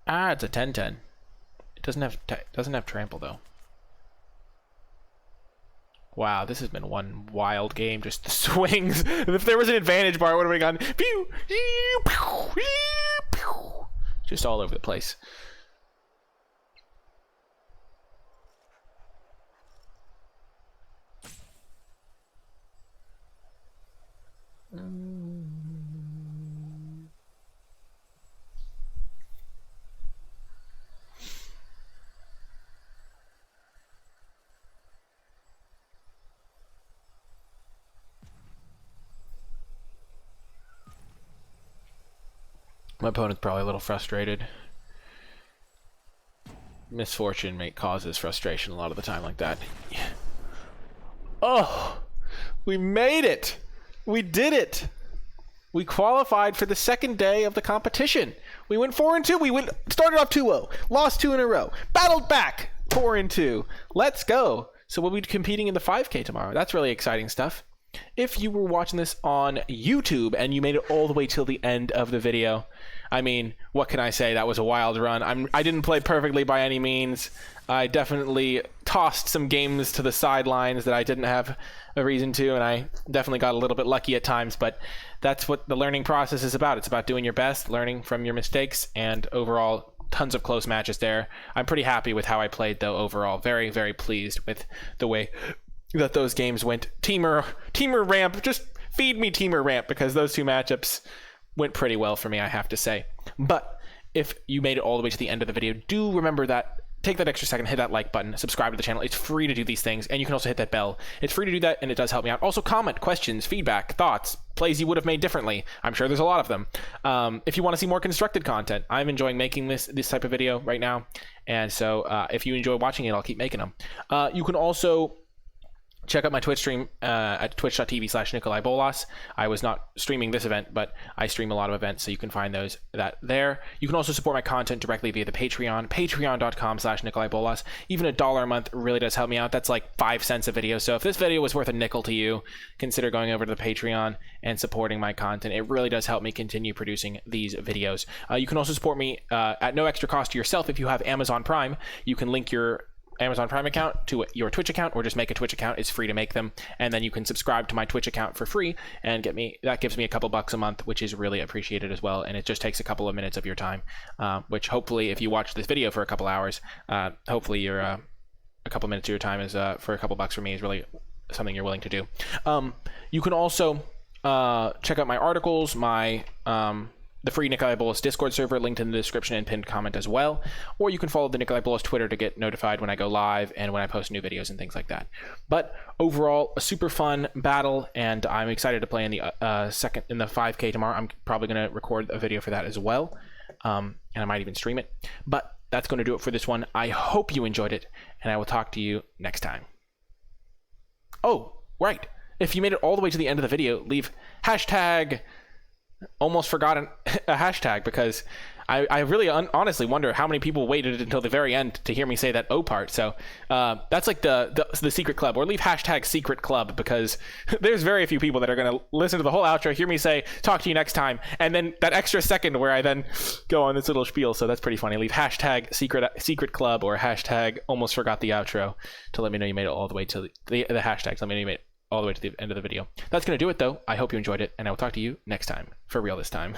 Ah, it's a 10-10. It doesn't have trample though. Wow, this has been one wild game. Just the swings. If there was an advantage bar, it would have gone pew, pew, pew, pew. Just all over the place. My opponent's probably a little frustrated. Misfortune causes frustration a lot of the time like that. Oh, we made it! We did it! We qualified for the second day of the competition. We went 4-2. We started off 2-0, lost 2 in a row, battled back 4-2. Let's go. So we'll be competing in the 5K tomorrow. That's really exciting stuff. If you were watching this on YouTube and you made it all the way till the end of the video, I mean, what can I say? That was a wild run. I didn't play perfectly by any means. I definitely tossed some games to the sidelines that I didn't have a reason to, and I definitely got a little bit lucky at times, but that's what the learning process is about. It's about doing your best, learning from your mistakes, and overall, tons of close matches there. I'm pretty happy with how I played, though, overall. Very, very pleased with the way that those games went. Teamer ramp, just feed me Teamer ramp, because those 2 matchups went pretty well for me, I have to say. But if you made it all the way to the end of the video, do remember that. Take that extra second, hit that like button, subscribe to the channel. It's free to do these things, and you can also hit that bell. It's free to do that, and it does help me out. Also, comment, questions, feedback, thoughts, plays you would have made differently. I'm sure there's a lot of them. If you want to see more constructed content, I'm enjoying making this type of video right now, and so if you enjoy watching it, I'll keep making them. You can also check out my Twitch stream at twitch.tv/NicolaiBolas. I was not streaming this event, but I stream a lot of events, so you can find that there. You can also support my content directly via the Patreon, patreon.com/NicolaiBolas. Even $1 a month really does help me out. That's like 5 cents a video. So if this video was worth a nickel to you, consider going over to the Patreon and supporting my content. It really does help me continue producing these videos. You can also support me at no extra cost to yourself. If you have Amazon Prime, you can link your Amazon Prime account to your Twitch account, or just make a Twitch account. It's free to make them, and then you can subscribe to my Twitch account for free and that gives me a couple bucks a month, which is really appreciated as well, and it just takes a couple of minutes of your time, which hopefully, if you watch this video for a couple hours, hopefully your a couple minutes of your time is for a couple bucks for me is really something you're willing to do. You can also check out my articles, the free NicolaiBolas Discord server, linked in the description and pinned comment as well. Or you can follow the NicolaiBolas Twitter to get notified when I go live and when I post new videos and things like that. But overall, a super fun battle, and I'm excited to play in the 5K tomorrow. I'm probably going to record a video for that as well, and I might even stream it. But that's going to do it for this one. I hope you enjoyed it, and I will talk to you next time. Oh, right. If you made it all the way to the end of the video, leave hashtag... Almost forgot a hashtag, because I really honestly wonder how many people waited until the very end to hear me say that O part. So that's like the secret club, or leave hashtag secret club, because there's very few people that are going to listen to the whole outro, hear me say talk to you next time, and then that extra second where I then go on this little spiel. So that's pretty funny. Leave hashtag secret club or hashtag almost forgot the outro to let me know you made it all the way to the hashtags. Let me know you made it all the way to the end of the video. That's going to do it, though. I hope you enjoyed it, and I will talk to you next time. For real this time.